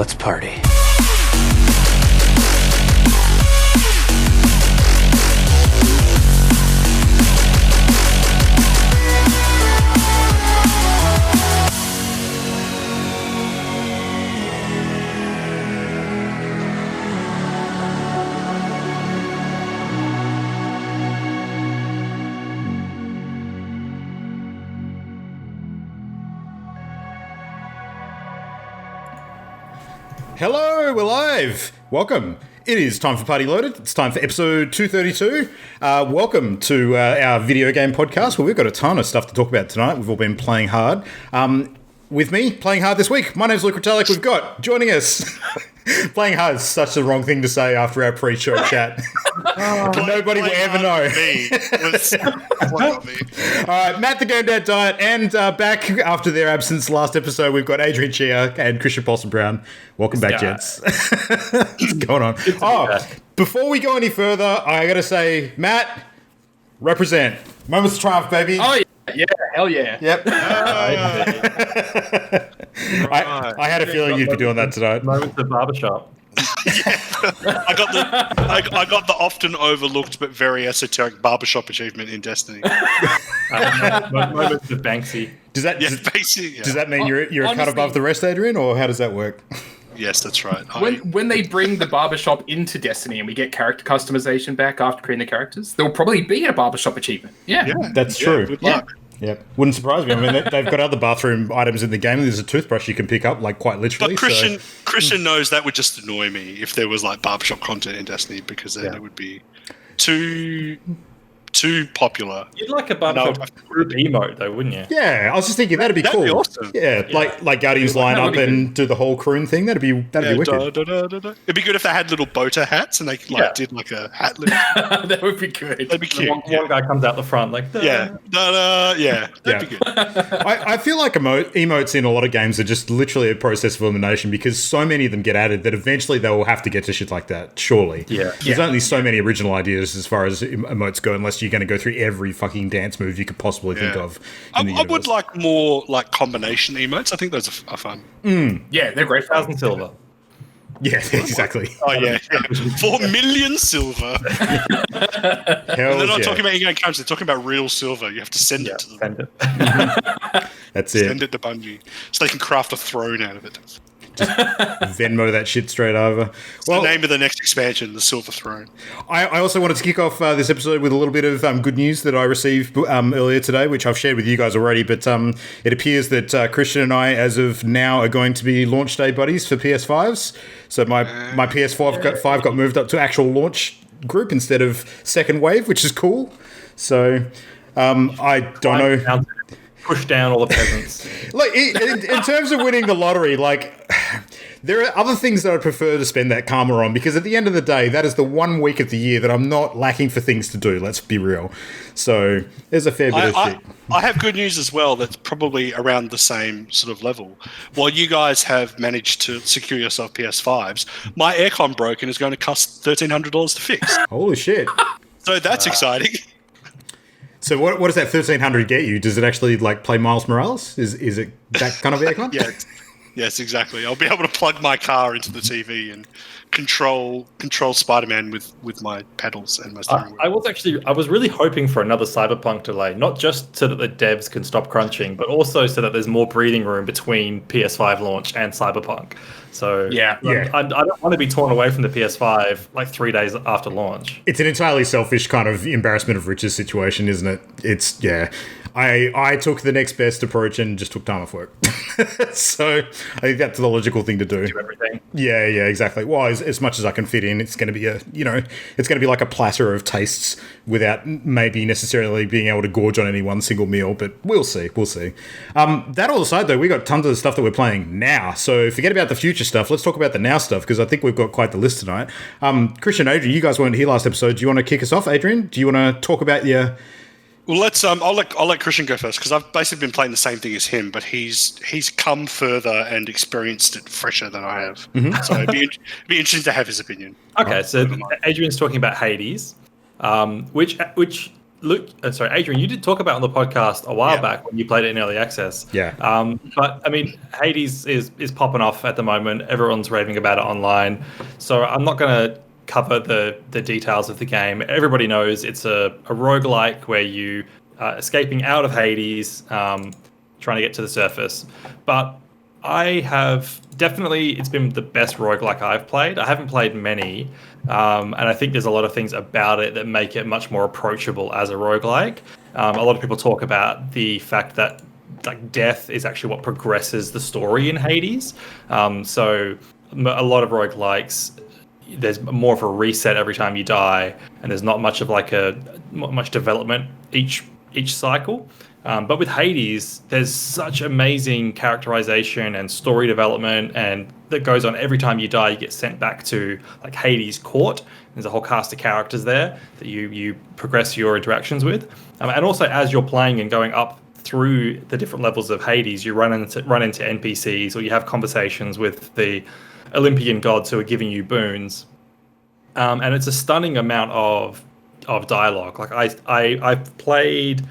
Let's party. Hello, we're live. Welcome. It is time for Party Loaded. It's time for episode 232. Welcome to our video game podcast where we've got a ton of stuff to talk about tonight. We've all been playing hard. With me, playing hard this week, my name's Luke Retallick. We've got, joining us, playing hard is such the wrong thing to say after our pre-show chat. Nobody will ever know. All right, Matt the Game Dad Diet, and back after their absence last episode, we've got Adrian Chia and Christian Paulson Brown. Welcome back, gents. What's going on? Before we go any further, I got to say, Matt, represent. Moments of triumph, baby. Oh, yeah. Yeah, hell yeah. Yep. I had a feeling you'd be doing that tonight. Moments of barbershop. I got the often overlooked but very esoteric barbershop achievement in Destiny. Moments of Banksy. Does that mean you're a cut above the rest, Adrian, or how does that work? Yes, that's right. When they bring the barbershop into Destiny and we get character customization back after creating the characters, there'll probably be a barbershop achievement. Yeah. That's true. Good luck. Yeah, wouldn't surprise me. I mean, they've got other bathroom items in the game. There's a toothbrush you can pick up, like quite literally. But Christian knows that would just annoy me if there was like barbershop content in Destiny, because then it would be too popular. You'd like a barbershop group emote, though, wouldn't you? Yeah, I was just thinking that'd be cool. Be awesome. Yeah, like Guardians line up and do the whole croon thing. That'd be wicked. It'd be good if they had little boater hats and they did like a hat. That would be good. That'd be cute. One guy comes out the front like, that'd be good. I feel like emotes in a lot of games are just literally a process of elimination because so many of them get added that eventually they will have to get to shit like that, surely. Yeah. There's only so many original ideas as far as emotes go, unless you're going to go through every fucking dance move you could possibly think of. I would like more like combination emotes. I think those are fun. Yeah, they're great. 1,000 silver. Yeah, exactly. Oh, yeah. 4 million silver. Hell and they're not talking about in-game currency. They're talking about real silver. You have to send it to them. That's it. Send it to Bungie. So they can craft a throne out of it. Just Venmo that shit straight over. It's the name of the next expansion, the Silver Throne. I also wanted to kick off this episode with a little bit of good news that I received earlier today, which I've shared with you guys already, but it appears that Christian and I, as of now, are going to be launch day buddies for PS5s. So my PS5 got moved up to actual launch group instead of second wave, which is cool. So I don't know... Push down all the peasants. Like in terms of winning the lottery, like there are other things that I'd prefer to spend that karma on, because at the end of the day, that is the 1 week of the year that I'm not lacking for things to do. Let's be real. So there's a fair bit of shit. I have good news as well. That's probably around the same sort of level. While you guys have managed to secure yourself PS5s, my aircon broke and is going to cost $1,300 to fix. Holy shit! So that's exciting. So what does that 1,300 get you? Does it actually like play Miles Morales? Is it that kind of aircon? Yes, exactly. I'll be able to plug my car into the TV and control Spider-Man with my pedals and my steering wheel. I was really hoping for another Cyberpunk delay, not just so that the devs can stop crunching, but also so that there's more breathing room between PS5 launch and Cyberpunk. So I don't want to be torn away from the PS5 like 3 days after launch. It's an entirely selfish kind of embarrassment of riches situation, isn't it? It's I took the next best approach and just took time off work. So I think that's the logical thing to do. Do everything. Yeah, exactly. Well, as much as I can fit in, it's going to be it's going to be like a platter of tastes without maybe necessarily being able to gorge on any one single meal, but we'll see. That all aside, though, we got tons of stuff that we're playing now. So forget about the future stuff. Let's talk about the now stuff, because I think we've got quite the list tonight. Christian, Adrian, you guys weren't here last episode. Do you want to kick us off, Adrian? Do you want to talk about your... Well, let's. I'll let Christian go first, because I've basically been playing the same thing as him, but he's come further and experienced it fresher than I have. Mm-hmm. So it'd be interesting to have his opinion. Okay, so Adrian's talking about Hades, which Adrian, you did talk about on the podcast a while back when you played it in early access. Yeah. But I mean, Hades is popping off at the moment. Everyone's raving about it online. So I'm not going to cover the details of the game. Everybody knows it's a roguelike where you are escaping out of Hades, trying to get to the surface. But I have definitely, it's been the best roguelike I've played. I haven't played many, and I think there's a lot of things about it that make it much more approachable as a roguelike. A lot of people talk about the fact that like death is actually what progresses the story in Hades. So a lot of roguelikes, there's more of a reset every time you die, and there's not much of much development each cycle. But with Hades, there's such amazing characterization and story development, and that goes on every time you die. You get sent back to like Hades Court. There's a whole cast of characters there that you progress your interactions with, and also as you're playing and going up through the different levels of Hades, you run into NPCs or you have conversations with the Olympian gods who are giving you boons, and it's a stunning amount of dialogue. Like I've played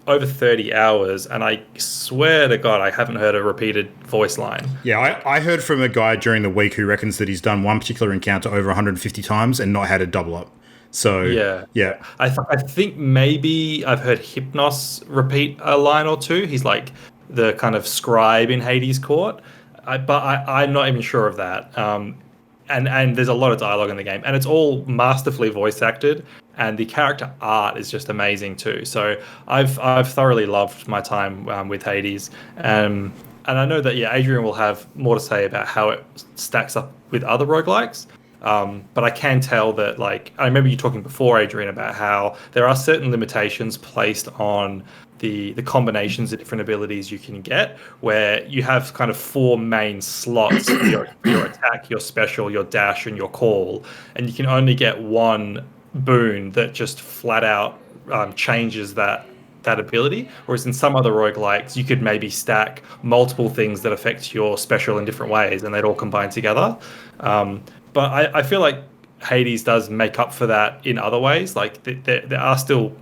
over 30 hours, and I swear to God, I haven't heard a repeated voice line. Yeah, I heard from a guy during the week who reckons that he's done one particular encounter over 150 times and not had a double up. So yeah. I think maybe I've heard Hypnos repeat a line or two. He's like the kind of scribe in Hades Court, but I'm not even sure of that. And there's a lot of dialogue in the game, and it's all masterfully voice acted, and the character art is just amazing too. So I've thoroughly loved my time with Hades, and I know that Adrian will have more to say about how it stacks up with other roguelikes. But I can tell that, like, I remember you talking before, Adrian, about how there are certain limitations placed on the combinations of different abilities you can get, where you have kind of 4 main slots for your attack, your special, your dash, and your call, and you can only get one boon that just flat out changes that ability. Whereas in some other roguelikes, you could maybe stack multiple things that affect your special in different ways, and they'd all combine together. But I feel like Hades does make up for that in other ways. Like there are still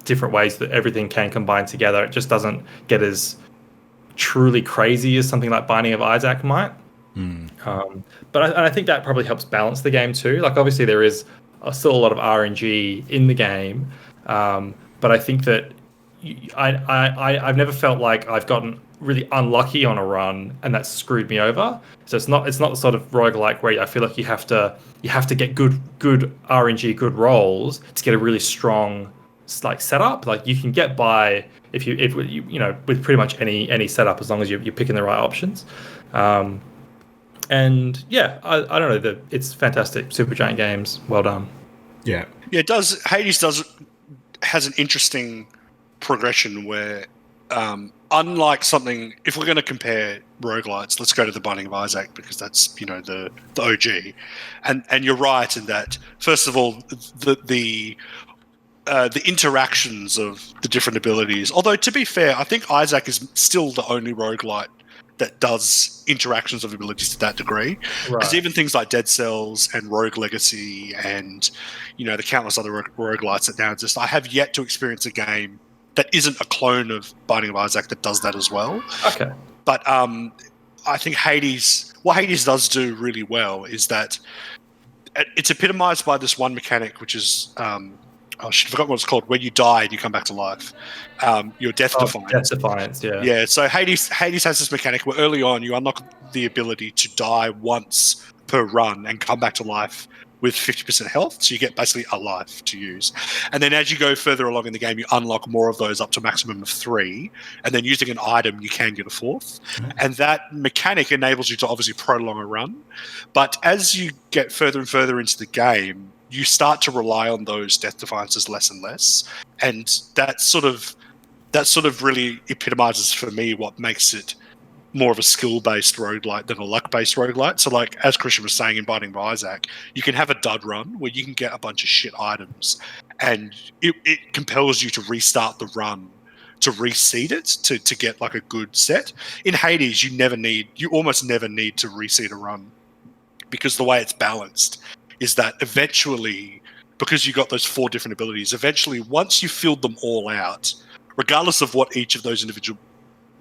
different ways that everything can combine together. It just doesn't get as truly crazy as something like Binding of Isaac might. But I think that probably helps balance the game too. Like obviously there is still a lot of RNG in the game, but I think that I've never felt like I've gotten really unlucky on a run and that's screwed me over. So it's not the sort of roguelike where I feel like you have to get good RNG, good rolls to get a really strong like setup. Like you can get by if you with pretty much any setup as long as you're picking the right options. And yeah, I don't know, it's fantastic. Supergiant Games, well done. Yeah, it does. Hades has an interesting progression where, unlike something, if we're going to compare roguelites, let's go to the Binding of Isaac because that's the OG, and you're right in that. First of all, the interactions of the different abilities. Although to be fair, I think Isaac is still the only roguelite that does interactions of abilities to that degree. Because even things like Dead Cells and Rogue Legacy and the countless other roguelites that now exist, I have yet to experience a game that isn't a clone of Binding of Isaac that does that as well. Okay. But I think what Hades does do really well is that it's epitomized by this one mechanic, which is I forgot what it's called. When you die and you come back to life, your Death Defiance. Death Defiance, yeah. Yeah, so Hades has this mechanic where early on you unlock the ability to die once per run and come back to life with 50% health, so you get basically a life to use. And then as you go further along in the game, you unlock more of those up to a maximum of 3, and then using an item, you can get a 4th. And that mechanic enables you to obviously prolong a run. But as you get further and further into the game, you start to rely on those Death Defiances less and less. And that sort of really epitomizes for me what makes it more of a skill-based roguelite than a luck-based roguelite. So like, as Christian was saying in Binding of Isaac, you can have a dud run where you can get a bunch of shit items and it compels you to restart the run to reseed it to get like a good set. In Hades, you almost never need to reseed a run because the way it's balanced is that eventually because you got those 4 different abilities, eventually, once you filled them all out, regardless of what each of those individual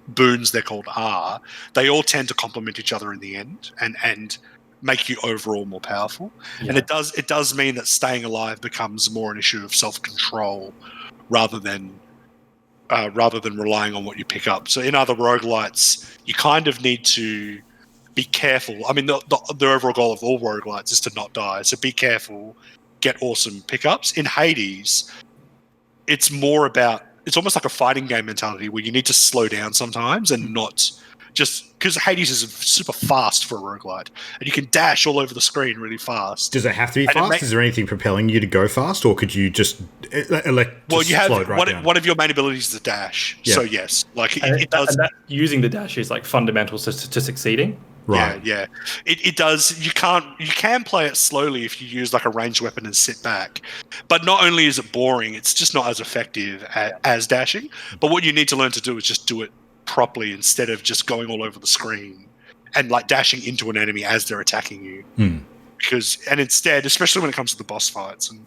boons they're called are, they all tend to complement each other in the end and make you overall more powerful. Yeah. And it does mean that staying alive becomes more an issue of self-control rather than relying on what you pick up. So in other roguelites, you kind of need to be careful. I mean, the overall goal of all roguelites is to not die. So be careful, get awesome pickups. In Hades, it's almost like a fighting game mentality where you need to slow down sometimes and not just because Hades is super fast for a roguelite and you can dash all over the screen really fast. Does it have to be fast? Is there anything propelling you to go fast, or could you just you have one of your main abilities is a dash. Yeah. So yes, like it does. And that using the dash is like fundamental to succeeding. Right. Yeah. It does. You can play it slowly if you use like a ranged weapon and sit back. But not only is it boring, it's just not as effective as dashing. But what you need to learn to do is just do it properly instead of just going all over the screen and like dashing into an enemy as they're attacking you. And instead, especially when it comes to the boss fights, and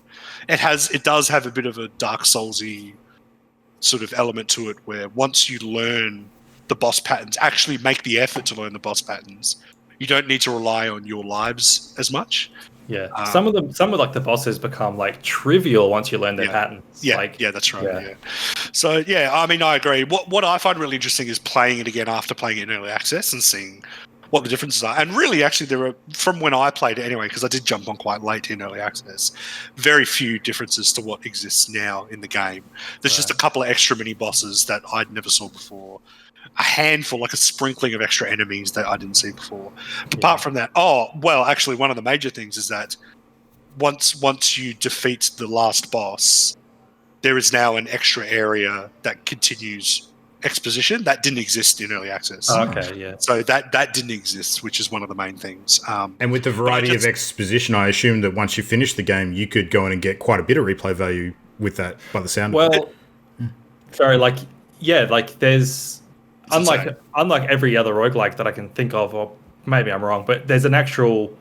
it does have a bit of a Dark Soulsy sort of element to it, where once you learn the boss patterns, actually make the effort to learn the boss patterns, you don't need to rely on your lives as much. Yeah, some of like the bosses become like trivial once you learn their patterns. Yeah, that's right. Yeah. So yeah, I mean, I agree. What I find really interesting is playing it again after playing it in early access and seeing what the differences are. And really, actually, there are, from when I played it anyway, because I did jump on quite late in early access, very few differences to what exists now in the game. There's just a couple of extra mini bosses that I'd never saw before. A handful, like a sprinkling of extra enemies that I didn't see before. But apart from that, actually, one of the major things is that once you defeat the last boss, there is now an extra area that continues exposition that didn't exist in early access. Okay, yeah. So that didn't exist, which is one of the main things. And with the variety of exposition, I assume that once you finish the game, you could go in and get quite a bit of replay value with that, by the sound of it. Well, there's... Unlike every other roguelike that I can think of, or maybe I'm wrong, but there's an actual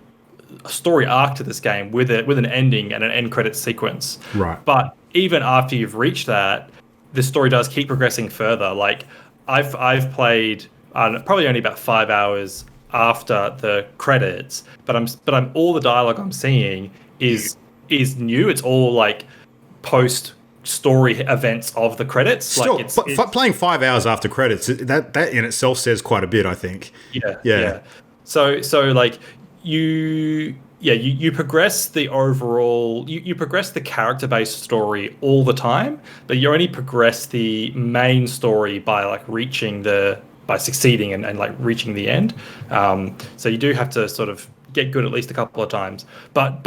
story arc to this game with an ending and an end credits sequence. Right. But even after you've reached that, the story does keep progressing further. Like I've played probably only about 5 hours after the credits, but I'm all the dialogue I'm seeing is new. It's all like post story events of the credits. Still, playing 5 hours after credits, that in itself says quite a bit, I think. Yeah. So like you progress the overall, you progress the character-based story all the time, but you only progress the main story by succeeding and like reaching the end. So you do have to sort of get good at least a couple of times. But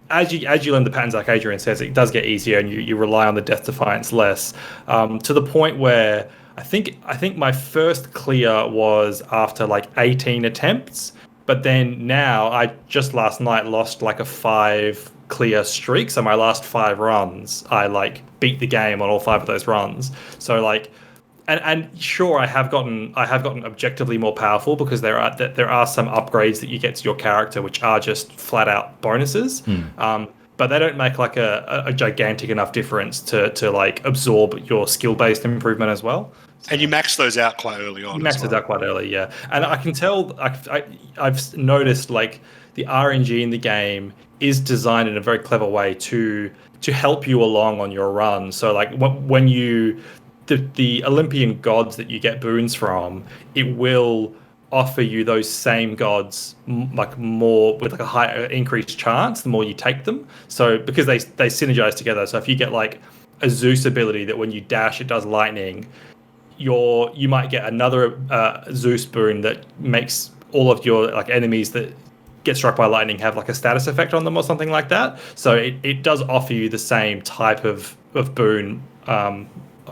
as you learn the patterns, like Adrian says, it does get easier, and you rely on the Death Defiance less, to the point where I think my first clear was after like 18 attempts. But then now I just last night lost like a 5 clear streak. So my last 5 runs, I like beat the game on all 5 of those runs. So like, and sure, I have gotten objectively more powerful because there are some upgrades that you get to your character which are just flat out bonuses. But they don't make like a gigantic enough difference to like absorb your skill based improvement as well. And you max those out quite early on. You max those out quite early, yeah. And I can tell, I've noticed like the RNG in the game is designed in a very clever way to help you along on your run. So like when you the Olympian gods that you get boons from, it will offer you those same gods like more with like a higher increased chance the more you take them. So because they synergize together. So if you get like a Zeus ability that when you dash it does lightning, you might get another Zeus boon that makes all of your like enemies that get struck by lightning have like a status effect on them or something like that. So it does offer you the same type of boon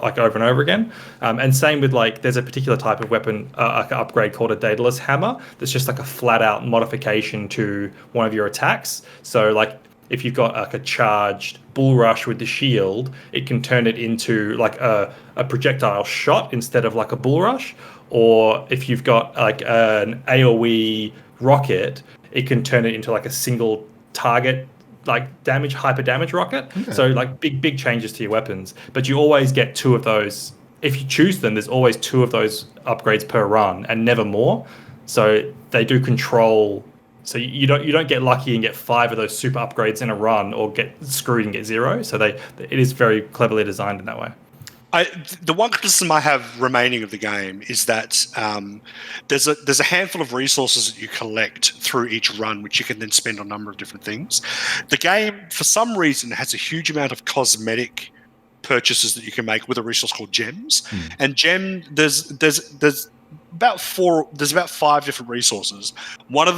like over and over again. And same with like there's a particular type of weapon like upgrade called a Daedalus hammer that's just like a flat out modification to one of your attacks. So like if you've got like a charged bull rush with the shield, it can turn it into like a projectile shot instead of like a bull rush. Or if you've got like an AoE rocket, it can turn it into like a single target hyper damage rocket. Okay. So like big changes to your weapons, but you always get 2 of those. If you choose them, there's always 2 of those upgrades per run and never more. So they do control. So you don't get lucky and get 5 of those super upgrades in a run, or get screwed and get 0. So it is very cleverly designed in that way. The one criticism I have remaining of the game is that there's a handful of resources that you collect through each run, which you can then spend on a number of different things. The game, for some reason, has a huge amount of cosmetic purchases that you can make with a resource called gems. And there's about 5 different resources. One of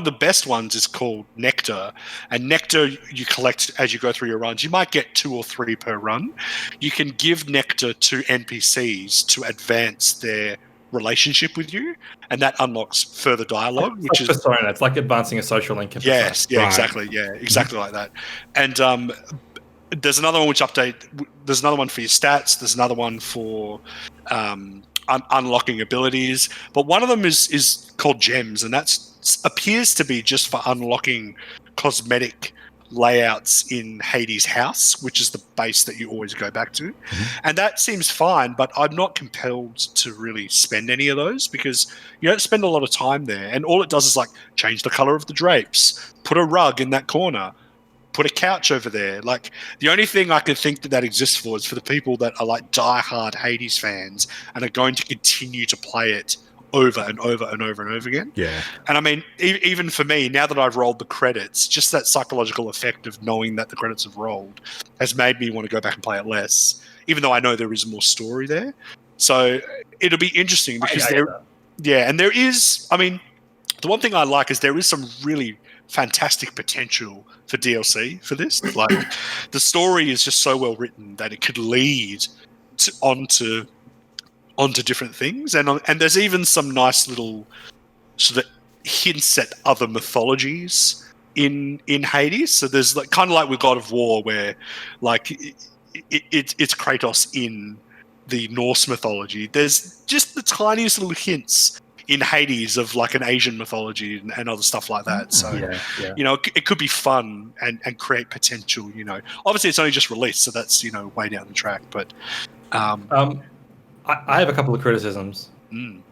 the best ones is called Nectar, and Nectar you collect as you go through your runs. You might get 2 or 3 per run. You can give Nectar to NPCs to advance their relationship with you, and that unlocks further dialogue. Which is Persona. It's like advancing a social link. Yes, yeah, right. Exactly, yeah, exactly like that. And there's another one There's another one for your stats. There's another one for unlocking abilities, but one of them is called gems, and that appears to be just for unlocking cosmetic layouts in Hades' house, which is the base that you always go back to. And that seems fine, but I'm not compelled to really spend any of those, because you don't spend a lot of time there, and all it does is like change the color of the drapes, put a rug in that corner, put a couch over there. Like, the only thing I could think that exists for is for the people that are like diehard Hades fans and are going to continue to play it over and over and over and over again. Yeah. And I mean, even for me, now that I've rolled the credits, just that psychological effect of knowing that the credits have rolled has made me want to go back and play it less, even though I know there is more story there. So it'll be interesting, because and there is, I mean, the one thing I like is there is some really fantastic potential for DLC for this. Like, the story is just so well written that it could lead onto different things, and there's even some nice little sort of hints at other mythologies in Hades. So there's like kind of like with God of War, where like it's Kratos in the Norse mythology. There's just the tiniest little hints in Hades of like an Asian mythology and other stuff like that. So, you know, it could be fun and create potential, you know. Obviously, it's only just released, so that's, you know, way down the track. But I have a couple of criticisms,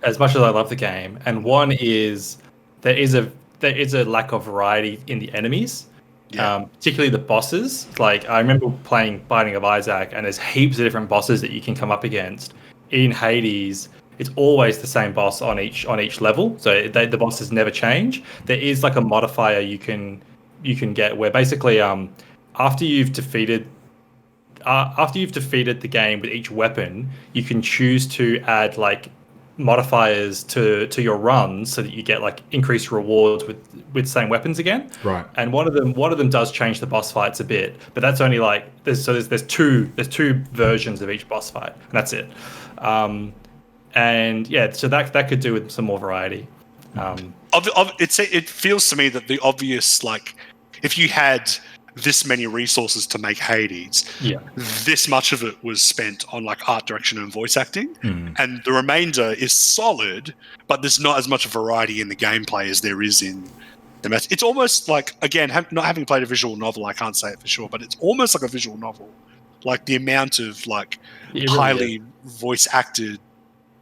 as much as I love the game. And one is there is a lack of variety in the enemies, particularly the bosses. Like, I remember playing Binding of Isaac, and there's heaps of different bosses that you can come up against. In Hades, it's always the same boss on each level, so the bosses never change. There is like a modifier you can get where basically after you've defeated the game with each weapon, you can choose to add like modifiers to your runs so that you get like increased rewards with same weapons again. Right. And one of them does change the boss fights a bit, but that's only like there's two versions of each boss fight, and that's it. And yeah, so that could do with some more variety. It feels to me that the obvious, like, if you had this many resources to make Hades, this much of it was spent on like art direction and voice acting, and the remainder is solid, but there's not as much variety in the gameplay as there is in the mess. It's almost like, again, not having played a visual novel, I can't say it for sure, but it's almost like a visual novel. Like, the amount of like highly voice acted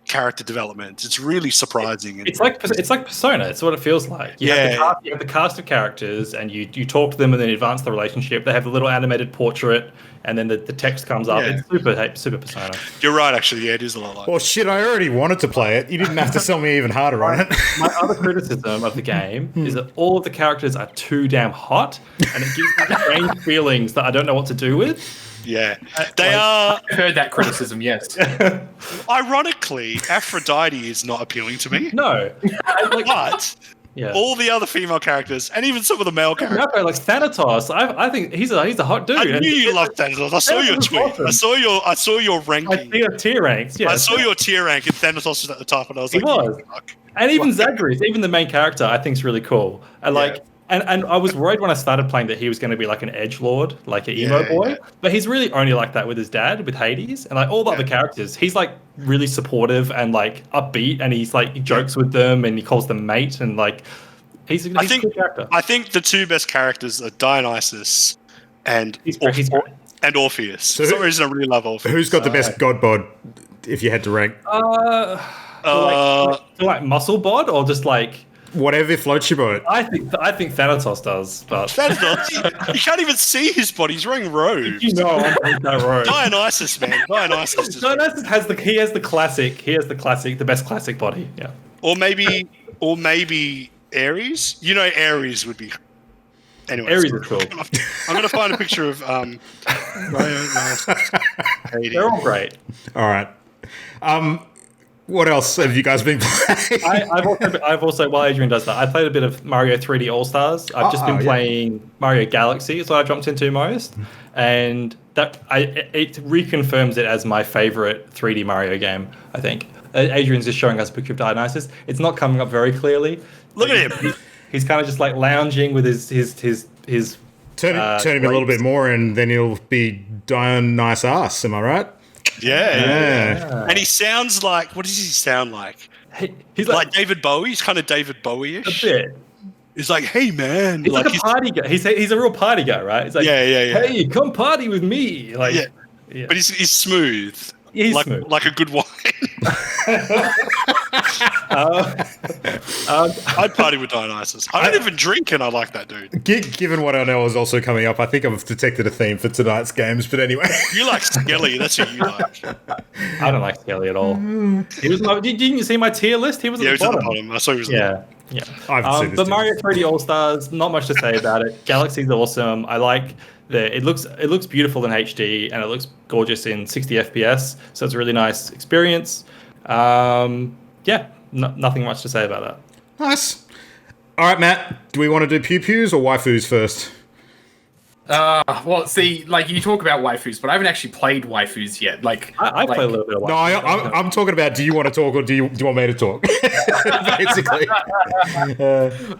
character development, it's really surprising. It's like Persona. It's what it feels like. You have the cast of characters, and you talk to them, and then advance the relationship. They have the little animated portrait, and then the text comes up. It's super Persona. You're right, actually. Yeah, it is a lot like Well, shit, I already wanted to play it. You didn't have to sell me even harder on it. My other criticism of the game is that all of the characters are too damn hot, and it gives me strange feelings that I don't know what to do with. Yeah, they are. I've heard that criticism. Yes. Ironically, Aphrodite is not appealing to me. No, but all the other female characters, and even some of the male characters, like Thanatos, I think he's a hot dude. I knew you loved Thanatos. I saw your tweet. Awesome. I saw your ranking. I see your tier ranks. Yeah, I saw your tier rank, and Thanatos was at the top, and I was like, Fuck. And even Zagreus, even the main character, I think is really cool. And like. And I was worried when I started playing that he was going to be like an edgelord, like an emo boy. But he's really only like that with his dad, with Hades. And like all the other characters, he's like really supportive and like upbeat. And he's like, he jokes with them and he calls them mate. And like, He's a good character. I think the two best characters are Dionysus and and Orpheus. For some reason, I really love Orpheus. Who's got the best god bod, if you had to rank? Like muscle bod, or just like whatever floats your boat. I think Thanatos does, but Thanatos, you can't even see his body. He's wearing robes. You know, that robe. Dionysus, man. Dionysus has the best classic body. Yeah. Or maybe Ares. You know, Ares would be. Anyway, Ares is cool. I'm going to find a picture of. They're all great. All right. What else have you guys been playing? I've also, while Adrian does that, I played a bit of Mario 3D All Stars. I've just been playing Mario Galaxy, is what I jumped into most, and it reconfirms it as my favorite 3D Mario game. I think Adrian's just showing us a picture of Dionysus. It's not coming up very clearly. Look at him. He's kind of just like lounging with his. Turn him a little bit more, and then he'll be Dionysus. Am I right? Yeah. And he sounds like, what does he sound like? He's like David Bowie. He's kind of David Bowie-ish. A bit. He's like, hey, man. He's like a party guy. He's a real party guy, right? He's like, hey, come party with me. Like, yeah. But he's smooth. Yeah, he's smooth. Like a good wine. I'd party with Dionysus. I don't even drink, and I like that dude. Given what I know is also coming up, I think I've detected a theme for tonight's games. But anyway, you like Skelly. That's who you like. I don't like Skelly at all. Didn't you see my tier list? He was at the bottom. I saw he was. Yeah. But Mario 3D All Stars, not much to say about it. Galaxy's awesome. I like it looks beautiful in HD, and it looks gorgeous in 60 FPS. So it's a really nice experience. Nothing much to say about that. Nice. All right, Matt. Do we want to do pew-pews or waifus first? Well, see, like you talk about waifus, but I haven't actually played waifus yet. Like I play a little bit of waifus. No, I'm talking about. Do you want to talk, or do you want me to talk? Basically,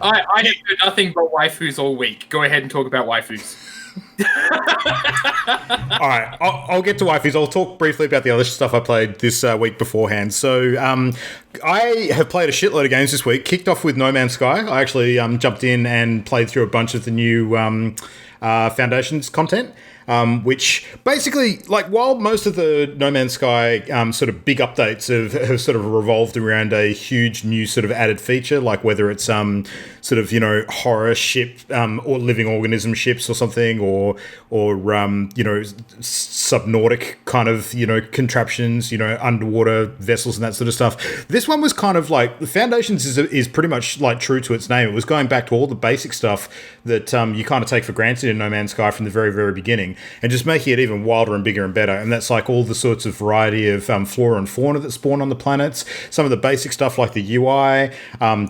I do nothing but waifus all week. Go ahead and talk about waifus. All right, I'll get to waifus. I'll talk briefly about the other stuff I played this week beforehand. So I have played a shitload of games this week. Kicked off with No Man's Sky. I actually jumped in and played through a bunch of the new Foundations content. Which basically, like, while most of the No Man's Sky sort of big updates have sort of revolved around a huge new sort of added feature, like whether it's sort of, you know, horror ship or living organism ships or something, or you know, subnautic kind of, you know, contraptions, you know, underwater vessels and that sort of stuff. This one was kind of like, the Foundations is pretty much like true to its name. It was going back to all the basic stuff that you kind of take for granted in No Man's Sky from the very, very beginning, and just making it even wilder and bigger and better. And that's like all the sorts of variety of flora and fauna that spawn on the planets, some of the basic stuff like the UI,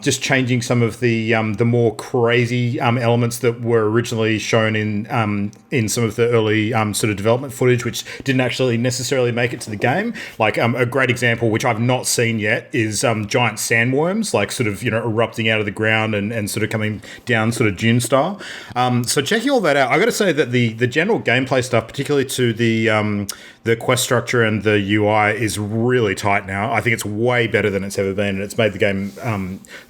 just changing some of the more crazy elements that were originally shown in some of the early sort of development footage, which didn't actually necessarily make it to the game. Like a great example, which I've not seen yet, is giant sandworms, like sort of, you know, erupting out of the ground and sort of coming down sort of Dune style. So checking all that out, I got to say that the general gameplay stuff, particularly to the quest structure and the UI, is really tight now. I think it's way better than it's ever been, and it's made the game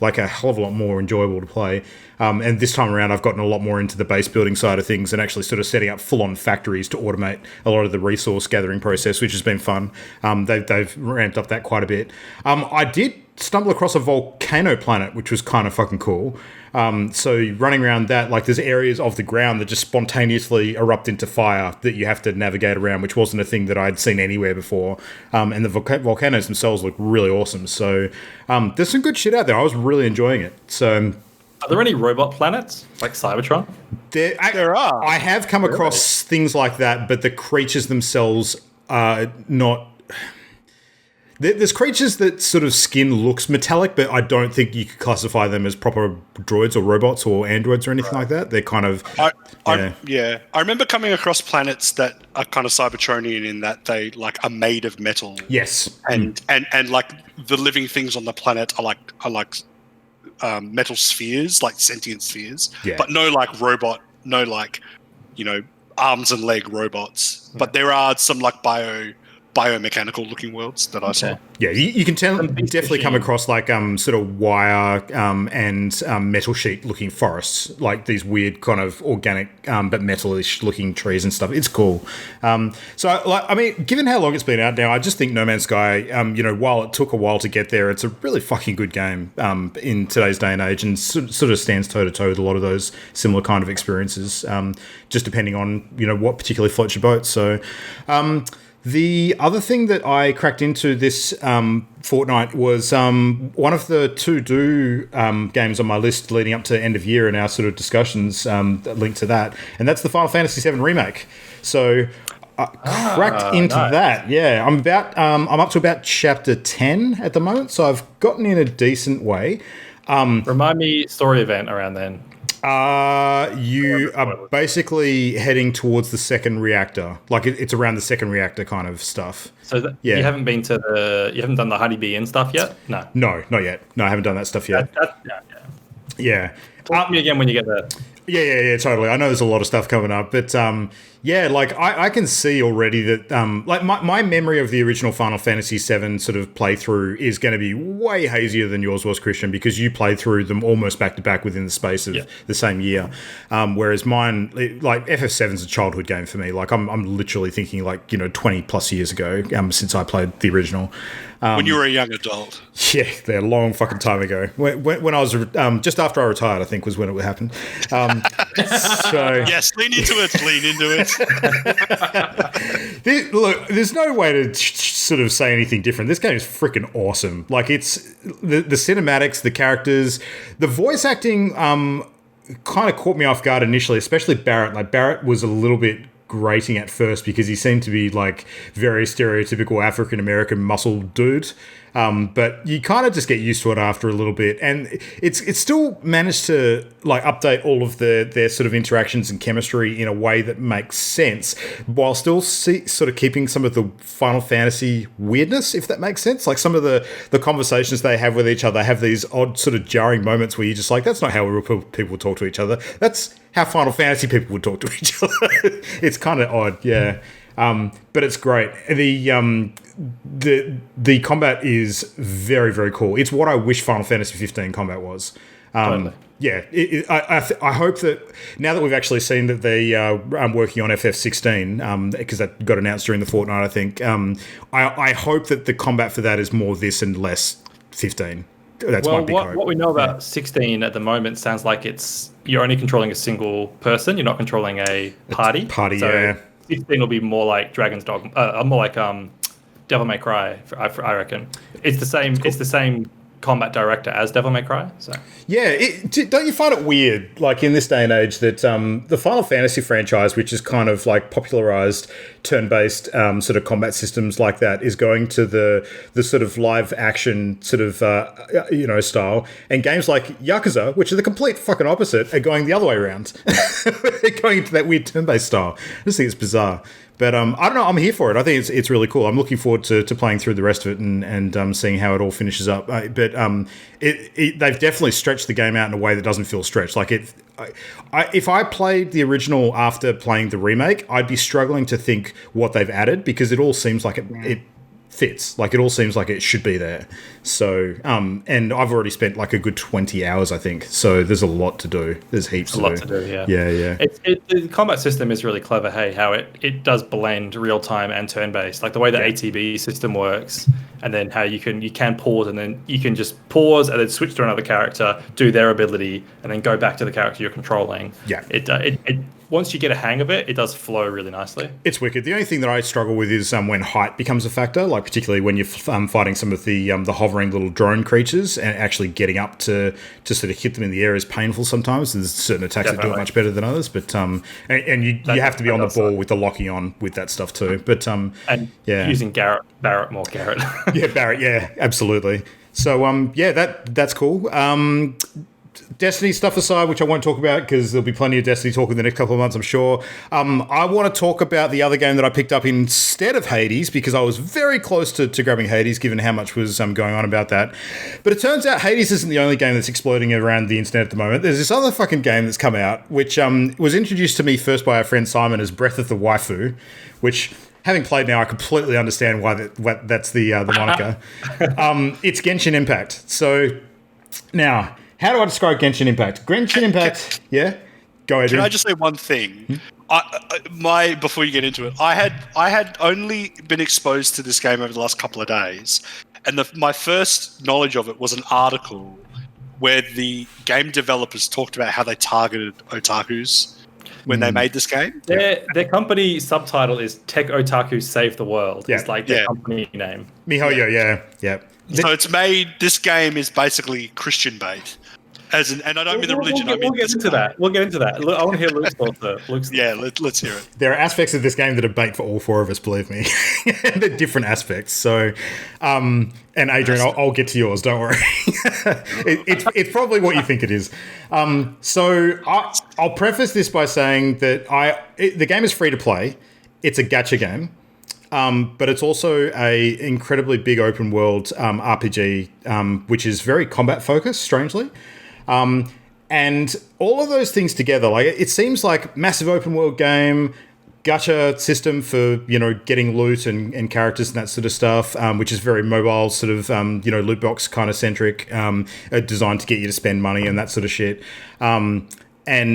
like a hell of a lot more enjoyable to play. And this time around, I've gotten a lot more into the base building side of things and actually sort of setting up full-on factories to automate a lot of the resource gathering process, which has been fun. They've ramped up that quite a bit. I did stumble across a volcano planet, which was kind of fucking cool. So running around that, like, there's areas of the ground that just spontaneously erupt into fire that you have to navigate around, which wasn't a thing that I'd seen anywhere before. And the volcanoes themselves look really awesome. So there's some good shit out there. I was really enjoying it. So, are there any robot planets like Cybertron? There are. I have come across things like that, but the creatures themselves are not. There's creatures that sort of skin looks metallic, but I don't think you could classify them as proper droids or robots or androids or anything like that. They're kind of... I remember coming across planets that are kind of Cybertronian in that they like are made of metal. Yes. And like the living things on the planet are like metal spheres, like sentient spheres. Yeah. But no like robot, no like, you know, arms and leg robots. But there are some like biomechanical looking worlds that I saw. Yeah, you can definitely come across like sort of wire and metal sheet looking forests, like these weird kind of organic but metalish looking trees and stuff. It's cool. So, like, I mean, given how long it's been out now, I just think No Man's Sky, while it took a while to get there, it's a really fucking good game in today's day and age, and sort of stands toe to toe with a lot of those similar kind of experiences, just depending on what particularly floats your boat. So. The other thing that I cracked into this fortnight was one of the to-do games on my list leading up to end of year and our sort of discussions that link to that, and that's the Final Fantasy VII Remake. So I cracked into that. Yeah, I'm up to about chapter 10 at the moment, so I've gotten in a decent way. Remind me, story event around then. You are basically heading towards the second reactor. Like it's around the second reactor kind of stuff. So you haven't been to you haven't done the Honeybee Inn stuff yet? No, not yet. No, I haven't done that stuff yet. Yeah. Talk to me again when you get there. Yeah, totally. I know there's a lot of stuff coming up, but like I can see already that like my memory of the original Final Fantasy VII sort of playthrough is going to be way hazier than yours was, Christian, because you played through them almost back to back within the space of the same year, whereas mine, like FF7 is a childhood game for me. Like I'm literally thinking like 20 plus years ago since I played the original. When you were a young adult. Yeah, a long fucking time ago. When I was just after I retired, I think was when it happened. So yes, lean into it. Look, there's no way to sort of say anything different. This game is freaking awesome. Like it's the cinematics, the characters, the voice acting. Kind of caught me off guard initially, especially Barrett. Like Barrett was a little bit grating at first because he seemed to be like very stereotypical African-American muscle dude. But you kind of just get used to it after a little bit, and it's still managed to like update all of their sort of interactions and chemistry in a way that makes sense, while still sort of keeping some of the Final Fantasy weirdness, if that makes sense. Like some of the conversations they have with each other have these odd sort of jarring moments where you're just like, that's not how real people talk to each other. That's how Final Fantasy people would talk to each other. It's kind of odd, yeah. But it's great. The combat is very, very cool. It's what I wish Final Fantasy 15 combat was. Totally. Yeah, I hope that now that we've actually seen that they are working on FF16, because that got announced during the fortnight, I think, I hope that the combat for that is more this and less 15. That's my big hope. What we know about 16 at the moment sounds like you're only controlling a single person. You're not controlling a party. Yeah. 16 will be more like Dragon's Dogma, more like Devil May Cry. I reckon it's the same. Cool. It's the same combat director as Devil May Cry. So yeah, don't you find it weird, like in this day and age, that the Final Fantasy franchise, which is kind of like popularized turn-based sort of combat systems like that, is going to the sort of live action sort of style, and games like Yakuza, which are the complete fucking opposite, are going the other way around. They're going into that weird turn-based style. I just think it's bizarre. But I don't know. I'm here for it. I think it's really cool. I'm looking forward to playing through the rest of it and seeing how it all finishes up. But they've definitely stretched the game out in a way that doesn't feel stretched. Like if I played the original after playing the remake, I'd be struggling to think what they've added, because it all seems like it fits. Like it all seems like it should be there. So and I've already spent like a good 20 hours, I think. So there's a lot to do. There's heaps a lot to do. Yeah. The combat system is really clever. Hey, how it does blend real time and turn based, like the way the ATB system works, and then how you can pause, and then you can just pause and then switch to another character, do their ability, and then go back to the character you're controlling. Yeah. It once you get a hang of it, it does flow really nicely. It's wicked. The only thing that I struggle with is when height becomes a factor, like particularly when you're fighting some of the hovering little drone creatures, and actually getting up to sort of hit them in the air is painful sometimes. There's certain attacks that do it much better than others, but and you have to be on the ball with the locking on with that stuff too. But using Barrett. Yeah, Barrett. Yeah, absolutely. So that's cool. Destiny stuff aside, which I won't talk about because there'll be plenty of Destiny talk in the next couple of months, I'm sure. I want to talk about the other game that I picked up instead of Hades, because I was very close to grabbing Hades, given how much was going on about that. But it turns out Hades isn't the only game that's exploding around the internet at the moment. There's this other fucking game that's come out, which was introduced to me first by our friend Simon as Breath of the Waifu, which having played now, I completely understand why that's the moniker. It's Genshin Impact. So now, how do I describe Genshin Impact? Genshin Impact, yeah. Go ahead. Can I just say one thing? Before you get into it, I had only been exposed to this game over the last couple of days, and my first knowledge of it was an article where the game developers talked about how they targeted otakus when they made this game. Their company subtitle is Tech Otaku Save the World. Yeah. It's like their company name. MiHoYo, yeah. So it's made. This game is basically Christian bait. And I don't mean the religion. We'll get into that. We'll get into that. I want to hear Luke's thoughts. Yeah, let's hear it. There are aspects of this game that are bait for all four of us, believe me. They're different aspects. So, and Adrian, I'll get to yours. Don't worry. It's probably what you think it is. So I'll preface this by saying that the game is free to play. It's a gacha game. But it's also a incredibly big open world RPG, which is very combat focused, strangely. And all of those things together, like it seems like massive open world game, gacha system for, getting loot and characters and that sort of stuff, which is very mobile, sort of, loot box kind of centric, designed to get you to spend money and that sort of shit. Anime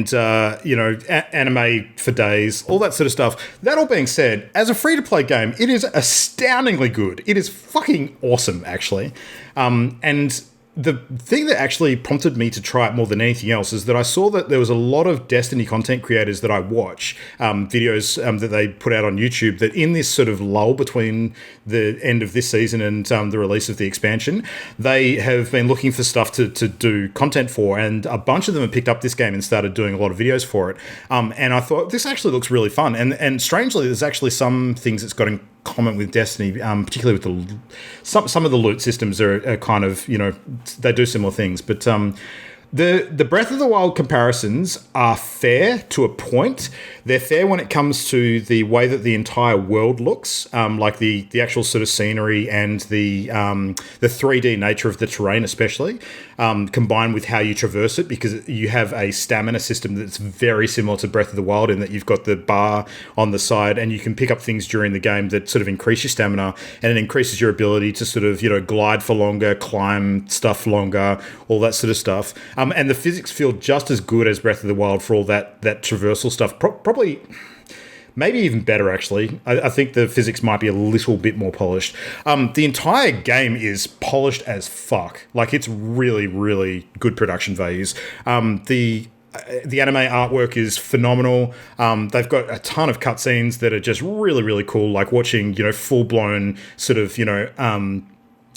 for days, all that sort of stuff. That all being said, as a free-to-play game, it is astoundingly good. It is fucking awesome, actually. And the thing that actually prompted me to try it more than anything else is that I saw that there was a lot of Destiny content creators that I watch, videos that they put out on YouTube, that in this sort of lull between the end of this season and the release of the expansion, they have been looking for stuff to do content for, and a bunch of them have picked up this game and started doing a lot of videos for it. And I thought, this actually looks really fun. And strangely, there's actually some things that's got in common with Destiny, particularly with some of the loot systems are kind of, they do similar things. But the Breath of the Wild comparisons are fair to a point. They're fair when it comes to the way that the entire world looks, like the actual sort of scenery and the 3D nature of the terrain, especially, combined with how you traverse it, because you have a stamina system that's very similar to Breath of the Wild in that you've got the bar on the side and you can pick up things during the game that sort of increase your stamina, and it increases your ability to sort of, glide for longer, climb stuff longer, all that sort of stuff. And the physics feel just as good as Breath of the Wild for all that traversal stuff. Probably, maybe even better, actually. I think the physics might be a little bit more polished. The entire game is polished as fuck. Like, it's really, really good production values. The anime artwork is phenomenal. They've got a ton of cutscenes that are just really, really cool. Like watching, full-blown sort of,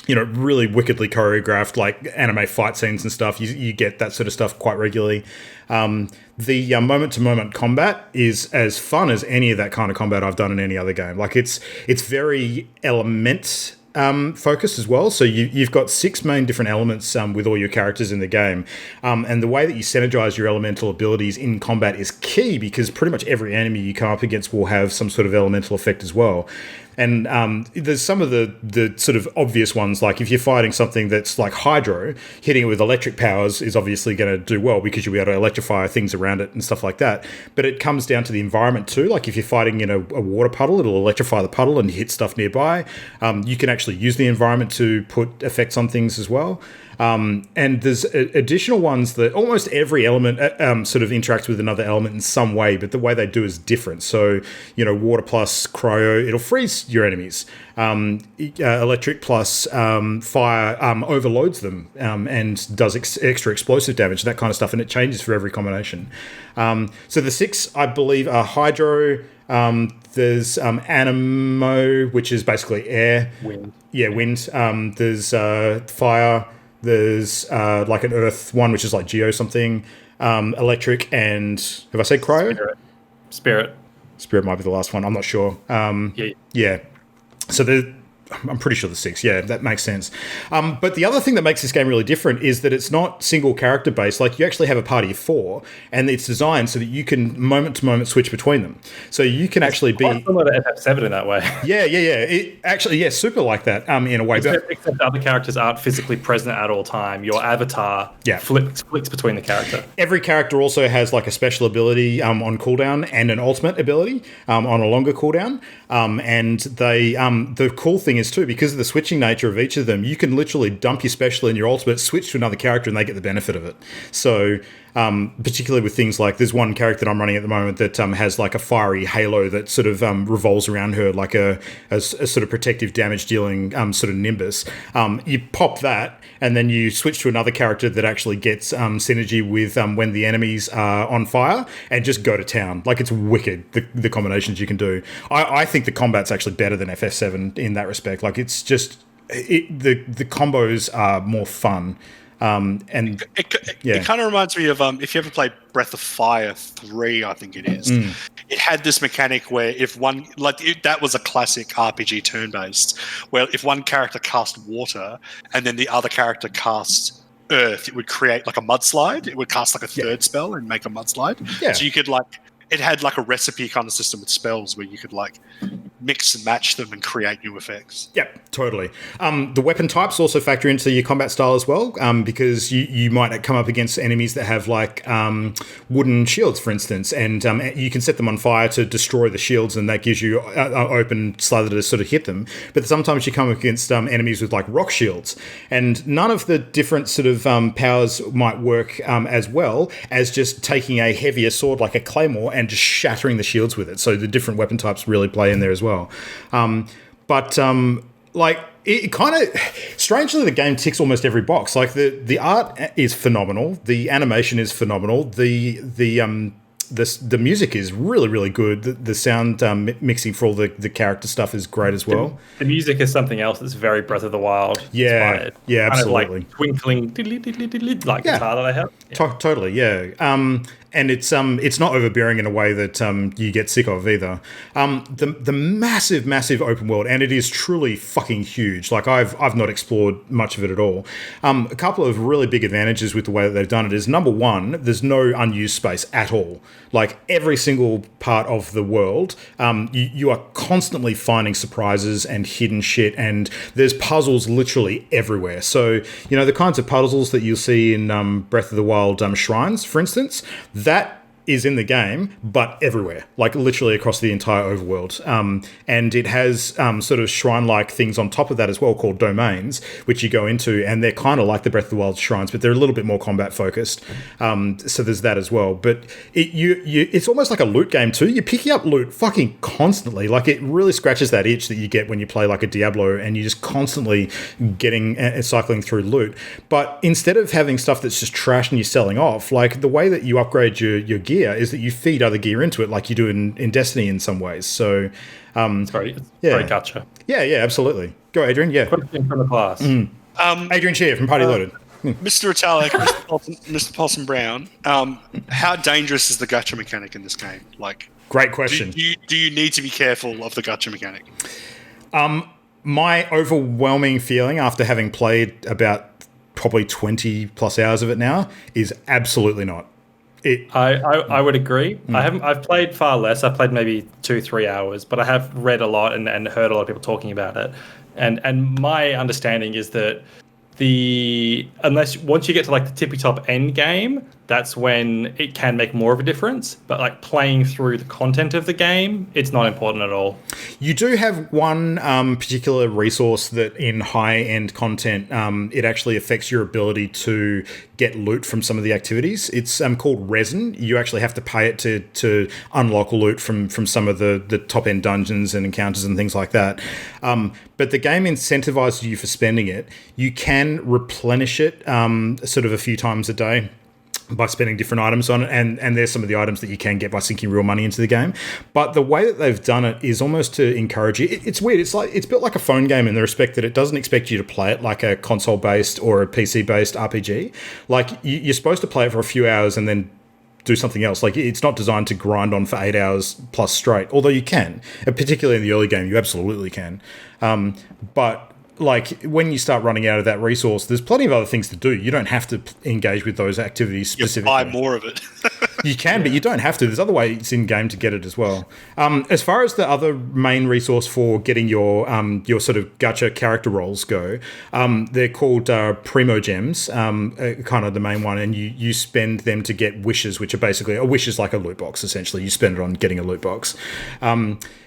really wickedly choreographed, like anime fight scenes and stuff. You get that sort of stuff quite regularly. The moment-to-moment combat is as fun as any of that kind of combat I've done in any other game. Like it's very element focused as well. So you've got 6 main different elements with all your characters in the game. And the way that you synergize your elemental abilities in combat is key, because pretty much every enemy you come up against will have some sort of elemental effect as well. And there's some of the sort of obvious ones, like if you're fighting something that's like hydro, hitting it with electric powers is obviously going to do well because you'll be able to electrify things around it and stuff like that. But it comes down to the environment too. Like if you're fighting in a water puddle, it'll electrify the puddle and hit stuff nearby. You can actually use the environment to put effects on things as well. And there's additional ones that almost every element sort of interacts with another element in some way, but the way they do is different. So, water plus cryo, it'll freeze your enemies. Electric plus fire overloads them and does extra explosive damage, that kind of stuff, and it changes for every combination. So the 6, I believe, are hydro. There's animo, which is basically air. Wind. Yeah, wind. There's fire. There's like an earth one, which is like geo something. Electric, and have I said cryo? Spirit might be the last one. I'm not sure. Yeah. So I'm pretty sure the 6. Yeah, that makes sense. But the other thing that makes this game really different is that it's not single character based. Like, you actually have a party of 4, and it's designed so that you can moment to moment switch between them. So you can actually be similar to FF7 in that way. Yeah. It actually, super like that. In a way, except other characters aren't physically present at all time. Your avatar flicks between the character. Every character also has like a special ability on cooldown and an ultimate ability on a longer cooldown. And they the cool thing is too, because of the switching nature of each of them, you can literally dump your special and your ultimate, switch to another character, and they get the benefit of it. So particularly with things like, there's one character that I'm running at the moment that has like a fiery halo that sort of revolves around her like a sort of protective damage dealing sort of nimbus. You pop that, and then you switch to another character that actually gets synergy with when the enemies are on fire, and just go to town. Like, it's wicked, the combinations you can do. I think the combat's actually better than FF7 in that respect. Like, it's just the combos are more fun. And it kind of reminds me of if you ever played Breath of Fire 3, I think it is. It had this mechanic where if one, that was a classic RPG turn-based, where if one character cast water and then the other character cast earth, it would create like a mudslide. It would cast like a third spell and make a mudslide. Yeah. So you could it had like a recipe kind of system with spells where you could like mix and match them and create new effects. Yep, totally. The weapon types also factor into your combat style as well, because you might come up against enemies that have like wooden shields, for instance, and you can set them on fire to destroy the shields, and that gives you an open slather to sort of hit them. But sometimes you come up against enemies with like rock shields, and none of the different sort of powers might work as well as just taking a heavier sword like a claymore and just shattering the shields with it. So the different weapon types really play in there as well. Like, it kind of, strangely, the game ticks almost every box. Like, the art is phenomenal, the animation is phenomenal, the music is really, really good. The sound mixing for all the character stuff is great as well. The music is something else that's very Breath of the Wild inspired. Yeah, absolutely. Kind of like twinkling like guitar that they have. Yeah. Totally, yeah. And it's not overbearing in a way that you get sick of either. The massive open world, and it is truly fucking huge. Like, I've not explored much of it at all. A couple of really big advantages with the way that they've done it is, number one, there's no unused space at all. Like, every single part of the world, you are constantly finding surprises and hidden shit, and there's puzzles literally everywhere. So, the kinds of puzzles that you'll see in Breath of the Wild shrines, for instance, that is in the game, but everywhere, like literally across the entire overworld. And it has sort of shrine-like things on top of that as well, called domains, which you go into, and they're kind of like the Breath of the Wild shrines, but they're a little bit more combat-focused. So there's that as well. But it's almost like a loot game too. You're picking up loot fucking constantly. Like, it really scratches that itch that you get when you play like a Diablo, and you're just constantly getting cycling through loot. But instead of having stuff that's just trash and you're selling off, like, the way that you upgrade your gear is that you feed other gear into it, like you do in Destiny in some ways. So it's very gacha. Yeah, absolutely. Go, Adrian. Yeah. Question from the class. Adrian Cheer from Party Loaded. Mr. Italic, Mr. Possum Brown, how dangerous is the gacha mechanic in this game? Like, great question. Do you need to be careful of the gacha mechanic? My overwhelming feeling after having played about probably 20 plus hours of it now is absolutely not. I would agree. I've played far less. I've played maybe 2-3 hours, but I have read a lot and heard a lot of people talking about it. And my understanding is that unless once you get to like the tippy top end game, that's when it can make more of a difference. But like playing through the content of the game, it's not important at all. You do have one particular resource that in high-end content, it actually affects your ability to get loot from some of the activities. It's called resin. You actually have to pay it to unlock loot from some of the top-end dungeons and encounters and things like that. But the game incentivizes you for spending it. You can replenish it sort of a few times a day by spending different items on it, and there's some of the items that you can get by sinking real money into the game. But the way that they've done it is almost to encourage you. It's weird. It's built like a phone game in the respect that it doesn't expect you to play it like a console-based or a PC-based RPG. Like, you're supposed to play it for a few hours and then do something else. Like, it's not designed to grind on for 8 hours plus straight, although you can. Particularly in the early game, you absolutely can. But like, when you start running out of that resource, there's plenty of other things to do. You don't have to engage with those activities specifically. You buy more of it. You can, but you don't have to. There's other ways in game to get it as well. As far as the other main resource for getting your sort of gacha character roles go, they're called Primo Gems, kind of the main one, and you spend them to get wishes, which are basically a wish is like a loot box. Essentially, you spend it on getting a loot box.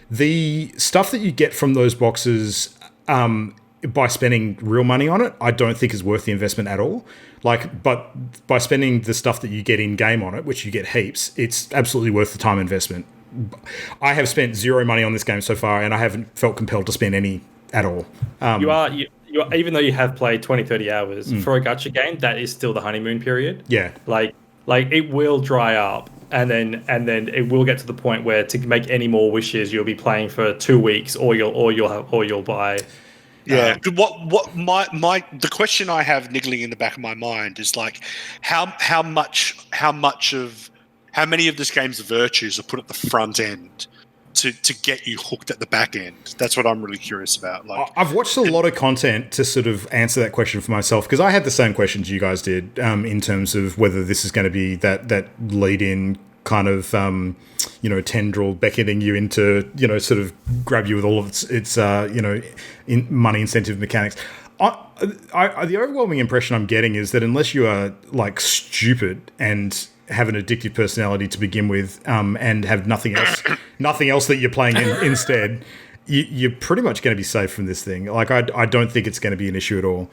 The stuff that you get from those boxes, by spending real money on it, I don't think is worth the investment at all. Like, but by spending the stuff that you get in game on it, which you get heaps, it's absolutely worth the time investment. I have spent zero money on this game so far, and I haven't felt compelled to spend any at all. You are, even though you have played 20, 30 hours for a gacha game, that is still the honeymoon period. Yeah, like it will dry up, and then it will get to the point where to make any more wishes, you'll be playing for 2 weeks, or you'll buy. Yeah. The question I have niggling in the back of my mind is like, how many of this game's virtues are put at the front end to get you hooked at the back end? That's what I'm really curious about. Like, I've watched a lot of content to sort of answer that question for myself, because I had the same questions you guys did, in terms of whether this is going to be that lead in kind of tendril beckoning you into, sort of grab you with all of its money incentive mechanics. The overwhelming impression I'm getting is that unless you are like stupid and have an addictive personality to begin with, and have nothing else that you're playing instead, you're pretty much going to be safe from this thing. Like, I don't think it's going to be an issue at all.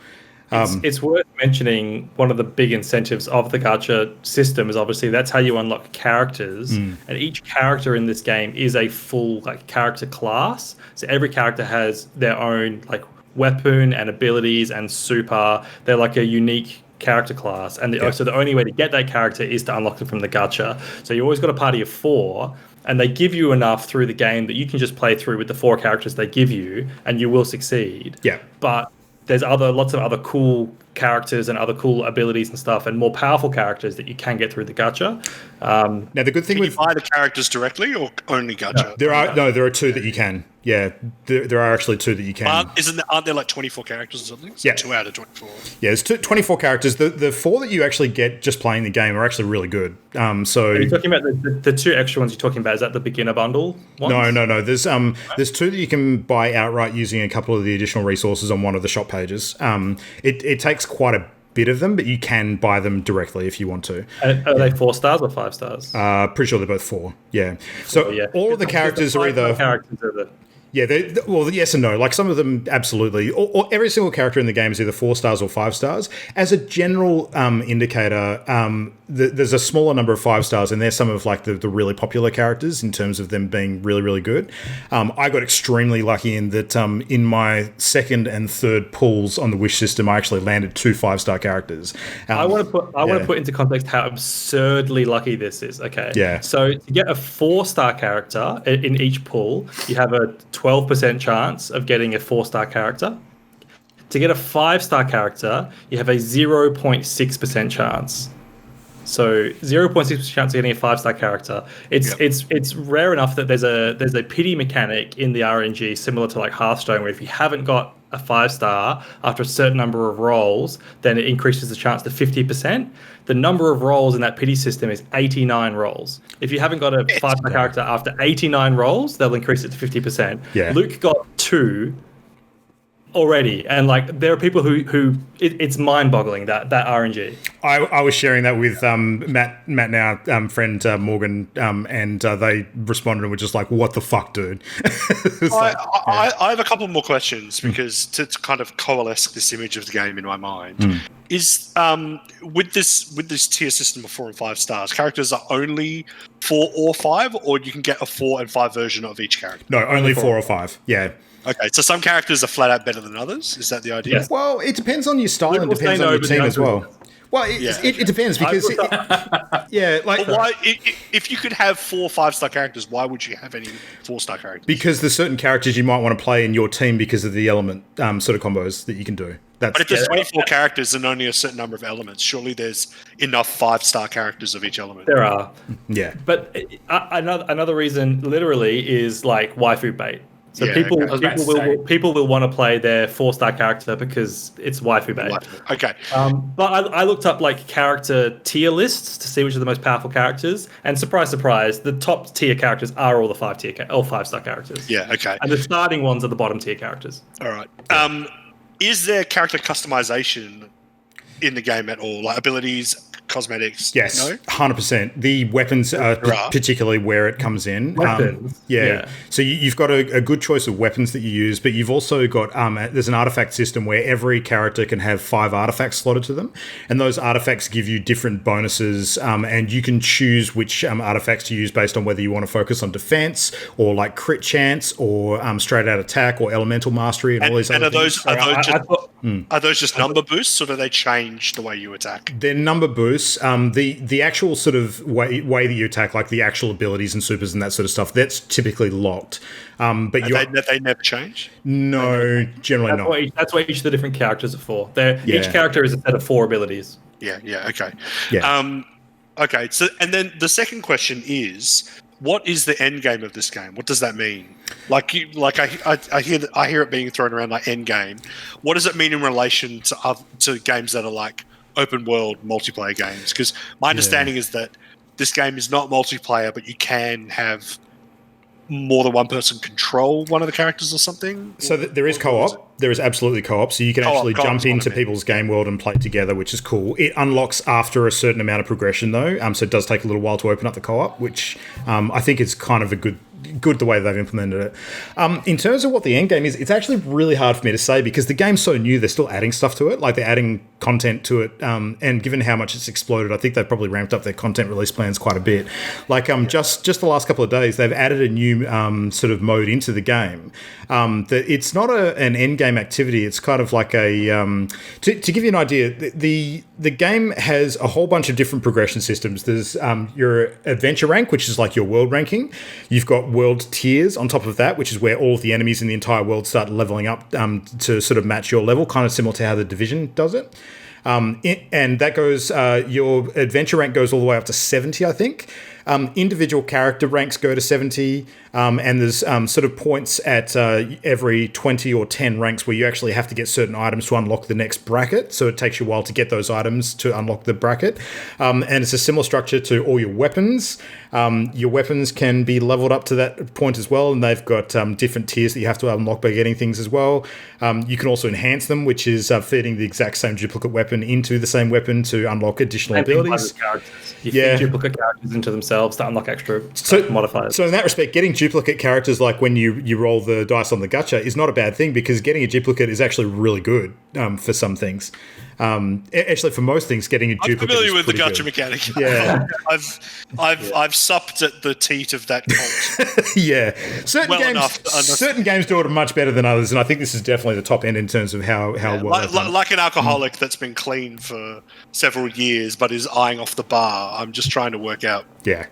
It's worth mentioning one of the big incentives of the gacha system is obviously that's how you unlock characters, and each character in this game is a full like character class. So every character has their own like weapon and abilities and super. They're like a unique character class, and so the only way to get that character is to unlock them from the gacha. So you always got a party of 4. And they give you enough through the game that you can just play through with the 4 characters they give you, and you will succeed. Yeah. But there's lots of other cool characters and other cool abilities and stuff, and more powerful characters that you can get through the gacha. Now, the good thing you buy the characters directly or only gacha? There are 2 that you can. Yeah, there are actually 2 that you can. Aren't there like 24 characters or something? So yeah. 2 out of 24. Yeah, there's 24 characters. The 4 that you actually get just playing the game are actually really good. So are you talking about the 2 extra ones you're talking about? Is that the beginner bundle ones? No. There's 2 that you can buy outright using a couple of the additional resources on one of the shop pages. It takes quite a bit of them, but you can buy them directly if you want to. Are they 4 stars or 5 stars? Pretty sure they're both 4. Yeah. So all of the characters are either. Yeah, well, yes and no. Like, some of them, absolutely. Or every single character in the game is either 4 stars or 5 stars. As a general indicator, there's a smaller number of 5 stars, and they're some of like the really popular characters in terms of them being really, really good. I got extremely lucky in that in my second and third pulls on the wish system, I actually landed 2 5-star characters. I want to put into context how absurdly lucky this is. Okay. Yeah. So to get a 4-star character in each pull, you have a 12% chance of getting a 4-star character. To get a 5-star character, you have a 0.6% chance. So 0.6% chance of getting a 5-star character. It's rare enough that there's a pity mechanic in the RNG similar to like Hearthstone, where if you haven't got a 5-star after a certain number of rolls, then it increases the chance to 50%. The number of rolls in that pity system is 89 rolls. If you haven't got a 5-star character after 89 rolls, they'll increase it to 50%. Yeah. Luke got 2 already, and like there are people who it's mind-boggling that RNG. I was sharing that with Matt now friend Morgan, and they responded and were just like, "What the fuck, dude?" I have a couple more questions because to kind of coalesce this image of the game in my mind is with this tier system of 4 and 5 stars, characters are only 4 or 5, or you can get a 4 and 5 version of each character. No, only 4 or 5. Yeah. Okay, so some characters are flat out better than others. Is that the idea? Yes. Well, it depends on your style and depends on your team as well. Well, it depends because why, if you could have 4 5-star characters, why would you have any 4-star characters? Because there's certain characters you might want to play in your team because of the element sort of combos that you can do. But if there's 24 characters and only a certain number of elements, surely there's enough 5-star characters of each element. There are. Yeah. But another reason, literally, is like waifu bait. So people will want to play their 4-star character because it's waifu bait. Okay. But I looked up like character tier lists to see which are the most powerful characters, and surprise, surprise, the top tier characters are all the 5-star characters. Yeah. Okay. And the starting ones are the bottom tier characters. All right. Is there character customization in the game at all, like abilities, cosmetics? Yes, no? 100%. The weapons are particularly where it comes in. Weapons. Yeah. So you've got a good choice of weapons that you use, but you've also got there's an artifact system where every character can have 5 artifacts slotted to them, and those artifacts give you different bonuses, and you can choose which artifacts to use based on whether you want to focus on defense or like crit chance or straight out attack or elemental mastery and all these other things. Are those just number boosts, or do they change the way you attack? They're number boosts. The actual sort of way that you attack, like the actual abilities and supers and that sort of stuff, that's typically locked. But they never change? No, generally not. That's what each of the different characters are for. Each character is a set of 4 abilities. Yeah, okay. Yeah. Okay, so and then the second question is, what is the end game of this game? What does that mean? I hear it being thrown around like end game. What does it mean in relation to games that are like open world multiplayer games? Because my understanding is that this game is not multiplayer, but you can have more than one person control one of the characters or something. So there is co-op. There is absolutely co-op. So you can actually jump into people's game world and play together, which is cool. It unlocks after a certain amount of progression, though. So it does take a little while to open up the co-op, which I think is kind of a good the way they've implemented it. In terms of what the end game is, it's actually really hard for me to say because the game's so new. They're still adding stuff to it, like they're adding content to it. And given how much it's exploded, I think they've probably ramped up their content release plans quite a bit. Like just the last couple of days, they've added a new sort of mode into the game. That it's not an end game activity. It's kind of like a to give you an idea. The game has a whole bunch of different progression systems. There's your adventure rank, which is like your world ranking. You've got world tiers on top of that, which is where all of the enemies in the entire world start leveling up to sort of match your level, kind of similar to how the Division does it. And that goes, your adventure rank goes all the way up to 70, I think. Individual character ranks go to 70, and there's sort of points at every 20 or 10 ranks where you actually have to get certain items to unlock the next bracket. So it takes you a while to get those items to unlock the bracket. And it's a similar structure to all your weapons. Your weapons can be leveled up to that point as well, and they've got different tiers that you have to unlock by getting things as well. You can also enhance them, which is feeding the exact same duplicate weapon into the same weapon to unlock additional abilities. You feed duplicate characters into themselves to unlock extra modifiers. So in that respect, getting duplicate characters, like when you roll the dice on the gacha, is not a bad thing because getting a duplicate is actually really good for some things. Actually, for most things, getting a duplicate. I'm familiar with the gacha good. Mechanic. Yeah, I've supped at the teat of that cult. Yeah, certain games do it much better than others, and I think this is definitely the top end in terms of how well. Like an alcoholic that's been clean for several years but is eyeing off the bar. I'm just trying to work out. Yeah.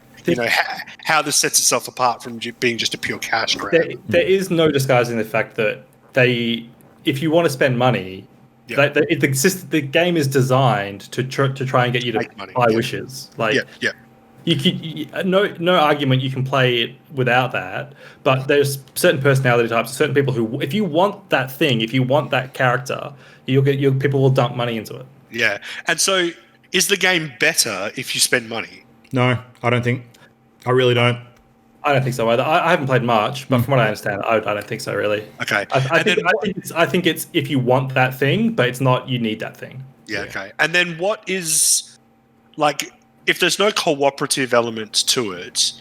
How this sets itself apart from being just a pure cash grab. There is no disguising the fact that if you want to spend money, the game is designed to try and get you to buy wishes. No argument you can play it without that, but there's certain personality types, certain people who, if you want that thing, if you want that character, people will dump money into it. Yeah, and so is the game better if you spend money? No, I don't think. I really don't. I don't think so either. I haven't played much, but from what I understand, I don't think so really. Okay. I think it's if you want that thing, but it's not you need that thing. Yeah. Okay. And then what is like if there's no cooperative element to it,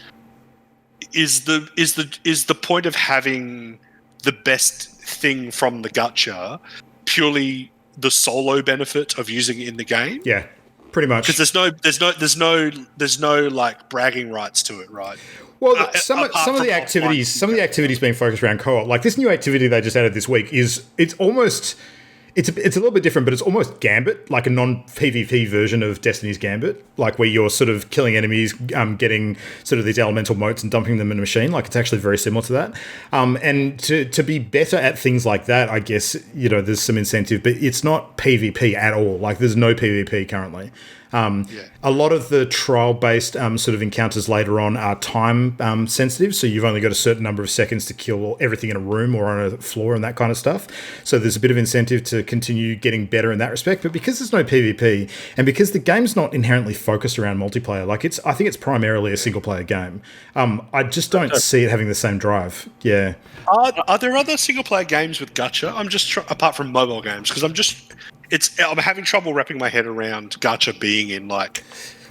is the point of having the best thing from the gacha purely the solo benefit of using it in the game? Yeah. Pretty much, because there's no like bragging rights to it, right? Well, some of the activities being focused around co-op, like this new activity they just added this week, it's It's a little bit different, but it's almost Gambit, like a non-PvP version of Destiny's Gambit, like where you're sort of killing enemies, getting sort of these elemental motes and dumping them in a machine. Like it's actually very similar to that. And to be better at things like that, I guess, there's some incentive, but it's not PvP at all. Like there's no PvP currently. A lot of the trial-based sort of encounters later on are time sensitive, so you've only got a certain number of seconds to kill everything in a room or on a floor and that kind of stuff. So there's a bit of incentive to continue getting better in that respect. But because there's no PvP, and because the game's not inherently focused around multiplayer, I think it's primarily a single-player game. I just don't see it having the same drive. Yeah. Are there other single-player games with gacha? I'm just apart from mobile games, because I'm having trouble wrapping my head around gacha being in like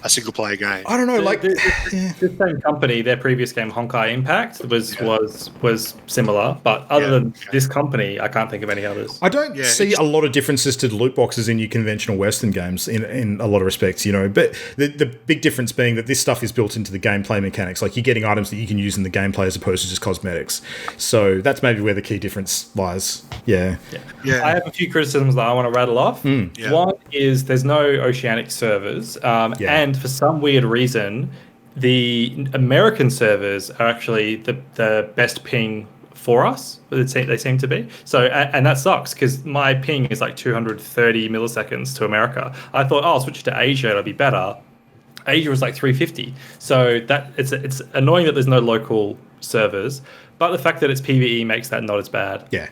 a single player game. I don't know, the same company, their previous game Honkai Impact was similar, but other than this company, I can't think of any others. I don't see a lot of differences to loot boxes in your conventional Western games in a lot of respects, but the big difference being that this stuff is built into the gameplay mechanics. Like you're getting items that you can use in the gameplay as opposed to just cosmetics. So that's maybe where the key difference lies. Yeah. I have a few criticisms that I want to rattle off. One is there's no oceanic servers, and for some weird reason, the American servers are actually the best ping for us. They seem to be. So, and that sucks because my ping is like 230 milliseconds to America. I thought, I'll switch to Asia, it'll be better. Asia was like 350. So that it's annoying that there's no local servers, but the fact that it's PvE makes that not as bad. Yeah.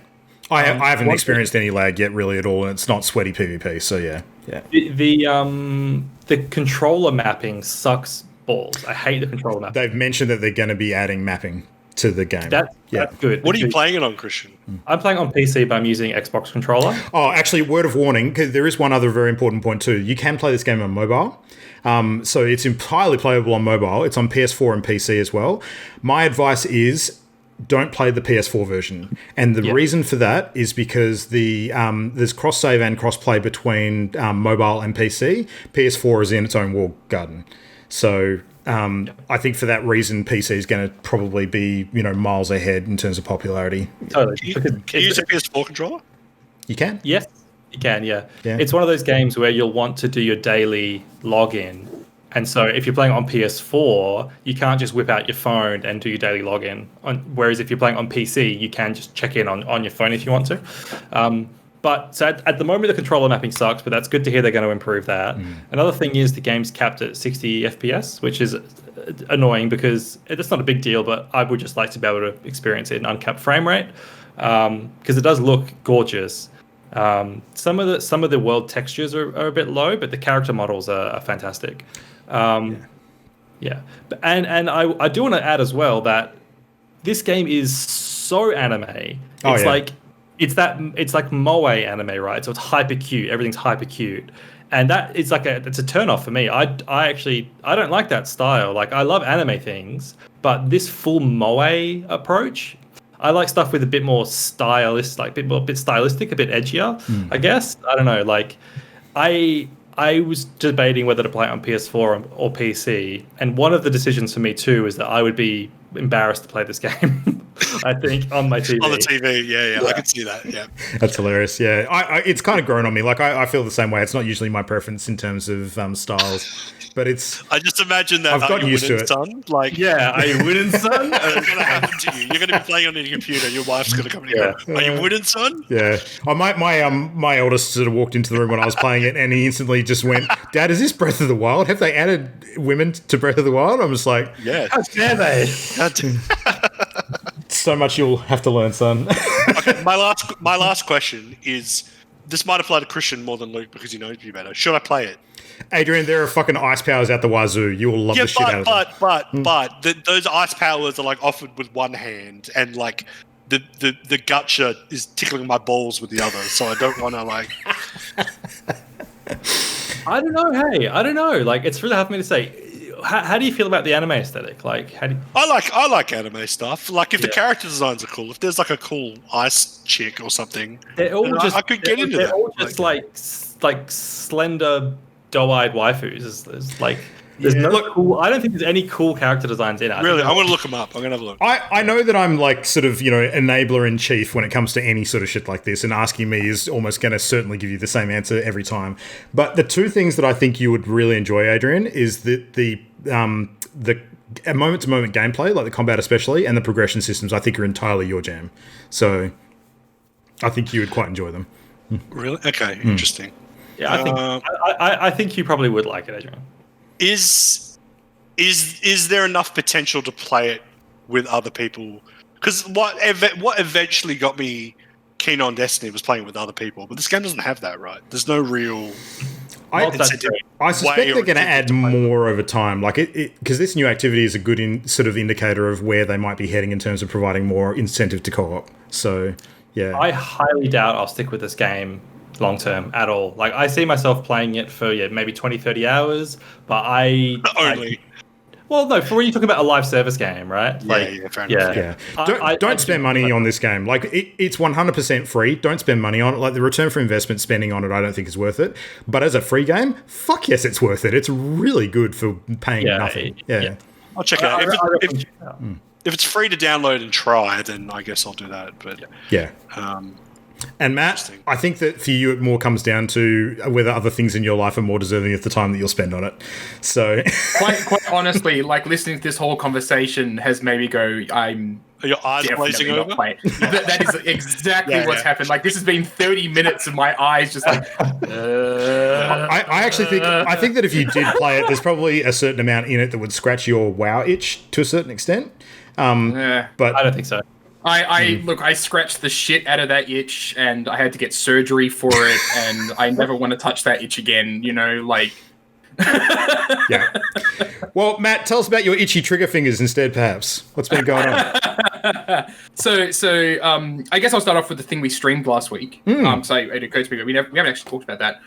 I haven't experienced any lag yet, really, at all, and it's not sweaty PvP. So yeah. The controller mapping sucks balls. I hate the controller mapping. They've mentioned that they're going to be adding mapping to the game. That's good. What are you playing it on, Christian? I'm playing on PC, but I'm using Xbox controller. Oh, actually, word of warning, because there is one other very important point too. You can play this game on mobile. So it's entirely playable on mobile. It's on PS4 and PC as well. My advice is don't play the PS4 version. And the reason for that is because there's cross-save and cross-play between mobile and PC. PS4 is in its own walled garden. So I think for that reason, PC is going to probably be miles ahead in terms of popularity. Totally. Can you use a PS4 controller? You can? Yes, you can, yeah. It's one of those games where you'll want to do your daily login. And so if you're playing on PS4, you can't just whip out your phone and do your daily login. Whereas if you're playing on PC, you can just check in on your phone if you want to. But so at the moment, the controller mapping sucks, but that's good to hear they're going to improve that. Another thing is the game's capped at 60 FPS, which is annoying because it's not a big deal, but I would just like to be able to experience it in uncapped frame rate because it does look gorgeous. Some of the world textures are a bit low, but the character models are fantastic. And I do want to add as well that this game is so anime. It's like moe anime, right? So it's hyper cute. Everything's hyper cute, and that it's it's a turn off for me. I don't like that style. Like I love anime things, but this full moe approach. I like stuff with a bit more stylist, like a bit stylistic, a bit edgier, I guess. I don't know. Like, I was debating whether to play it on PS4 or PC, and one of the decisions for me too is that I would be embarrassed to play this game. I think on my TV. On the TV, yeah, I can see that. Yeah, that's hilarious. Yeah, it's kind of grown on me. Like I feel the same way. It's not usually my preference in terms of styles. But it's. I just imagine that. I've gotten used to it. Son? Like, are you winning, son? It's going to happen to you. You're going to be playing on your computer. Your wife's going to come to you. Are you winning, son? Yeah. My eldest sort of walked into the room when I was playing it, and he instantly just went, "Dad, is this Breath of the Wild? Have they added women to Breath of the Wild?" I'm just like, "Yeah, how dare they?" So much you'll have to learn, son. Okay, my last question is: this might apply to Christian more than Luke because he knows you better. Should I play it? Adrian, there are fucking ice powers out the wazoo. You will love the shit out of them. But those ice powers are like offered with one hand, and like the gacha is tickling my balls with the other. So I don't want to like. I don't know. Hey, I don't know. Like, it's really hard for me to say. How do you feel about the anime aesthetic? Like, how do you... I like anime stuff. Like, if the character designs are cool, if there's like a cool ice chick or something, I could get into that. They're all just like slender, doe-eyed waifus. Is like There's cool. I don't think there's any cool character designs in it. Really, I'm going to look them up. I'm going to have a look. I know that I'm like sort of, enabler in chief when it comes to any sort of shit like this, and asking me is almost going to certainly give you the same answer every time. But the two things that I think you would really enjoy, Adrian, is the moment-to-moment gameplay, like the combat especially, and the progression systems, I think are entirely your jam. So I think you would quite enjoy them. Really? Okay, interesting. Yeah, I think you probably would like it, Adrian. Is there enough potential to play it with other people? Because what eventually got me keen on Destiny was playing with other people, but this game doesn't have that, right? There's no real. I suspect they're going to add more over time, like because this new activity is a good sort of indicator of where they might be heading in terms of providing more incentive to co-op. So, yeah, I highly doubt I'll stick with this game long term at all. Like, I see myself playing it for maybe 20-30 hours, but well, no, for when you talk about a live service game, right? Fair enough. Yeah. Don't spend money on this game. Like, it's 100% free. Don't spend money on it. Like, the return for investment spending on it, I don't think is worth it. But as a free game, fuck yes, it's worth it. It's really good for paying nothing. Yeah. I'll check it out. If it's free to download and try, then I guess I'll do that. But yeah. And Matt, I think that for you, it more comes down to whether other things in your life are more deserving of the time that you'll spend on it. So, quite honestly, like listening to this whole conversation has made me go, are your eyes glazing over? That is exactly what's happened. Like, this has been 30 minutes of my eyes just like. I actually think that if you did play it, there's probably a certain amount in it that would scratch your WoW itch to a certain extent. But I don't think so. I scratched the shit out of that itch, and I had to get surgery for it, and I never want to touch that itch again. Yeah. Well, Matt, tell us about your itchy trigger fingers instead, perhaps. What's been going on? So I guess I'll start off with the thing we streamed last week. So it occurred to me that we haven't actually talked about that.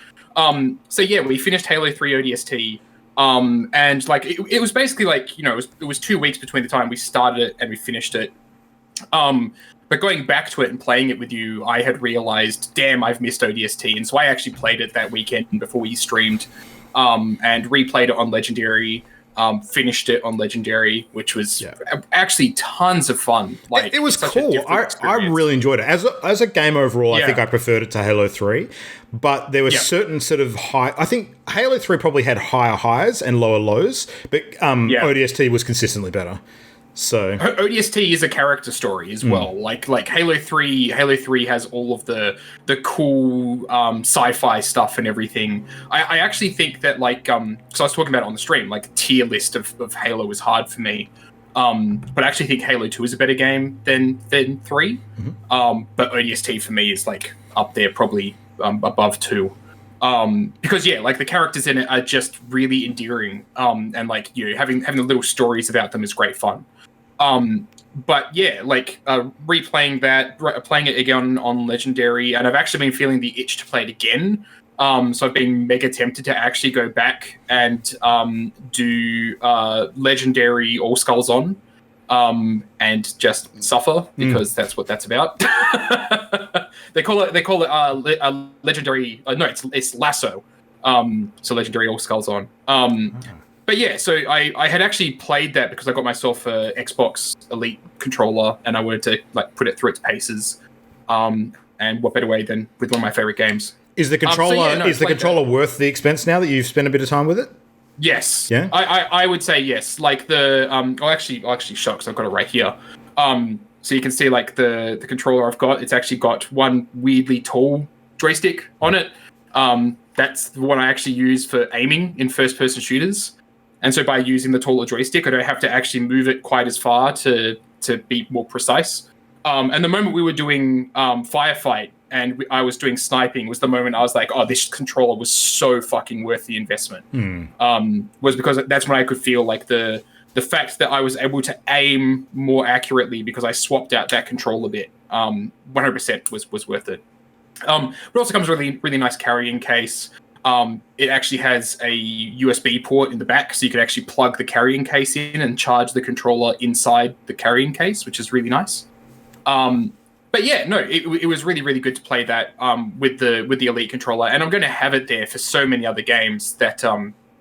We finished Halo 3 ODST. And like it was basically like, it was 2 weeks between the time we started it and we finished it. But going back to it and playing it with you, I had realized, damn, I've missed ODST. And so I actually played it that weekend before we streamed, and replayed it on Legendary, finished it on Legendary, which was actually tons of fun. Like, it was cool. I really enjoyed it. As a game overall, I think I preferred it to Halo 3. But there were certain sort of high... I think Halo 3 probably had higher highs and lower lows, but ODST was consistently better. So ODST is a character story as well. Like Halo 3 has all of the cool sci-fi stuff and everything. I actually think that because I was talking about it on the stream, like tier list of Halo was hard for me. But I actually think Halo 2 is a better game than 3. But ODST for me is like up there, probably above 2. Because the characters in it are just really endearing. And like having the little stories about them is great fun. Replaying that, playing it again on Legendary, and I've actually been feeling the itch to play it again. So I've been mega tempted to actually go back and do Legendary All Skulls On, and just suffer, because that's what that's about. They call it a Legendary. It's Lasso. So Legendary All Skulls On. But yeah, so I had actually played that because I got myself a Xbox Elite controller, and I wanted to put it through its paces. And what better way than with one of my favorite games? Is the controller worth the expense now that you've spent a bit of time with it? Yes. Yeah. I would say yes. Like I'll actually show because I've got it right here. So you can see like the controller I've got. It's actually got one weirdly tall joystick on it. That's the one I actually use for aiming in first-person shooters. And so by using the taller joystick, I don't have to actually move it quite as far to be more precise. And the moment we were doing Firefight and I was doing sniping was the moment I was like, oh, this controller was so fucking worth the investment. Was because that's when I could feel like the fact that I was able to aim more accurately because I swapped out that controller bit 100% was worth it. But it also comes with a really, really nice carrying case. It actually has a USB port in the back, so you can actually plug the carrying case in and charge the controller inside the carrying case, which is really nice. But yeah, no, it was really, really good to play that with the Elite controller, and I'm going to have it there for so many other games that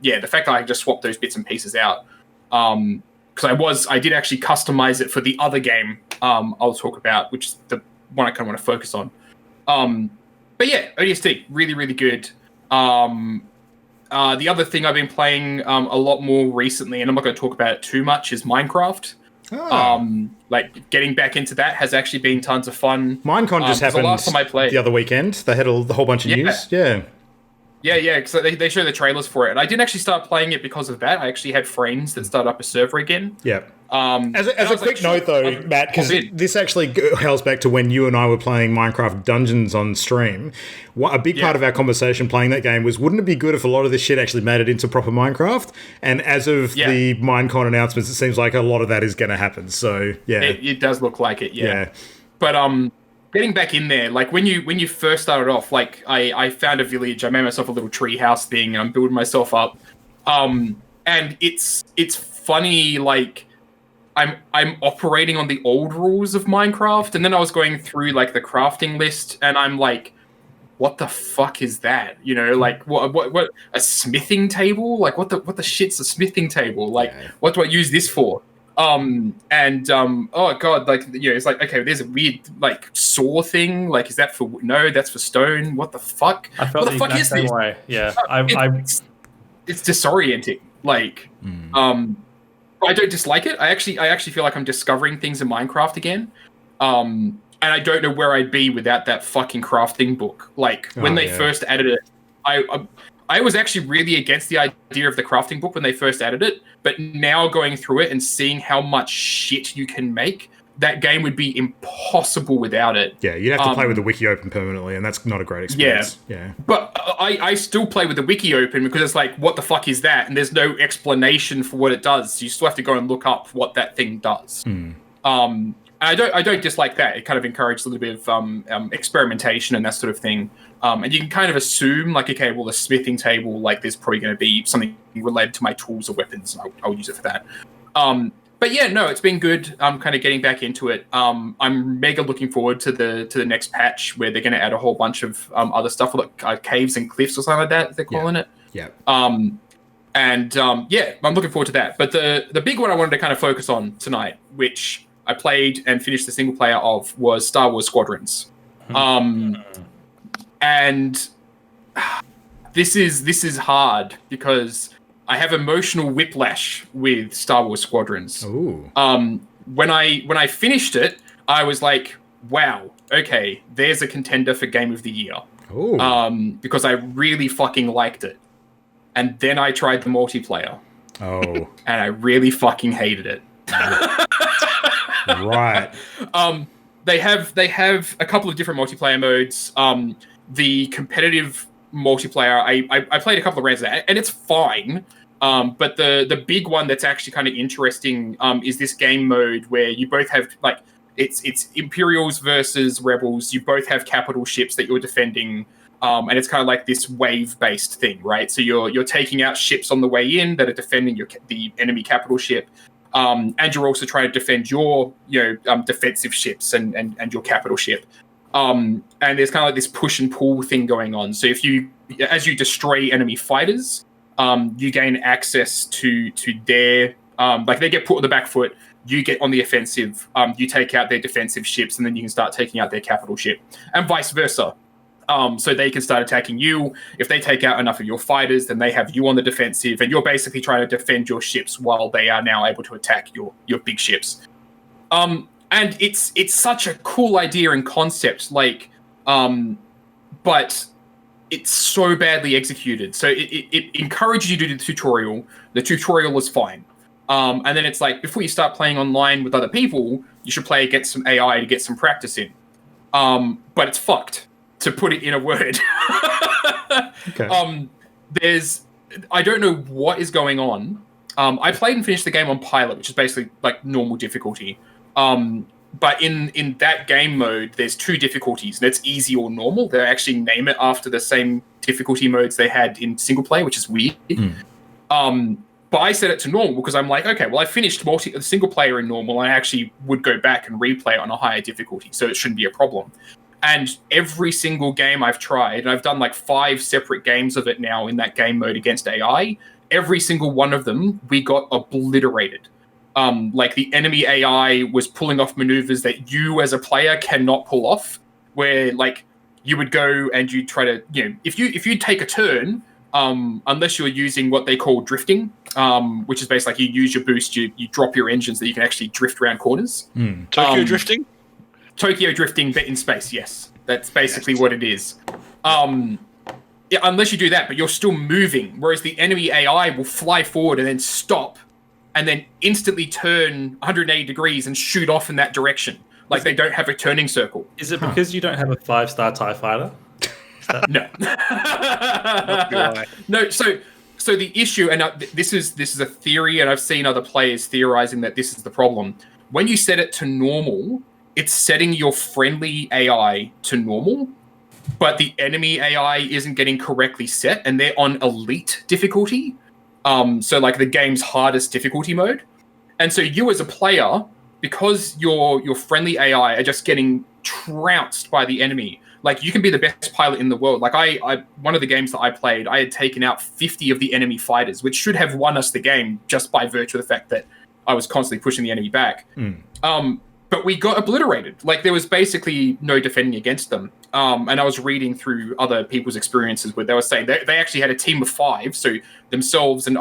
the fact that I just swapped those bits and pieces out, because I did actually customize it for the other game I'll talk about, which is the one I kind of want to focus on. But yeah, ODST, really, really good. The other thing I've been playing a lot more recently, and I'm not going to talk about it too much, is Minecraft. Like getting back into that has actually been tons of fun. Minecon just happened the last time I played the other weekend. They had a whole bunch of news. Yeah, because they show the trailers for it. And I didn't actually start playing it because of that. I actually had friends that started up a server again. Yeah. As a quick note, though, Matt, because this actually hails back to when you and I were playing Minecraft Dungeons on stream. A big part of our conversation playing that game was, wouldn't it be good if a lot of this shit actually made it into proper Minecraft? And as of the Minecon announcements, it seems like a lot of that is going to happen. So, yeah. It does look like it, yeah. But getting back in there, like when you first started off, like I found a village, I made myself a little tree house thing, and I'm building myself up. And it's funny, like I'm operating on the old rules of Minecraft, and then I was going through like the crafting list, and I'm like, what the fuck is that? You know, like what a smithing table? Like what the shit's a smithing table? Like what do I use this for? Oh god, like, you know, it's like, okay, there's a weird like saw thing. Like, is that for no? That's for stone. What the fuck? I felt what the fuck is this? Way. Yeah, it's disorienting. Like, I don't dislike it. I actually feel like I'm discovering things in Minecraft again. And I don't know where I'd be without that fucking crafting book. Like when they first added it, I was actually really against the idea of the crafting book when they first added it, but now going through it and seeing how much shit you can make, that game would be impossible without it. Yeah, you'd have to play with the wiki open permanently, and that's not a great experience. Yeah. But I still play with the wiki open because it's like, what the fuck is that? And there's no explanation for what it does. So you still have to go and look up what that thing does. And I don't dislike that. It kind of encourages a little bit of experimentation and that sort of thing. And you can kind of assume, like, okay, well, the smithing table, like, there's probably going to be something related to my tools or weapons, and I'll use it for that. But yeah, no, it's been good. I'm kind of getting back into it. I'm mega looking forward to the next patch where they're going to add a whole bunch of other stuff, like caves and cliffs or something like that. They're calling it. Yeah. I'm looking forward to that. But the big one I wanted to kind of focus on tonight, which I played and finished the single player of, was Star Wars Squadrons. And this is hard because I have emotional whiplash with Star Wars Squadrons. Ooh. When I finished it, I was like, wow, okay, there's a contender for Game of the Year. Ooh. Because I really fucking liked it. And then I tried the multiplayer. Oh. And I really fucking hated it. Right. They have a couple of different multiplayer modes. The competitive multiplayer, I played a couple of rounds of that, and it's fine. But the big one that's actually kind of interesting is this game mode where you both have, like, it's Imperials versus Rebels. You both have capital ships that you're defending, and it's kind of like this wave-based thing, right? So you're taking out ships on the way in that are defending the enemy capital ship. And you're also trying to defend your defensive ships and your capital ship. And there's kind of like this push and pull thing going on. So as you destroy enemy fighters, you gain access to their, like, they get put on the back foot, you get on the offensive, you take out their defensive ships, and then you can start taking out their capital ship, and vice versa. So they can start attacking you. If they take out enough of your fighters, then they have you on the defensive, and you're basically trying to defend your ships while they are now able to attack your big ships. And it's such a cool idea and concept, like, but it's so badly executed. So it encourages you to do the tutorial. The tutorial is fine. And then it's like, before you start playing online with other people, you should play against some AI to get some practice in. But it's fucked, to put it in a word. Okay. I don't know what is going on. I played and finished the game on pilot, which is basically like normal difficulty. But in that game mode, there's two difficulties, and it's easy or normal. They actually name it after the same difficulty modes they had in single player, which is weird. But I set it to normal because I'm like, okay, well, I finished single player in normal, and I actually would go back and replay it on a higher difficulty, so it shouldn't be a problem. And every single game I've tried, and I've done like 5 separate games of it now in that game mode against AI, every single one of them, we got obliterated. Like the enemy AI was pulling off maneuvers that you as a player cannot pull off, where like you would go and you try to, if you take a turn, unless you're using what they call drifting, which is basically like you use your boost, you drop your engines that you can actually drift around corners. Tokyo drifting? Tokyo drifting, but in space, yes. That's basically what it is. Yeah, unless you do that, but you're still moving, whereas the enemy AI will fly forward and then stop, and then instantly turn 180 degrees and shoot off in that direction. Like they don't have a turning circle. Is it because you don't have a 5-star TIE fighter? No. No, so the issue, and this is a theory, and I've seen other players theorizing that this is the problem. When you set it to normal, it's setting your friendly AI to normal, but the enemy AI isn't getting correctly set, and they're on elite difficulty. So like the game's hardest difficulty mode. And so you as a player, because your friendly AI are just getting trounced by the enemy, like you can be the best pilot in the world. Like I one of the games that I played, I had taken out 50 of the enemy fighters, which should have won us the game just by virtue of the fact that I was constantly pushing the enemy back. But we got obliterated. Like there was basically no defending against them. And I was reading through other people's experiences where they were saying they actually had a team of 5, so themselves and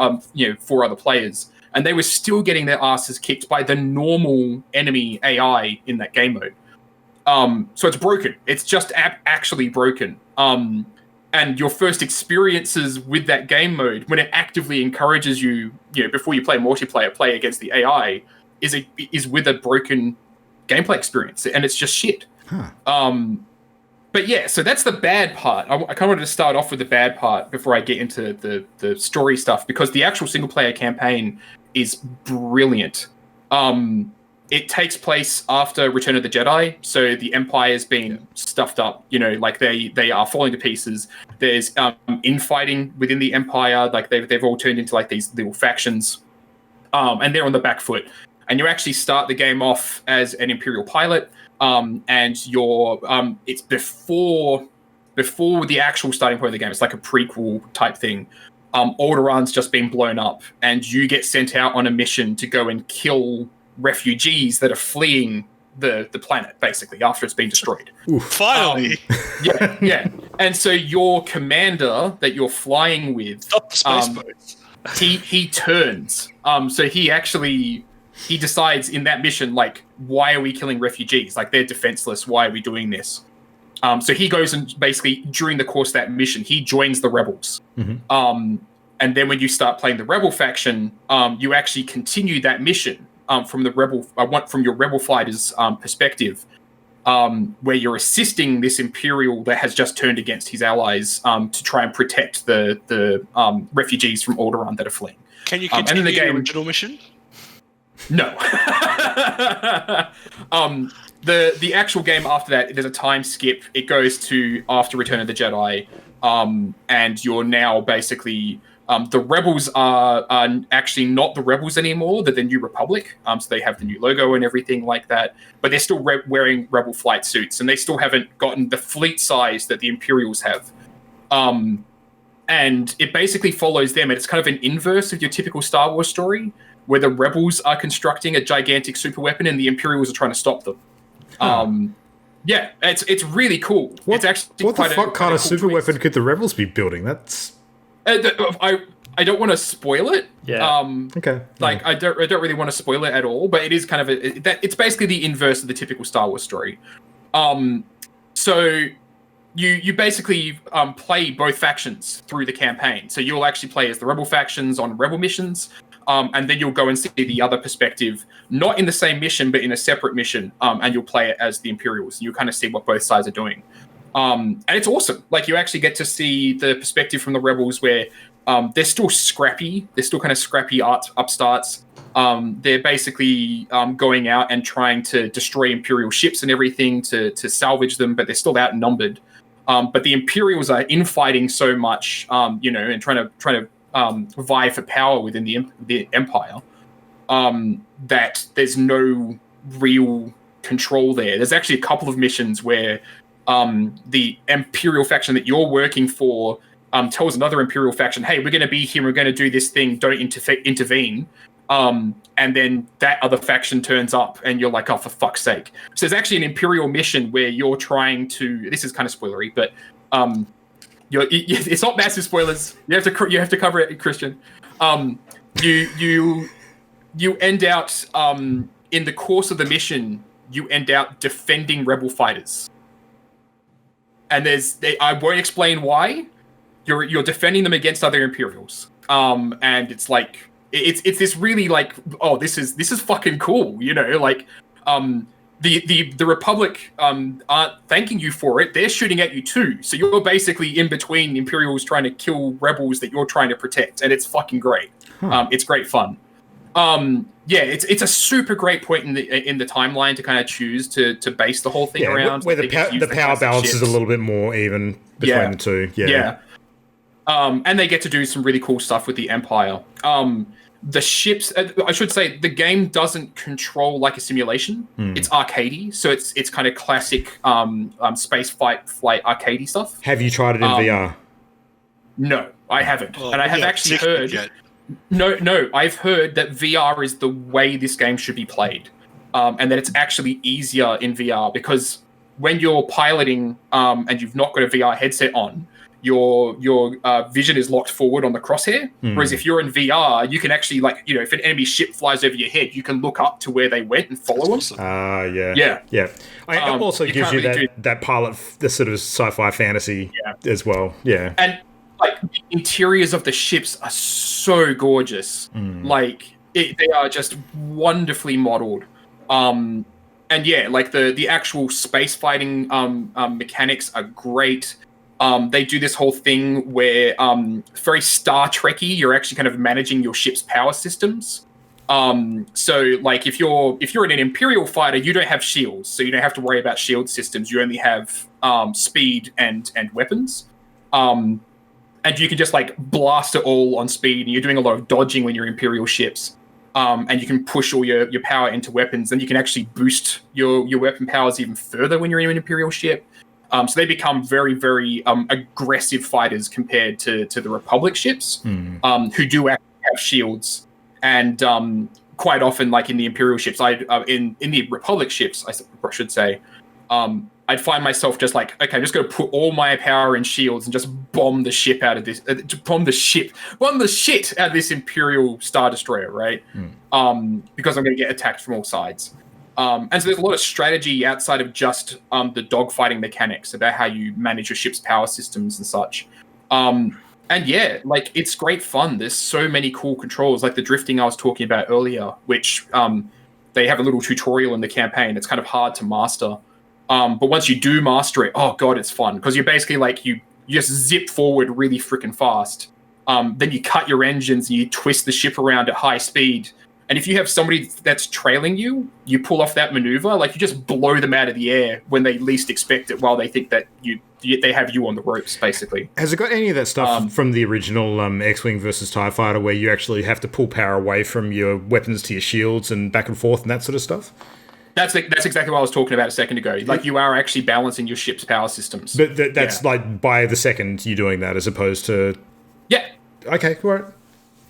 4 other players, and they were still getting their asses kicked by the normal enemy AI in that game mode. So it's broken. It's just actually broken. And your first experiences with that game mode, when it actively encourages you, before you play multiplayer, play against the AI, is with a broken gameplay experience, and it's just shit. But yeah, so that's the bad part. I kind of wanted to start off with the bad part before I get into the story stuff, because the actual single player campaign is brilliant. It takes place after Return of the Jedi, so the Empire's been stuffed up. Like they are falling to pieces. There's infighting within the Empire. Like they've all turned into like these little factions, and they're on the back foot. And you actually start the game off as an Imperial pilot, and you're it's before the actual starting point of the game. It's like a prequel type thing. Alderaan's just been blown up, and you get sent out on a mission to go and kill refugees that are fleeing the planet, basically, after it's been destroyed. Finally. Yeah. And so your commander that you're flying with, stop the space boats. he turns. So he decides in that mission, like, why are we killing refugees? Like, they're defenseless. Why are we doing this? So he goes and basically, during the course of that mission, he joins the rebels. And then when you start playing the rebel faction, you actually continue that mission from your rebel fighters' perspective, where you're assisting this Imperial that has just turned against his allies to try and protect the refugees from Alderaan that are fleeing. Can you continue the original mission? No. The actual game after that, there's a time skip. It goes to after Return of the Jedi, and you're now basically the rebels are actually not the rebels anymore. They're the New Republic. So they have the new logo and everything like that. But they're still wearing rebel flight suits, and they still haven't gotten the fleet size that the Imperials have. And it basically follows them. And it's kind of an inverse of your typical Star Wars story, where the rebels are constructing a gigantic super weapon and the Imperials are trying to stop them. Yeah, it's really cool. What, it's actually what the fuck kind of cool super twist. weapon could the rebels be building? That's I don't want to spoil it. Yeah. Okay. Like I don't really want to spoil it at all, but it is kind of it's basically the inverse of the typical Star Wars story. So you basically play both factions through the campaign. So you'll actually play as the rebel factions on rebel missions. And then you'll go and see the other perspective, not in the same mission, but in a separate mission, and you'll play it as the Imperials. And you'll kind of see what both sides are doing. And it's awesome. Like, you actually get to see the perspective from the rebels where they're still scrappy. They're still kind of scrappy upstarts. They're basically going out and trying to destroy Imperial ships and everything to salvage them, but they're still outnumbered. But the Imperials are infighting so much, and trying to vie for power within the Empire, that there's no real control there. There's actually a couple of missions where the Imperial faction that you're working for tells another Imperial faction, hey, we're going to be here, we're going to do this thing, don't intervene. And then that other faction turns up and you're like, oh, for fuck's sake. So there's actually an Imperial mission where you're trying to, this is kind of spoilery, but it's not massive spoilers. You have to cover it, Christian. You end out, in the course of the mission, you end out defending rebel fighters. And I won't explain why. You're defending them against other Imperials. And it's like, it's this really like, oh, this is fucking cool, you know, like, the Republic aren't thanking you for it. They're shooting at you too. So you're basically in between Imperials trying to kill rebels that you're trying to protect, and it's fucking great. It's great fun. It's a super great point in the timeline to kind of choose to base the whole thing around. Where the power balance is a little bit more even between the two. Yeah. And they get to do some really cool stuff with the Empire. The ships, I should say, the game doesn't control like a simulation. It's arcadey, so it's kind of classic space flight arcadey stuff. Have you tried it in VR? No, I haven't, and I have actually heard. No, I've heard that VR is the way this game should be played, and that it's actually easier in VR because when you're piloting and you've not got a VR headset on, your vision is locked forward on the crosshair. Whereas if you're in VR, you can actually, like, you know, if an enemy ship flies over your head, you can look up to where they went and follow them. Yeah. It also gives you that pilot, the sort of sci-fi fantasy as well. Yeah. And like the interiors of the ships are so gorgeous. Like they are just wonderfully modeled. And yeah, like the actual space fighting mechanics are great. They do this whole thing where very Star Trekky, you're actually kind of managing your ship's power systems. So like if you're in an Imperial fighter, you don't have shields, so you don't have to worry about shield systems. You only have speed and weapons. And you can just like blast it all on speed, and you're doing a lot of dodging when you're Imperial ships. And you can push all your power into weapons, and you can actually boost your weapon powers even further when you're in an Imperial ship. So they become very, very aggressive fighters compared to the Republic ships, who do actually have shields. And quite often, like in the Imperial ships, in the Republic ships, I should say, I'd find myself just like, okay, I'm just going to put all my power in shields and just bomb the shit out of this Imperial Star Destroyer, right? Because I'm going to get attacked from all sides. And so there's a lot of strategy outside of just the dogfighting mechanics about how you manage your ship's power systems and such. And yeah, like it's great fun. There's so many cool controls, like the drifting I was talking about earlier, which they have a little tutorial in the campaign. It's kind of hard to master. But once you do master it, oh god, it's fun because you're basically like you just zip forward really freaking fast. Then you cut your engines and you twist the ship around at high speed. And if you have somebody that's trailing you, you pull off that maneuver, like you just blow them out of the air when they least expect it, while they think that they have you on the ropes, basically. Has it got any of that stuff from the original X-Wing versus TIE Fighter, where you actually have to pull power away from your weapons to your shields and back and forth and that sort of stuff? That's exactly what I was talking about a second ago. Like, you are actually balancing your ship's power systems. But that's like by the second you're doing that, as opposed to... Yeah. Okay, all right.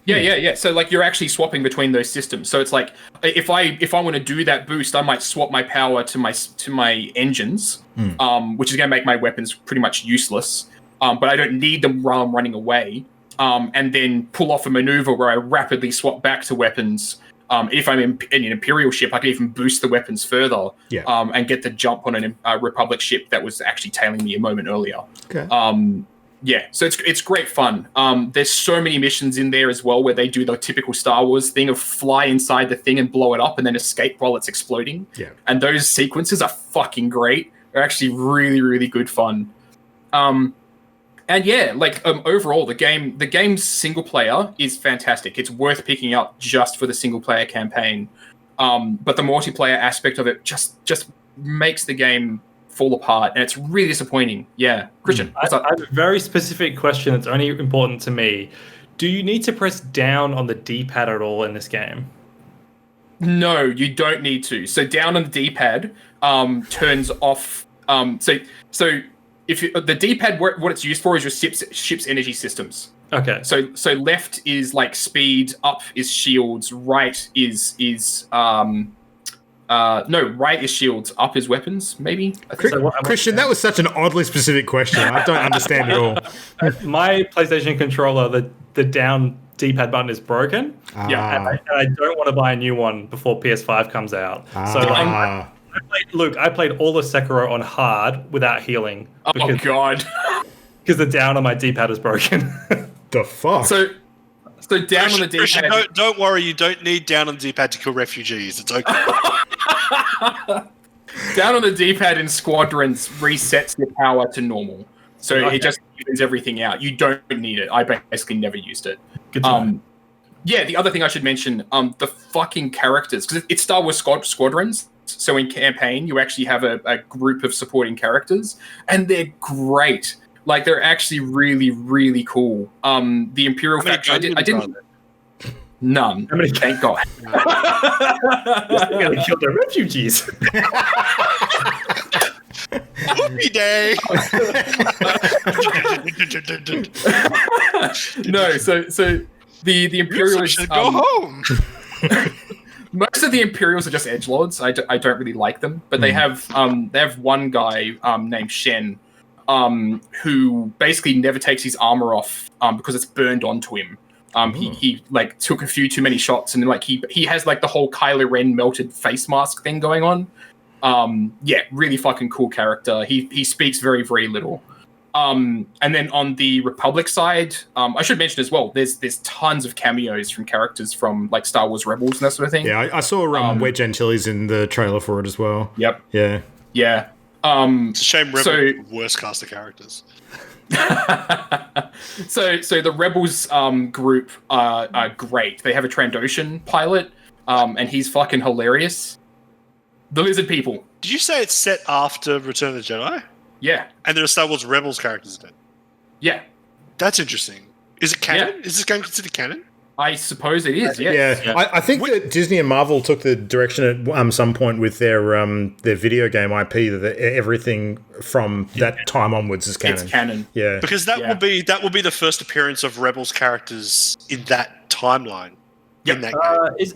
Yeah. So like you're actually swapping between those systems. So it's like if I want to do that boost, I might swap my power to my engines, which is going to make my weapons pretty much useless. But I don't need them while I'm running away. And then pull off a maneuver where I rapidly swap back to weapons. If I'm in an Imperial ship, I can even boost the weapons further, and get the jump on a Republic ship that was actually tailing me a moment earlier. Okay. Yeah, so it's great fun. There's so many missions in there as well where they do the typical Star Wars thing of fly inside the thing and blow it up and then escape while it's exploding. Yeah. And those sequences are fucking great. They're actually really, really good fun. And yeah, like overall, the game's single player is fantastic. It's worth picking up just for the single player campaign. But the multiplayer aspect of it just makes the game fall apart, and it's really disappointing. Yeah, Christian, what's up? I have a very specific question that's only important to me. Do you need to press down on the D-pad at all in this game? No, you don't need to. So down on the D-pad turns off. So the D-pad, what it's used for is your ship's energy systems. Okay. So left is like speed, up is shields, right is right is shields, up is weapons, maybe. Christian, that was such an oddly specific question. I don't understand it all. My PlayStation controller, the down D-pad button is broken. Yeah, and I don't want to buy a new one before PS5 comes out. So I played all the Sekiro on hard without healing. Oh god, because the down on my D-pad is broken. The fuck. So down on the D-pad. Don't worry, you don't need down on the D-pad to kill refugees. It's okay. Down on the D-pad in Squadrons resets your power to normal, so it just evens everything out. You don't need it. I basically never used it. Good to know. Yeah, the other thing I should mention, the fucking characters, because it's Star Wars Squadrons. So in campaign, you actually have a group of supporting characters, and they're great. Like, they're actually really, really cool. The Imperial faction, I didn't. None. How many? Thank God. You're going to kill the refugees. Whoopie day. No, so the Imperials should go home. Most of the Imperials are just edgelords. I don't really like them, but they have one guy named Shen, who basically never takes his armor off because it's burned onto him. He like took a few too many shots, and like he has like the whole Kylo Ren melted face mask thing going on. Yeah, really fucking cool character. He speaks very, very little. And then on the Republic side, I should mention as well, there's tons of cameos from characters from like Star Wars Rebels and that sort of thing. Yeah, I saw Wedge Antilles in the trailer for it as well. Yep. Yeah. Yeah. It's a shame Rebels worst cast of characters. So the Rebels group are great. They have a Trandoshan pilot, and he's fucking hilarious. The lizard people. Did you say it's set after Return of the Jedi? Yeah. And there are Star Wars Rebels characters in it? Yeah. That's interesting. Is it canon? Yeah. Is this game considered canon? I suppose it is, yes. Yeah. I think that Disney and Marvel took the direction at some point with their video game IP that everything from that time onwards is canon. It's canon. Yeah. Because that will be the first appearance of Rebels characters in that timeline. Yep. In that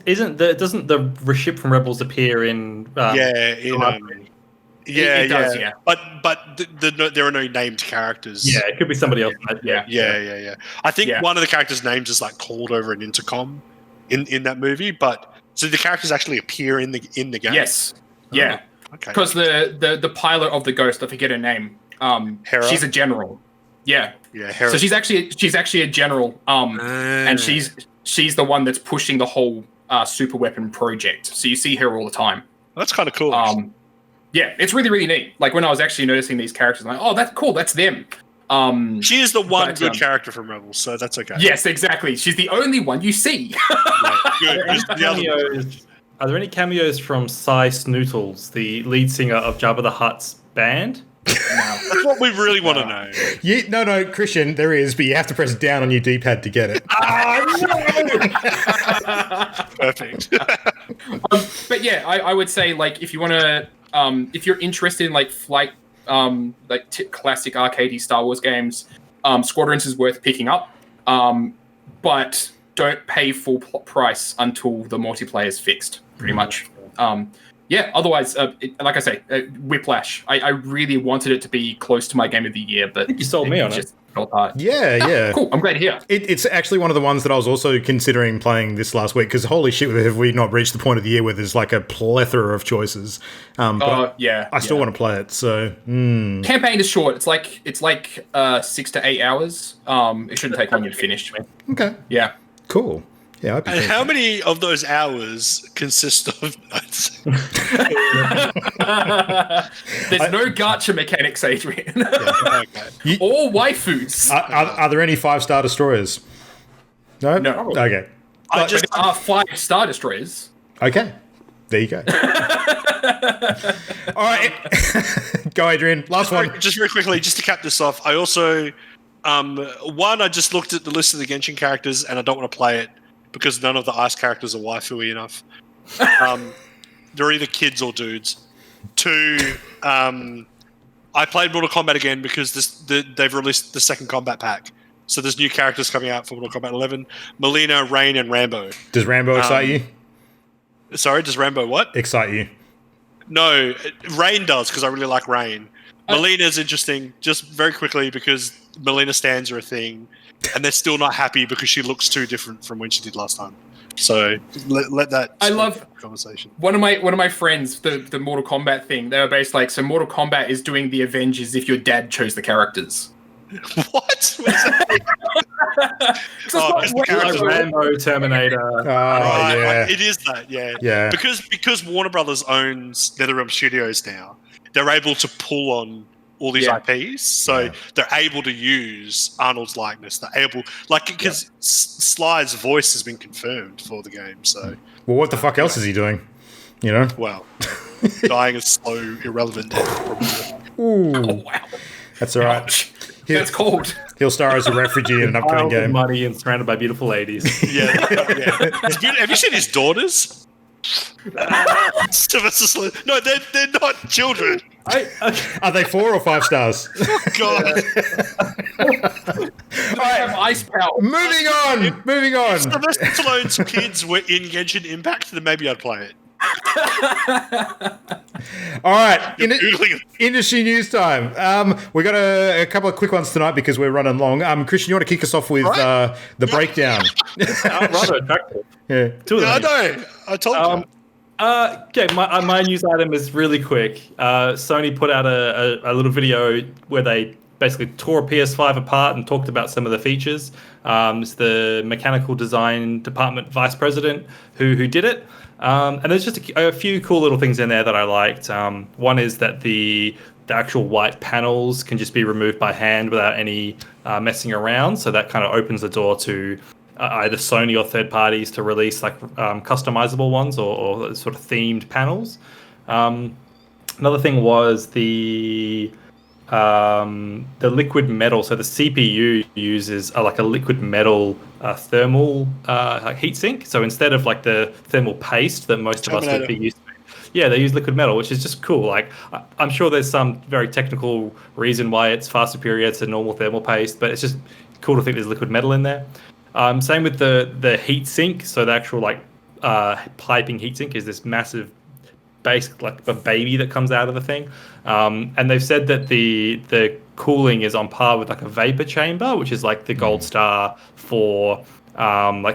game. Doesn't the ship from Rebels appear in it does, yeah. But there are no named characters. Yeah, it could be somebody else. Yeah. I think one of the characters' names is like called over an intercom in that movie. But so the characters actually appear in the game. Yes. Yeah. Okay. Because the pilot of the Ghost, I forget her name. Hera? She's a general. Yeah. Yeah. Hera. So she's actually a general. And she's the one that's pushing the whole super weapon project. So you see her all the time. That's kind of cool. Yeah, it's really, really neat. Like, when I was actually noticing these characters, I'm like, oh, that's cool, that's them. She is the one good character from Rebels, so that's okay. Yes, exactly. She's the only one you see. Are there any cameos from Cy Snootles, the lead singer of Jabba the Hutt's band? No. That's what we really want to know. No, Christian, there is, but you have to press down on your D-pad to get it. Perfect. But yeah, I would say, like, if you want to, if you're interested in like flight, classic arcadey Star Wars games, Squadrons is worth picking up. But don't pay full price until the multiplayer is fixed, pretty much. Yeah, otherwise, like I say, Whiplash. I really wanted it to be close to my game of the year, but I think you sold me on it. Fell apart. Yeah. Cool, I'm glad to hear. It's actually one of the ones that I was also considering playing this last week, because holy shit, have we not reached the point of the year where there's like a plethora of choices. But I still want to play it, so... Campaign is short. It's like 6 to 8 hours. It shouldn't take long to finish. Okay. Yeah. Cool. Yeah, and how many of those hours consist of notes? There's no gacha mechanics, Adrian. Okay. Or waifus. Are there any 5-star destroyers? No? No. Okay. There are 5-star destroyers. Okay. There you go. All right. Go, Adrian. Last one. Just very quickly, just to cap this off, I also... I just looked at the list of the Genshin characters, and I don't want to play it, because none of the ice characters are waifu-y enough. They're either kids or dudes. 2, I played Mortal Kombat again because they've released the second combat pack. So there's new characters coming out for Mortal Kombat 11. Melina, Rain, and Rambo. Does Rambo excite you? Sorry, does Rambo what? Excite you? No, Rain does, because I really like Rain. Melina's interesting, just very quickly, because Melina stands are a thing, and they're still not happy because she looks too different from when she did last time. So let that. I love conversation. One of my friends, the Mortal Kombat thing. They were based like, so Mortal Kombat is doing the Avengers if your dad chose the characters. What? Like Rambo, Terminator. It is that, yeah. Because Warner Brothers owns NetherRealm Studios now, they're able to pull on all these IPs, so they're able to use Arnold's likeness. They're able, because Sly's voice has been confirmed for the game. So, well, what the fuck else is he doing? You know? Well, dying a slow, irrelevant death. Ooh, oh, wow, that's all right. That's cold. He'll star as a refugee in an upcoming game. Money and surrounded by beautiful ladies. Yeah. Have you seen his daughters? No, they're not children. Are they 4 or 5 stars? Oh, God. I have ice power. Moving on. If Sylvester Stallone's kids were in Genshin Impact, then maybe I'd play it. All right, industry news time. We got a couple of quick ones tonight because we're running long. Christian, you want to kick us off with the breakdown? Rather attractive. Yeah, I know. I told you. Okay, my news item is really quick. Sony put out a little video where they basically tore a PS5 apart and talked about some of the features. It's the mechanical design department vice president who did it. And there's just a few cool little things in there that I liked. One is that the actual white panels can just be removed by hand without any messing around. So that kind of opens the door to either Sony or third parties to release customizable ones or sort of themed panels. Another thing was the liquid metal. So the CPU uses a liquid metal thermal heatsink. So instead of the thermal paste that most of us would be used to, they use liquid metal, which is just cool. I'm sure there's some very technical reason why it's far superior to normal thermal paste, but it's just cool to think there's liquid metal in there. Same with the heat sink. So the actual piping heat sink is this massive base, like a baby that comes out of the thing. And they've said that the cooling is on par with a vapor chamber, which is the gold star for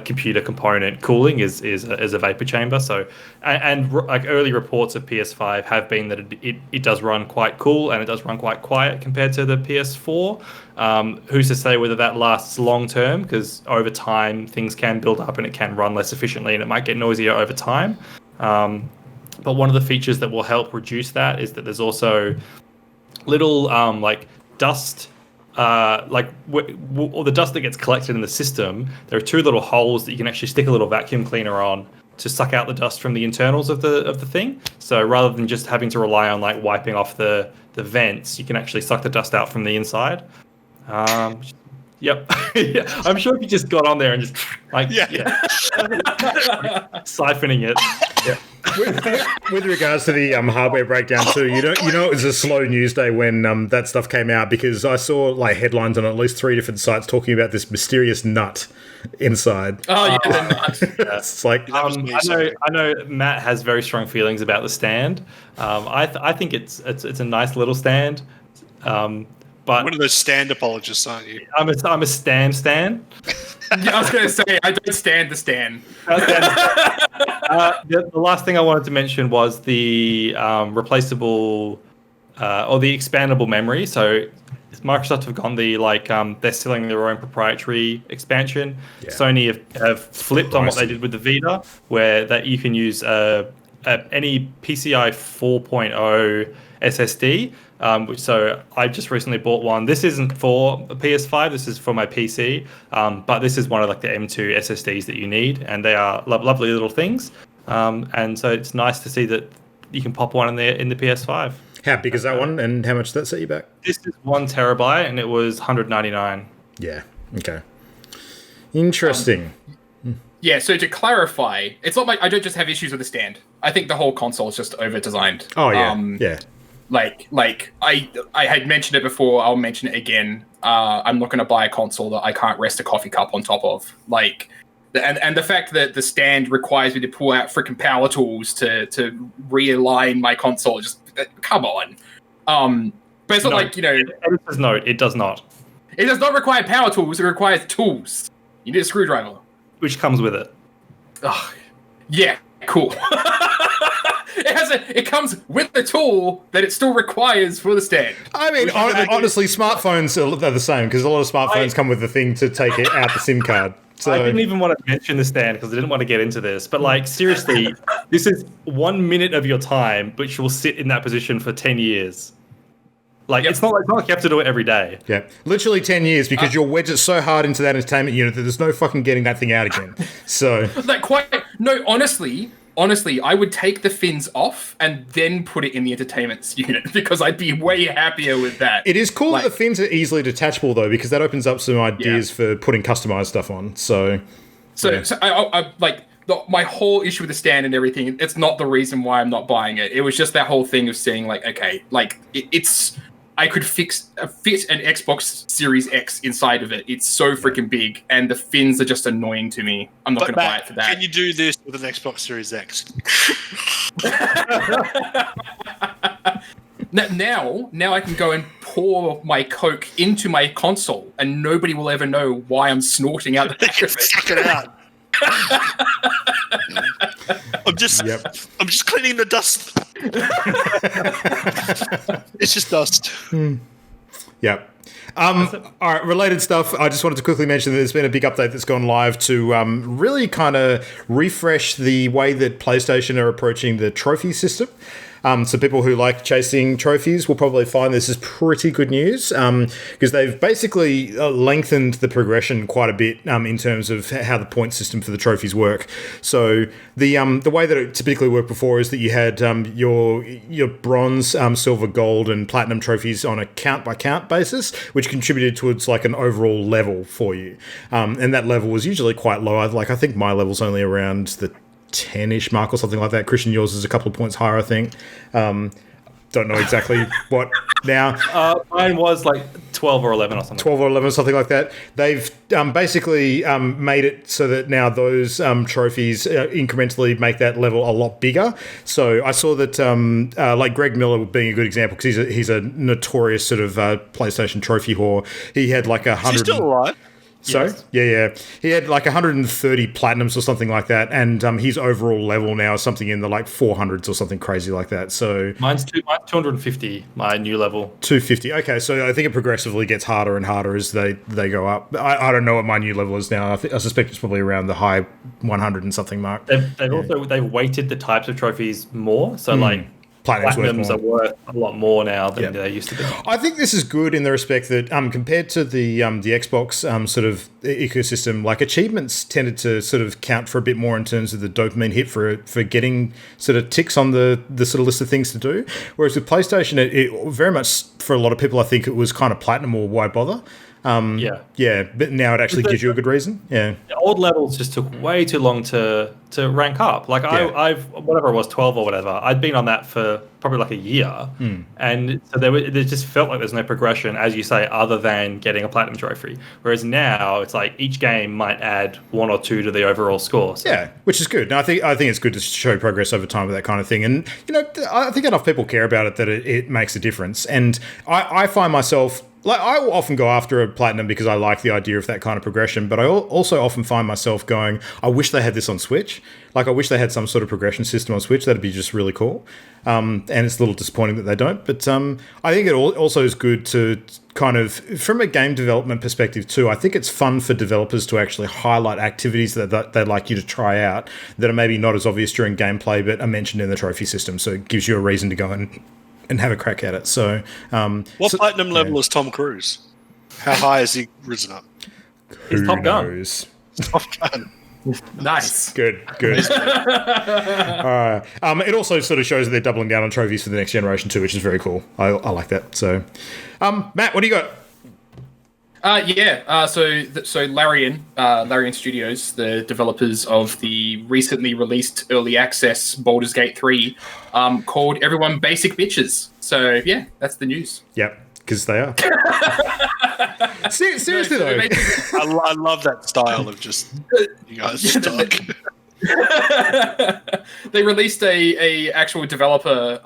computer component cooling is a vapor chamber. So and early reports of PS5 have been that it does run quite cool and it does run quite quiet compared to the PS4. Who's to say whether that lasts long term, because over time things can build up and it can run less efficiently and it might get noisier over time. But one of the features that will help reduce that is that there's also little dust, or the dust that gets collected in the system. There are 2 little holes that you can actually stick a little vacuum cleaner on to suck out the dust from the internals of the thing. So rather than just having to rely on wiping off the vents, you can actually suck the dust out from the inside. Yep. I'm sure if you just got on there and just siphoning it. Yeah. With regards to the hardware breakdown too, you know it was a slow news day when that stuff came out, because I saw headlines on at least 3 different sites talking about this mysterious nut inside. Oh yeah, the nut. It's I know Matt has very strong feelings about the stand. I think it's a nice little stand. But one of those stand apologists, aren't you? I'm a stan. Yeah, I was going to say, I don't stand the stand. The last thing I wanted to mention was the replaceable or the expandable memory. So Microsoft have gone they're selling their own proprietary expansion. Yeah. Sony have flipped on what they did with the Vita, where that you can use any PCI 4.0 SSD. So I just recently bought one. This isn't for a PS5. This is for my PC. But this is one of the M2 SSDs that you need, and they are lovely little things. And so it's nice to see that you can pop one in the PS5. How big is that one, and how much does that set you back? This is 1 terabyte, and it was $199. Yeah. Okay. Interesting. Yeah. So to clarify, it's not I don't just have issues with the stand. I think the whole console is just over designed. Oh yeah. Yeah. Like I had mentioned it before. I'll mention it again. I'm not going to buy a console that I can't rest a coffee cup on top of. Like, and the fact that the stand requires me to pull out freaking power tools to realign my console, just come on. But it's not like, Editor's note, it does not. It does not require power tools. It requires tools. You need a screwdriver, which comes with it. Oh, yeah, cool. It comes with the tool that it still requires for the stand. I mean, honestly, smartphones are the same because a lot of smartphones come with the thing to take it out the SIM card. So I didn't even want to mention the stand because I didn't want to get into this. But like, seriously, this is 1 minute of your time, which will sit in that position for 10 years. Like, it's not like you have to do it every day. Yeah, literally 10 years because you'll wedge it so hard into that entertainment unit that there's no fucking getting that thing out again. So, honestly, I would take the fins off and then put it in the entertainment unit because I'd be way happier with that. It is cool that the fins are easily detachable though, because that opens up some ideas for putting customized stuff on. So I my whole issue with the stand and everything, it's not the reason why I'm not buying it. It was just that whole thing of saying like, okay, like it's. I could fit an Xbox Series X inside of it. It's so freaking big, and the fins are just annoying to me. I'm not going to buy it for that. Can you do this with an Xbox Series X? Now I can go and pour my Coke into my console, and nobody will ever know why I'm snorting out the back of it. Suck it out. I'm just cleaning the dust. It's just dust. Yep. All right, related stuff. I just wanted to quickly mention that there's been a big update that's gone live to really kind of refresh the way that PlayStation are approaching the trophy system. So people who like chasing trophies will probably find this is pretty good news because they've basically lengthened the progression quite a bit in terms of how the point system for the trophies work. So the way that it typically worked before is that you had your bronze, silver, gold, and platinum trophies on a count-by-count basis, which contributed towards like an overall level for you. And that level was usually quite low. I think my level's only around the 10-ish mark or something like that. Christian, yours is a couple of points higher, I think. Don't know exactly what now. Mine was like 12 or 11 or something. 12 or 11 or something like that. They've basically made it so that now those trophies incrementally make that level a lot bigger. So I saw that like Greg Miller being a good example because he's a notorious sort of PlayStation trophy whore. He had like 100. He's still alive. So, yeah. He had like 130 platinums or something like that, and his overall level now is something in the like 400s or something crazy like that. So mine's 250, my new level. 250. Okay, so I think it progressively gets harder and harder as they go up. I don't know what my new level is now. I suspect it's probably around the high 100 and something mark. They've weighted the types of trophies more, so like Platinums are worth a lot more now than they used to be. I think this is good in the respect that compared to the Xbox sort of ecosystem, like achievements tended to sort of count for a bit more in terms of the dopamine hit for getting sort of ticks on the sort of list of things to do. Whereas with PlayStation, it very much, for a lot of people, I think it was kind of platinum or why bother? But now it actually gives you a good reason. Yeah, the old levels just took way too long to rank up. Like I've whatever it was, 12 or whatever. I'd been on that for probably like a year, and so there just felt like there's no progression, as you say, other than getting a platinum trophy. Whereas now it's like each game might add 1 or 2 to the overall score. So. Yeah, which is good. And I think it's good to show progress over time with that kind of thing. And I think enough people care about it that it makes a difference. And I find myself. Like, I will often go after a platinum because I like the idea of that kind of progression, but I also often find myself going, I wish they had this on Switch. Like, I wish they had some sort of progression system on Switch. That'd be just really cool. And it's a little disappointing that they don't. But I think it also is good to kind of, from a game development perspective too, I think it's fun for developers to actually highlight activities that they'd like you to try out that are maybe not as obvious during gameplay, but are mentioned in the trophy system. So it gives you a reason to go and have a crack at it. So, what platinum level is Tom Cruise? How high has he risen up? He's Top Gun. Top Gun. Nice. Good. All right. It also sort of shows that they're doubling down on trophies for the next generation too, which is very cool. I like that. So, Matt, what do you got? So Larian Studios, the developers of the recently released early access Baldur's Gate 3, called everyone basic bitches. So yeah, that's the news. Yep, because they are. Seriously though, I love that style of just you guys stuck. They released a actual developer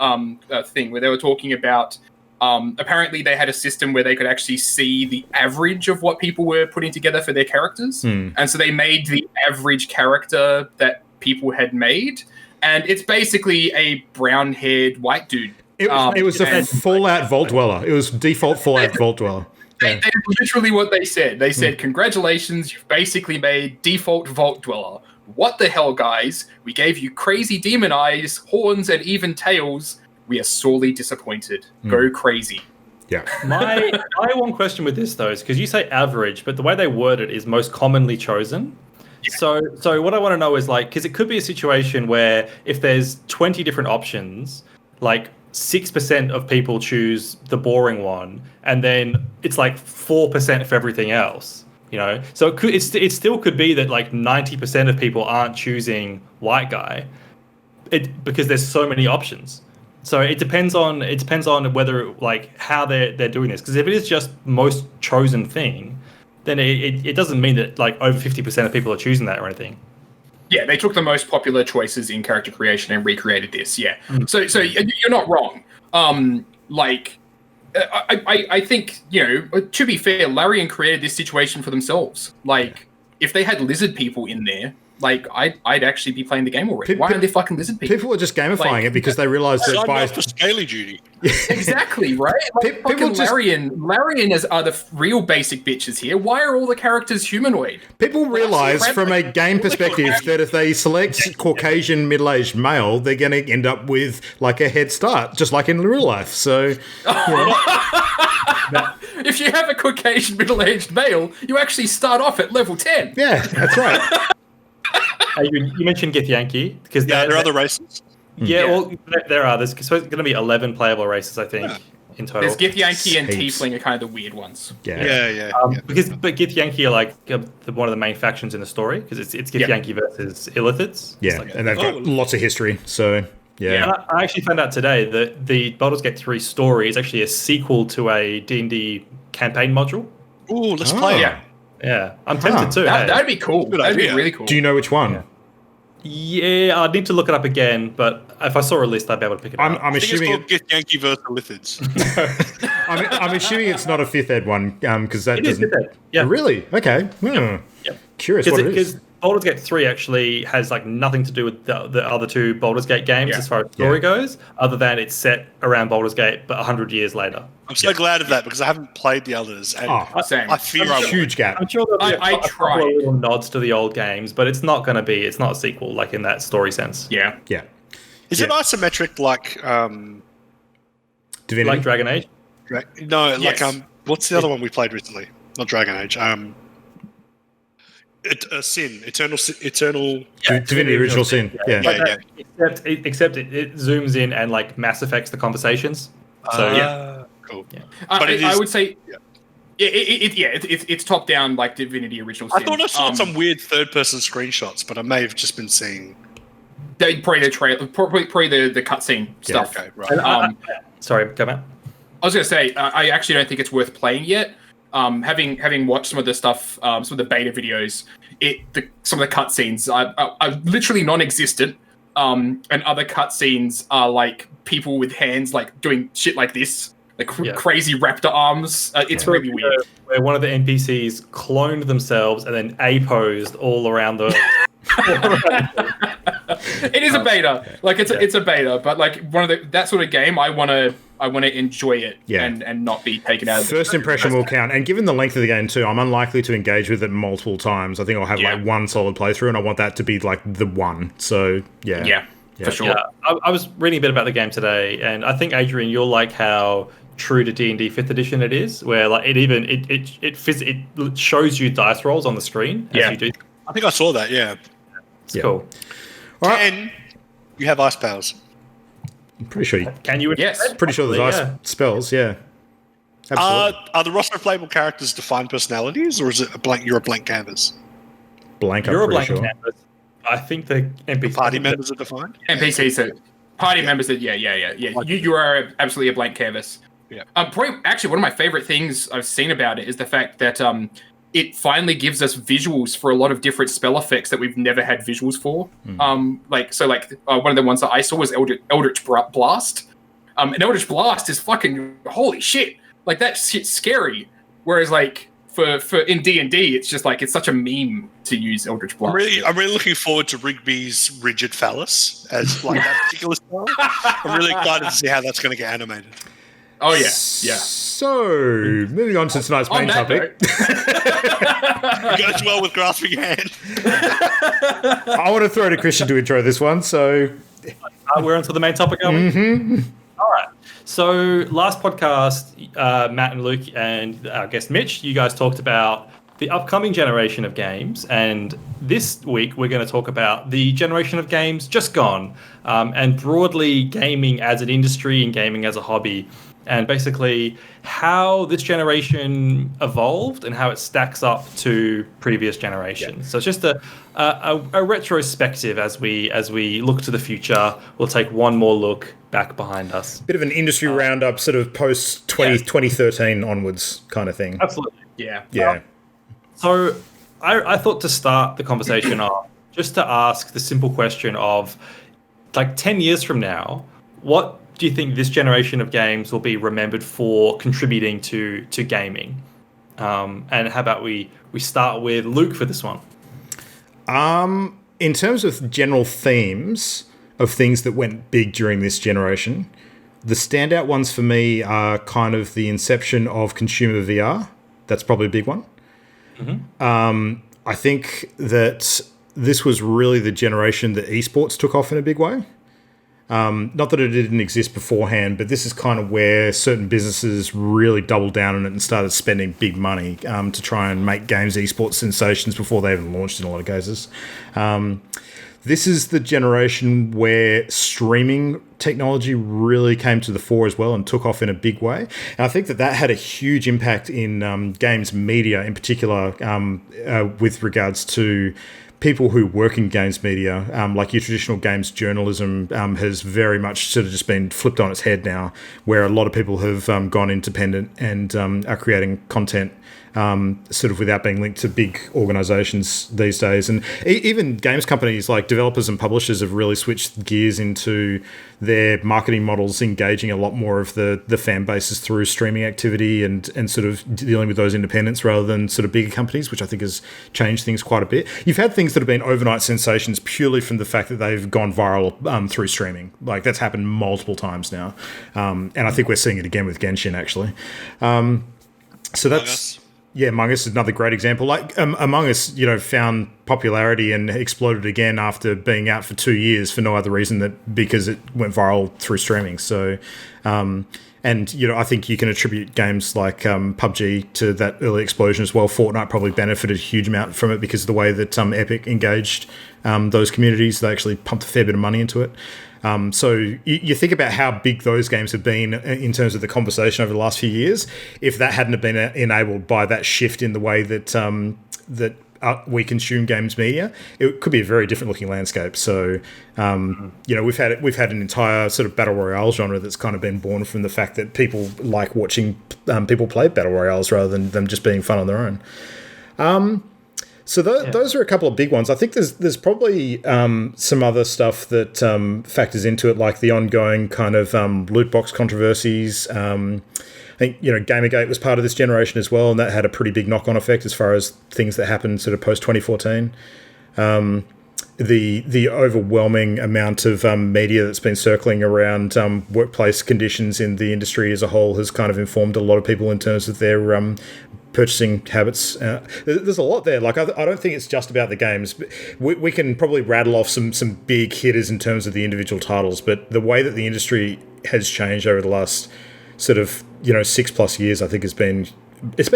thing where they were talking about. Apparently, they had a system where they could actually see the average of what people were putting together for their characters, and so they made the average character that people had made, and it's basically a brown-haired white dude. It was a Fallout Vault Dweller. It was default Fallout Vault Dweller. They literally what they said. They said, "Congratulations, you've basically made default Vault Dweller. What the hell, guys? We gave you crazy demon eyes, horns, and even tails. We are sorely disappointed. Go crazy." Yeah. My one question with this though is because you say average, but the way they word it is most commonly chosen. Yeah. So what I want to know is like, because it could be a situation where if there's 20 different options, like 6% of people choose the boring one, and then it's like 4% for everything else. You know, so it still could be that like 90% of people aren't choosing white guy, because there's so many options. So it depends on whether like how they're doing this. Because if it is just most chosen thing, then it doesn't mean that like over 50% of people are choosing that or anything. Yeah, they took the most popular choices in character creation and recreated this. Yeah, so you're not wrong. I think, to be fair, Larian created this situation for themselves. Like, if they had lizard people in there, like, I'd actually be playing the game already. Why aren't they fucking lizard people? People are just gamifying it because they realize that by for scaly duty. Exactly, right? Like, fucking Larian are the real basic bitches here. Why are all the characters humanoid? People realize from a game perspective that if they select Caucasian middle-aged male, they're going to end up with like a head start, just like in real life. So, if you have a Caucasian middle-aged male, you actually start off at level 10. Yeah, that's right. You mentioned Githyanki because there are other races. Yeah, well, there are. There's going to be 11 playable races, I think, in total. There's Githyanki and Tiefling are kind of the weird ones. Yeah. But Githyanki are like one of the main factions in the story because it's Githyanki versus Illithids. Yeah, and they've got lots of history. So yeah. And I actually found out today that the Baldur's Gate 3 story is actually a sequel to a D&D campaign module. Ooh, let's play it. Yeah, I'm tempted too. That'd be cool. That'd be really cool. Do you know which one? Yeah, I'd need to look it up again, but if I saw a list, I'd be able to pick it up. I'm assuming it's called Yankee versus Lithids. I'm assuming it's not a fifth ed one because that doesn't. Yeah, really? Okay. Yeah. Curious what it is. Because Baldur's Gate 3 actually has like nothing to do with the other two Baldur's Gate games as far as story goes, other than it's set around Baldur's Gate, but 100 years later. I'm so glad of that because I haven't played the others, and same. I fear I huge gap. I'm sure there'll be a couple of little nods to the old games, but it's not a sequel like in that story sense. Yeah. Is it isometric like Divinity? Like Dragon Age? What's the other one we played recently? Not Dragon Age. Eternal. Divinity Original Sin. Yeah. Except it zooms in and like Mass Effects the conversations. So cool. Yeah. But I would say, it's top down like Divinity Original Sin. I thought I saw some weird third person screenshots, but I may have just been seeing. Probably the cutscene stuff. Okay, right. Sorry, come out. I was going to say, I actually don't think it's worth playing yet. Having watched some of the stuff, some of the beta videos, some of the cutscenes are literally non-existent, and other cutscenes are like people with hands like doing shit like this, like crazy raptor arms. It's really weird. Where one of the NPCs cloned themselves and then A-posed all around the. It is a beta, like it's a beta, but like that sort of game, I want to enjoy it and not be taken out of First impression will count, and given the length of the game too, I'm unlikely to engage with it multiple times. I think I'll have like one solid playthrough, and I want that to be like the one. So for sure. I was reading a bit about the game today, and I think Adrian, you'll like how true to D&D 5th edition it is, where like it shows you dice rolls on the screen as you do. I think I saw that. Yeah, it's cool. All right. And you have ice powers. I'm pretty sure Can you? Yes. Pretty sure there's ice spells. Yeah. Absolutely. Are the roster of playable characters defined personalities, or is it a blank? You're a blank canvas. Blank. You're I'm a blank pretty sure. canvas. I think the NPC The party members are defined. NPCs are party members. Yeah. You are absolutely a blank canvas. Yeah. Probably, actually, one of my favorite things I've seen about it is the fact that it finally gives us visuals for a lot of different spell effects that we've never had visuals for. One of the ones that I saw was Eldritch Blast. And Eldritch Blast is fucking holy shit. Like that shit's scary. Whereas like for in D&D, it's just like it's such a meme to use Eldritch Blast. I'm really looking forward to Rigby's rigid phallus as like that particular style. I'm really excited to see how that's going to get animated. Oh yeah. So, moving on to tonight's main topic. It goes well with grasping hand. I want to throw to Christian to intro this one. So, we're on to the main topic, are we? Mm-hmm. All right. So, last podcast, Matt and Luke and our guest Mitch, you guys talked about the upcoming generation of games, and this week we're going to talk about the generation of games just gone, and broadly gaming as an industry and gaming as a hobby. And basically how this generation evolved and how it stacks up to previous generations. Yeah. So it's just a retrospective as we look to the future. We'll take one more look back behind us. Bit of an industry roundup, sort of post 2013 onwards kind of thing. Absolutely. Yeah. So I thought to start the conversation off, just to ask the simple question of, like 10 years from now, what do you think this generation of games will be remembered for contributing to gaming? And how about we start with Luke for this one? In terms of general themes of things that went big during this generation, the standout ones for me are kind of the inception of consumer VR. That's probably a big one. Mm-hmm. I think that this was really the generation that esports took off in a big way. Not that it didn't exist beforehand, but this is kind of where certain businesses really doubled down on it and started spending big money to try and make games esports sensations before they even launched in a lot of cases. This is the generation where streaming technology really came to the fore as well and took off in a big way. And I think that had a huge impact in games media in particular, with regards to people who work in games media, like your traditional games journalism, has very much sort of just been flipped on its head now, where a lot of people have gone independent and are creating content sort of without being linked to big organizations these days. And even games companies like developers and publishers have really switched gears into their marketing models, engaging a lot more of the fan bases through streaming activity and sort of dealing with those independents rather than sort of bigger companies, which I think has changed things quite a bit. You've had things that have been overnight sensations purely from the fact that they've gone viral through streaming. Like that's happened multiple times now. And I think we're seeing it again with Genshin, actually. So that's... Yeah, Among Us is another great example. Like Among Us, found popularity and exploded again after being out for 2 years for no other reason that because it went viral through streaming. So, I think you can attribute games like PUBG to that early explosion as well. Fortnite probably benefited a huge amount from it because of the way that Epic engaged those communities. They actually pumped a fair bit of money into it. So you think about how big those games have been in terms of the conversation over the last few years. If that hadn't have been enabled by that shift in the way that we consume games media, it could be a very different looking landscape. So, we've had an entire sort of battle royale genre that's kind of been born from the fact that people like watching people play battle royales rather than them just being fun on their own. So those are a couple of big ones. I think there's probably some other stuff that factors into it, like the ongoing kind of loot box controversies. I think Gamergate was part of this generation as well, and that had a pretty big knock-on effect as far as things that happened sort of post 2014. The overwhelming amount of media that's been circling around workplace conditions in the industry as a whole has kind of informed a lot of people in terms of their purchasing habits. There's a lot there. Like I don't think it's just about the games. We can probably rattle off some big hitters in terms of the individual titles, but the way that the industry has changed over the last sort of 6+ years, I think it's been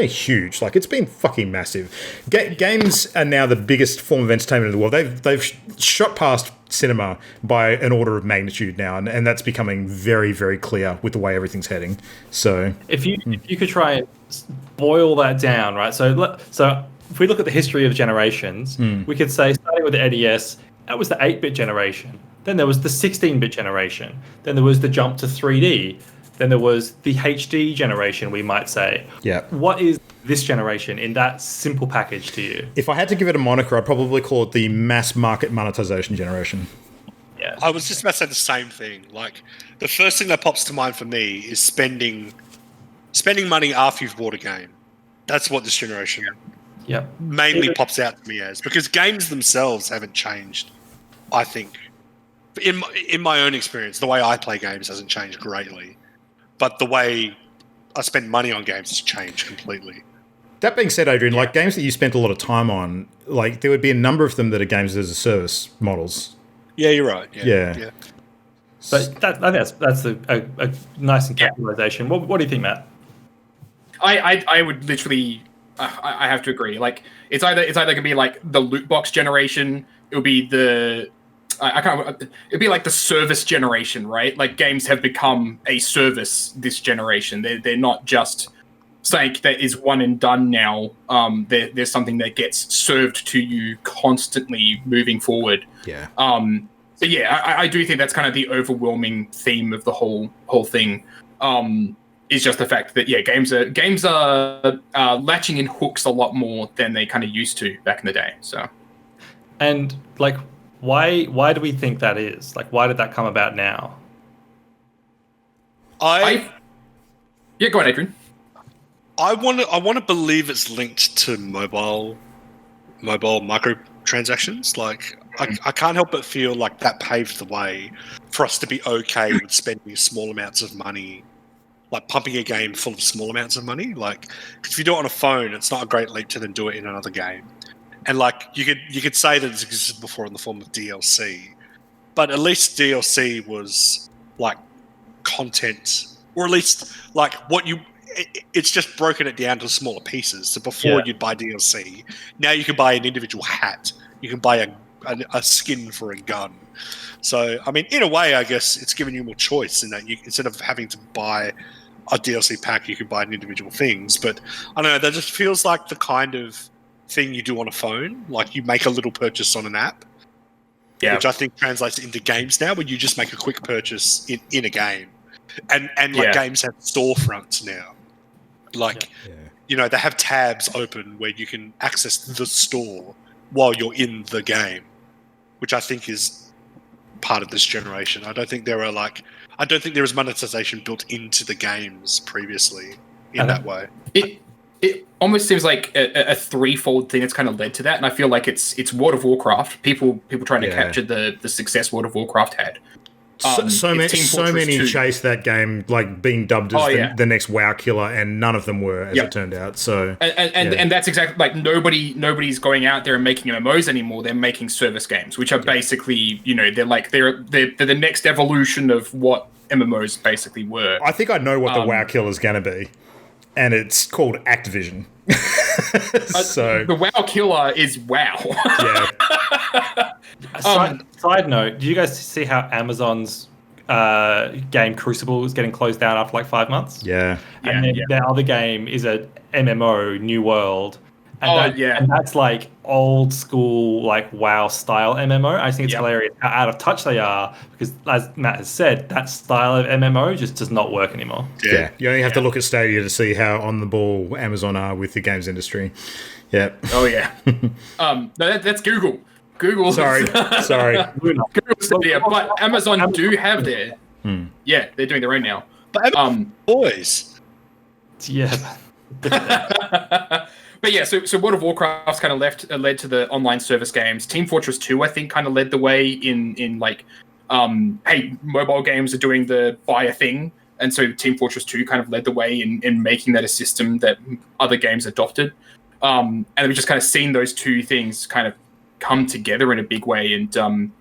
huge. Like it's been fucking massive. Games are now the biggest form of entertainment in the world. They've shot past cinema by an order of magnitude now, and that's becoming very, very clear with the way everything's heading. So if you could try and boil that down, right? So if we look at the history of generations, we could say, starting with the NES, that was the 8-bit generation. Then there was the 16-bit generation. Then there was the jump to 3D. Then there was the HD generation, we might say. Yeah. What is this generation in that simple package to you? If I had to give it a moniker, I'd probably call it the mass market monetization generation. Yeah. I was just about to say the same thing. Like, the first thing that pops to mind for me is spending money after you've bought a game. That's what this generation mainly pops out to me as, because games themselves haven't changed. I think, in my own experience, the way I play games hasn't changed greatly, but the way I spend money on games has changed completely. That being said, Adrian, like games that you spent a lot of time on, like there would be a number of them that are games as a service models. Yeah, you're right. Yeah. But that's a nice encapsulation. What do you think, Matt? I would literally, I have to agree. Like it's either gonna be like the loot box generation. It would be it'd be like the service generation, right? Like games have become a service this generation. They're not just something that is one and done now. There's something that gets served to you constantly moving forward. Yeah. But yeah, I do think that's kind of the overwhelming theme of the whole thing. Is just the fact that games are latching in hooks a lot more than they kind of used to back in the day. So, and like, why do we think that is? Like, why did that come about now? Go on, Adrian. I want to believe it's linked to mobile microtransactions. Like, I can't help but feel like that paved the way for us to be okay with spending small amounts of money, like pumping a game full of small amounts of money. Like, because if you do it on a phone, it's not a great leap to then do it in another game. And like, you could say that it's existed before in the form of DLC, but at least DLC was like content, or at least like it's just broken it down to smaller pieces. So before you'd buy DLC, now you can buy an individual hat. You can buy a skin for a gun. So, I mean, in a way, I guess it's giving you more choice in that instead of having to buy a DLC pack, you can buy an individual things. But I don't know, that just feels like the kind of thing you do on a phone. Like, you make a little purchase on an app, which I think translates into games now, where you just make a quick purchase in a game. And like games have storefronts now. Like, you know, they have tabs open where you can access the store while you're in the game, which I think is part of this generation. I don't think there is monetization built into the games previously in that way. It almost seems like a threefold thing that's kind of led to that, and I feel like it's World of Warcraft. People trying to capture the success World of Warcraft had. So many chased that game, like being dubbed as the next WoW killer, and none of them were, as it turned out. So and that's exactly, like, nobody's going out there and making MMOs anymore. They're making service games, which are basically, you know, they're the next evolution of what MMOs basically were. I think I know what the WoW killer is going to be, and it's called Activision. So the WoW killer is WoW. Side note, do you guys see how Amazon's game Crucible is getting closed down after like 5 months? Yeah. And then their other game is a MMO, New World. And that's like old school, like WoW style MMO. I think it's hilarious how out of touch they are, because as Matt has said, that style of MMO just does not work anymore. Yeah. You only have to look at Stadia to see how on the ball Amazon are with the games industry. Yeah. Oh yeah. No, that's Google. Google. Sorry. Google Stadia, but Amazon do have their. Yeah, they're doing their own now. But boys. Yeah. But yeah, so World of Warcraft's kind of led to the online service games. Team Fortress 2, I think, kind of led the way in like, hey, mobile games are doing the buy a thing, and so Team Fortress 2 kind of led the way in making that a system that other games adopted. And we've just kind of seen those two things kind of come together in a big way and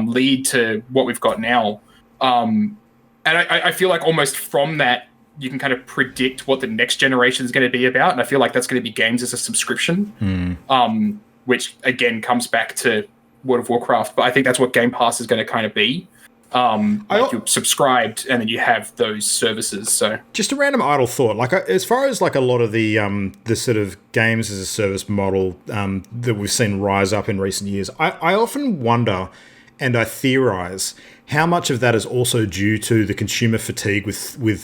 lead to what we've got now. And I feel like almost from that, you can kind of predict what the next generation is going to be about. And I feel like that's going to be games as a subscription, which again comes back to World of Warcraft, but I think that's what Game Pass is going to kind of be. You're subscribed and then you have those services. So just a random idle thought, like as far as like a lot of the sort of games as a service model that we've seen rise up in recent years, I often wonder and I theorize how much of that is also due to the consumer fatigue with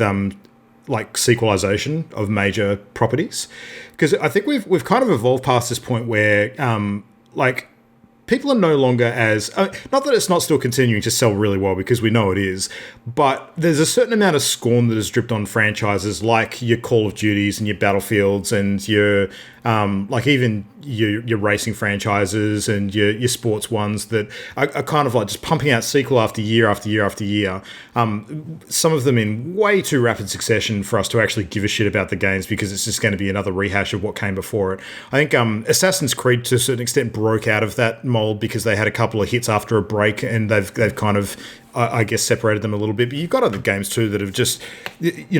like sequelization of major properties, because I think we've kind of evolved past this point where like people are no longer as not that it's not still continuing to sell really well, because we know it is, but there's a certain amount of scorn that is dripped on franchises like your Call of Duties and your Battlefields and your like even your racing franchises and your sports ones that are kind of like just pumping out sequel after year after year after year. Some of them in way too rapid succession for us to actually give a shit about the games, because it's just going to be another rehash of what came before it. I think Assassin's Creed to a certain extent broke out of that mold because they had a couple of hits after a break, and they've kind of I guess separated them a little bit. But you've got other games too that have just,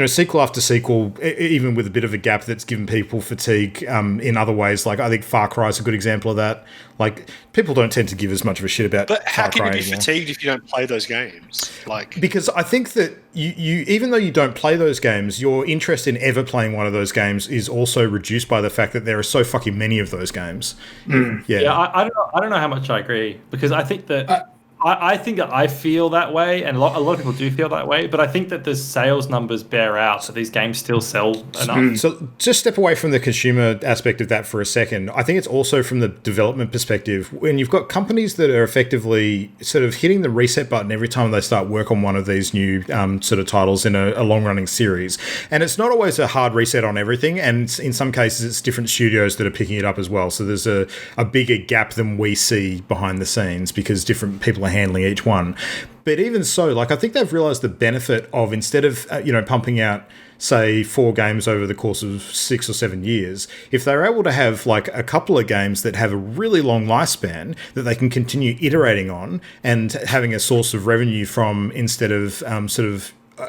sequel after sequel, even with a bit of a gap that's given people fatigue in other ways. Like I think Far Cry is a good example of that. Like people don't tend to give as much of a shit about. But how Far can Cry you be anymore. fatigued if you don't play those games? Like because I think that you even though you don't play those games, your interest in ever playing one of those games is also reduced by the fact that there are so fucking many of those games. Yeah, I don't know how much I agree, because I think that. I think that I feel that way, and a lot of people do feel that way, but I think that the sales numbers bear out that these games still sell enough. So just step away from the consumer aspect of that for a second. I think it's also from the development perspective. When you've got companies that are effectively sort of hitting the reset button every time they start work on one of these new sort of titles in a long-running series, and it's not always a hard reset on everything, and in some cases it's different studios that are picking it up as well. So there's a bigger gap than we see behind the scenes because different people are handling each one. But even so, like I think they've realized the benefit of, instead of pumping out say 4 games over the course of 6 or 7 years, if they're able to have like a couple of games that have a really long lifespan that they can continue iterating on and having a source of revenue from, instead of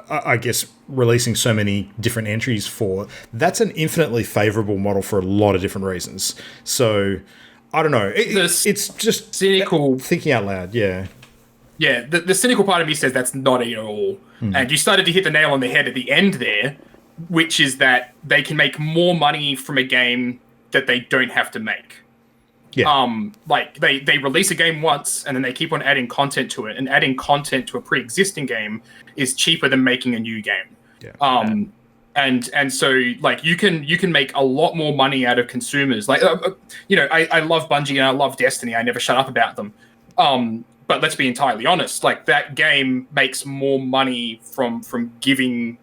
I guess releasing so many different entries for, that's an infinitely favorable model for a lot of different reasons. So I don't know. It's just cynical thinking out loud. Yeah. Yeah. The cynical part of me says that's not it at all. And you started to hit the nail on the head at the end there, which is that they can make more money from a game that they don't have to make. Yeah. Like they release a game once and then they keep on adding content to it, and adding content to a pre-existing game is cheaper than making a new game. Yeah. And so like you can make a lot more money out of consumers. Like I love Bungie and I love Destiny. I never shut up about them. But let's be entirely honest. Like that game makes more money from giving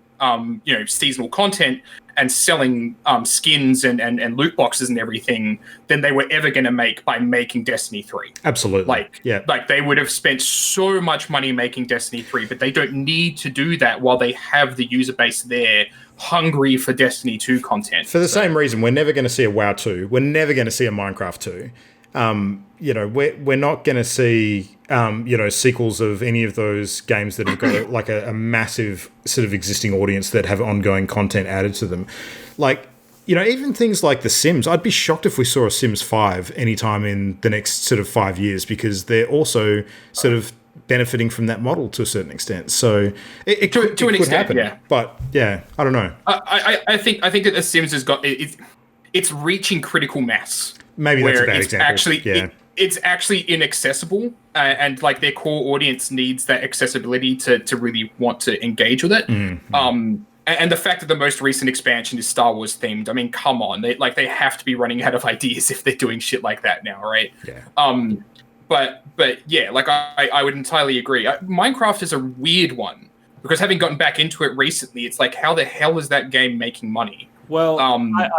seasonal content and selling skins and loot boxes and everything than they were ever going to make by making Destiny 3. Absolutely. Like they would have spent so much money making Destiny 3, but they don't need to do that while they have the user base there hungry for Destiny 2 content. For the same reason, we're never going to see a WoW 2. We're never going to see a Minecraft 2. We're not going to see sequels of any of those games that have got like a massive sort of existing audience that have ongoing content added to them. Like, even things like The Sims, I'd be shocked if we saw a Sims 5 anytime in the next sort of 5 years, because they're also sort of benefiting from that model to a certain extent. So it could happen. Yeah. But yeah, I don't know. I think that The Sims has got it's reaching critical mass. Maybe that's a bad example. It's actually inaccessible, and like their core audience needs that accessibility to really want to engage with it. Mm-hmm. And the fact that the most recent expansion is Star Wars themed, I mean, come on, they have to be running out of ideas if they're doing shit like that now, right? Yeah. But yeah, like I would entirely agree. Minecraft is a weird one because having gotten back into it recently, it's like, how the hell is that game making money? Well,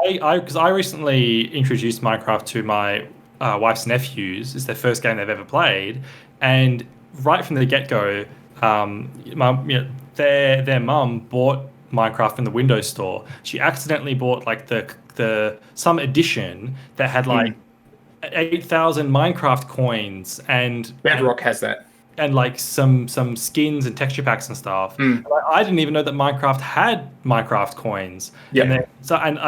because I recently introduced Minecraft to my wife's nephews. It's their first game they've ever played, and right from the get-go, their mum bought Minecraft from the Windows Store. She accidentally bought like the some edition that had like 8,000 Minecraft coins, and Bedrock has that. like some skins and texture packs and stuff. I didn't even know that Minecraft had Minecraft coins. Yeah. And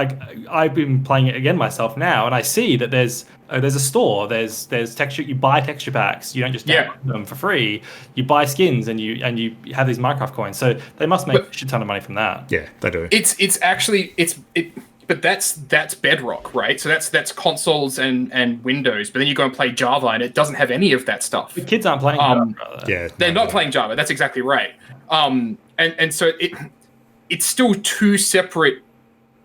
I've been playing it again myself now, and I see that there's a store. There's texture. You buy texture packs. You don't just download them for free. You buy skins, and you have these Minecraft coins. So they must make a shit ton of money from that. Yeah, they do. But that's Bedrock, right? So that's consoles and Windows. But then you go and play Java, and it doesn't have any of that stuff. The kids aren't playing Java. Yeah, they're not playing Java. That's exactly right. And so it's still two separate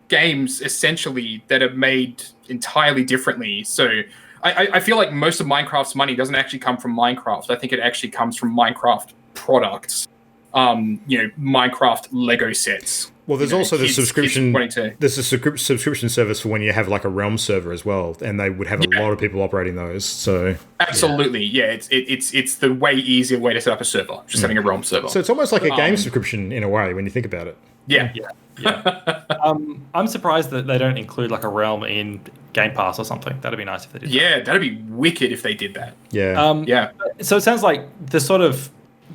games essentially that are made entirely differently. So I feel like most of Minecraft's money doesn't actually come from Minecraft. I think it actually comes from Minecraft products. Minecraft Lego sets. Well, there's also the subscription. There's a subscription service for when you have like a Realm server as well, and they would have a lot of people operating those. So absolutely, it's the way easier way to set up a server, just having a Realm server. So it's almost like a game subscription in a way when you think about it. Yeah. I'm surprised that they don't include like a Realm in Game Pass or something. That'd be nice if they did. Yeah, that'd be wicked if they did that. Yeah. So it sounds like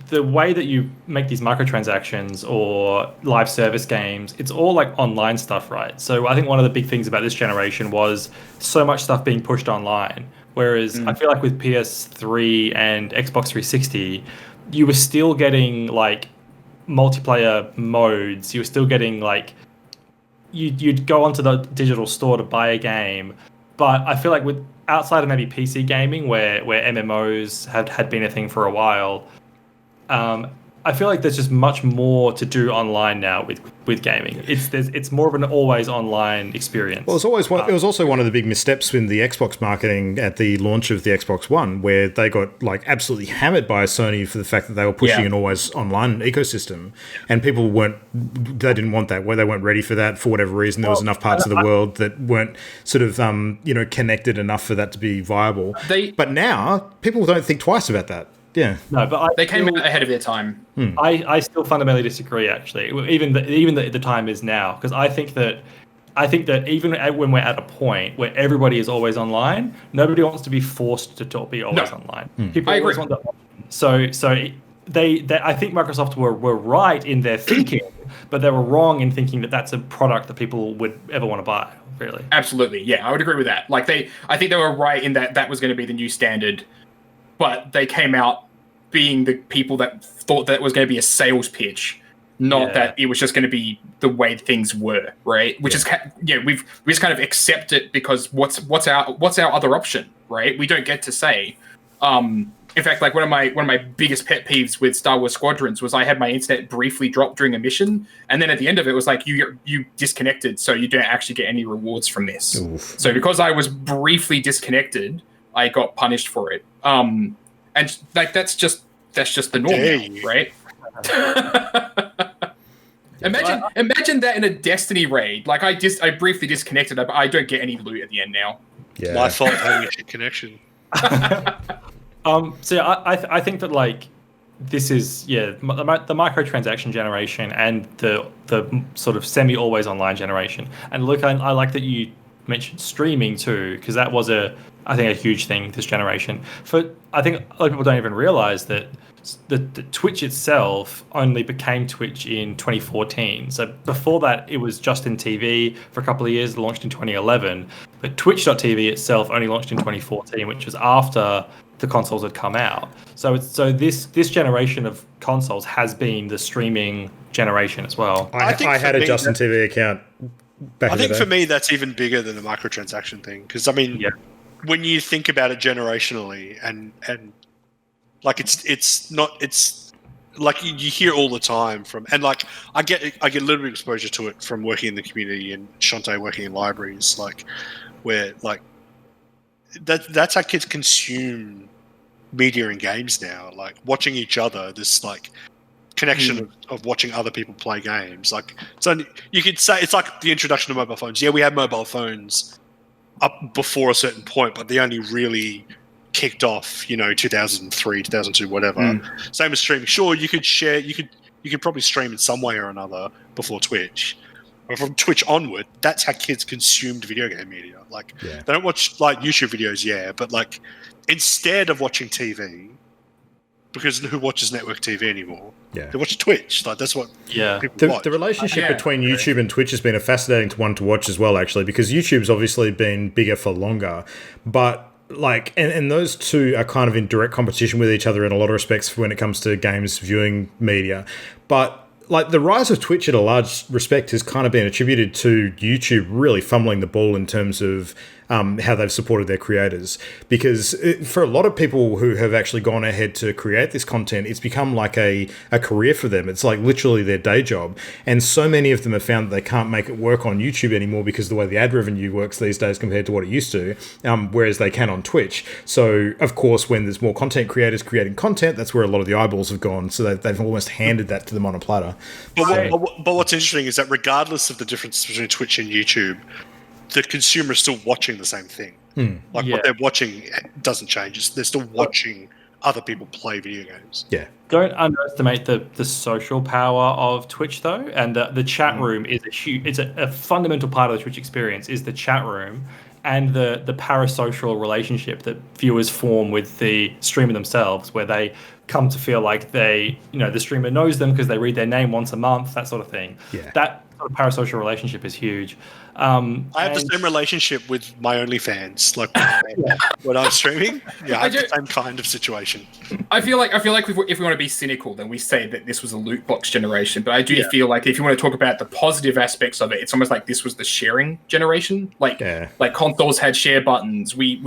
the way that you make these microtransactions or live service games, it's all like online stuff, right? So I think one of the big things about this generation was so much stuff being pushed online. Whereas I feel like with PS3 and Xbox 360, you were still getting like multiplayer modes. You were still getting like you'd go onto the digital store to buy a game. But I feel like with outside of maybe PC gaming, where MMOs had been a thing for a while, I feel like there's just much more to do online now with gaming. It's more of an always online experience. Well, it was also one of the big missteps in the Xbox marketing at the launch of the Xbox One, where they got like absolutely hammered by Sony for the fact that they were pushing an always online ecosystem, and people they didn't want that, where they weren't ready for that for whatever reason. There was enough parts of the world that weren't sort of connected enough for that to be viable. But now people don't think twice about that. Yeah, no, but they came ahead of their time. I still fundamentally disagree. Actually, even the time is now, because I think that even when we're at a point where everybody is always online, nobody wants to be forced to be always online. People always want that. So they I think Microsoft were right in their thinking, but they were wrong in thinking that that's a product that people would ever want to buy. Really, absolutely, yeah, I would agree with that. Like I think they were right in that was going to be the new standard. But they came out being the people that thought that it was going to be a sales pitch, not that it was just going to be the way things were, right? Which is we just kind of accept it because what's our other option, right? We don't get to say. In fact, like one of my biggest pet peeves with Star Wars Squadrons was I had my internet briefly drop during a mission, and then at the end of it was like you disconnected, so you don't actually get any rewards from this. Oof. So because I was briefly disconnected, I got punished for it. And like that's just the norm now, right? Imagine that in a Destiny raid. Like I briefly disconnected, but I don't get any loot at the end now. Yeah, my fault having a shit connection. So I think that like this is the microtransaction generation and the sort of semi always online generation. And look, I like that you mentioned streaming too, because that was a huge thing this generation. I think a lot of people don't even realize that the Twitch itself only became Twitch in 2014. So before that, it was Justin TV for a couple of years, launched in 2011. But Twitch.tv itself only launched in 2014, which was after the consoles had come out. So this generation of consoles has been the streaming generation as well. I had a Justin TV account. I think for me that's even bigger than the microtransaction thing, because I mean, when you think about it generationally, and like it's like you hear all the time from, and like I get a little bit of exposure to it from working in the community and Shantae working in libraries, like where like that's how kids consume media and games now, like watching each other. This like connection of watching other people play games. Like, so you could say it's like the introduction of mobile phones. Yeah, we had mobile phones up before a certain point, but they only really kicked off, 2003, 2002, whatever. Same as streaming. Sure, you could share, you could probably stream in some way or another before Twitch. But from Twitch onward, that's how kids consumed video game media. Like, they don't watch like YouTube videos, but like instead of watching TV, because who watches network TV anymore? Yeah. They watch Twitch. Like that's what people watch. The relationship between YouTube and Twitch has been a fascinating one to watch as well, actually, because YouTube's obviously been bigger for longer, but like, and those two are kind of in direct competition with each other in a lot of respects when it comes to games viewing media. But like the rise of Twitch in a large respect has kind of been attributed to YouTube really fumbling the ball in terms of how they've supported their creators. Because for a lot of people who have actually gone ahead to create this content, it's become like a career for them. It's like literally their day job. And so many of them have found that they can't make it work on YouTube anymore because of the way the ad revenue works these days compared to what it used to, whereas they can on Twitch. So, of course, when there's more content creators creating content, that's where a lot of the eyeballs have gone. So they've almost handed that to them on a platter. But what's interesting is that regardless of the difference between Twitch and YouTube, the consumer is still watching the same thing. What they're watching doesn't change. They're still watching other people play video games. Yeah. Don't underestimate the social power of Twitch, though, and the chat room is a fundamental part of the Twitch experience. Is the chat room and the parasocial relationship that viewers form with the streamer themselves, where they come to feel like the streamer knows them because they read their name once a month, that sort of thing. Yeah. That sort of parasocial relationship is huge. I have the same relationship with my OnlyFans, like when I'm streaming. Yeah, I have the same kind of situation. I feel like if we want to be cynical, then we say that this was a loot box generation. But I do feel like if you want to talk about the positive aspects of it, it's almost like this was the sharing generation. Like consoles had share buttons. We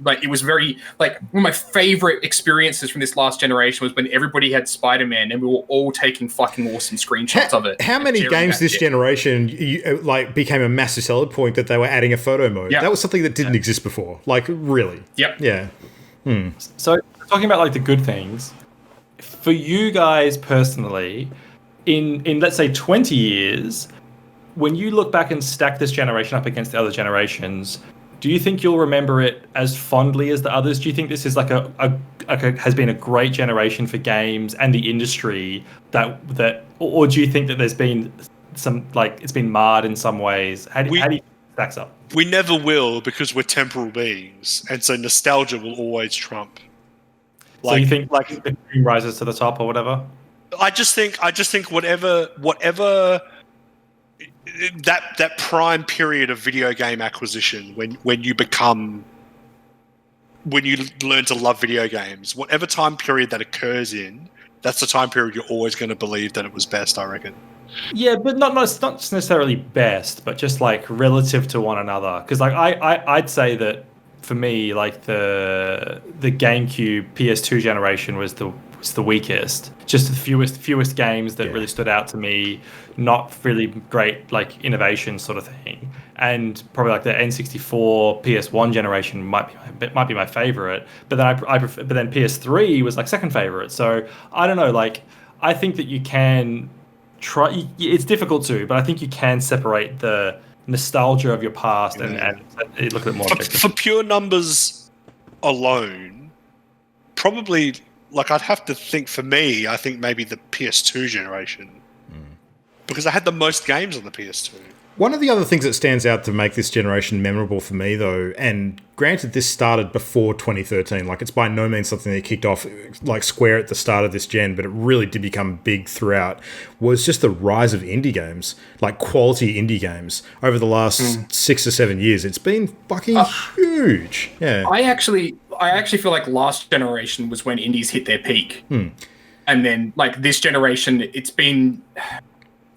like it was very like one of my favorite experiences from this last generation was when everybody had Spider-Man and we were all taking fucking awesome screenshots of it. How many games this generation became a massive selling point that they were adding a photo mode? That was something that didn't exist before. Like, really? Yep. Yeah. So, talking about like the good things, for you guys personally, in let's say 20 years, when you look back and stack this generation up against the other generations, do you think you'll remember it as fondly as the others? Do you think this is like has been a great generation for games and the industry or do you think that there's been some, like, it's been marred in some ways? How do you think it stacks up? We never will, because we're temporal beings, and so nostalgia will always trump. So you think like the dream rises to the top or whatever? I just think whatever that prime period of video game acquisition, when you learn to love video games, whatever time period that occurs in, that's the time period you're always going to believe that it was best, I reckon. Yeah, but not necessarily best, but just like relative to one another. Because like I'd say that for me, like the GameCube PS2 generation was the weakest. Just the fewest games that really stood out to me. Not really great like innovation sort of thing. And probably like the N64 PS1 generation might be my favorite. But then but then PS3 was like second favorite. So I don't know. Like I think that you can try. It's difficult to, but I think you can separate the nostalgia of your past and look at it more objectively. For pure numbers alone, probably, like, I'd have to think, for me, I think maybe the PS2 generation, because I had the most games on the PS2. One of the other things that stands out to make this generation memorable for me, though, and granted this started before 2013, like it's by no means something that kicked off like Square at the start of this gen, but it really did become big throughout, was just the rise of indie games, like quality indie games over the last 6 or 7 years. It's been fucking huge. Yeah. I actually feel like last generation was when indies hit their peak. And then like this generation, it's been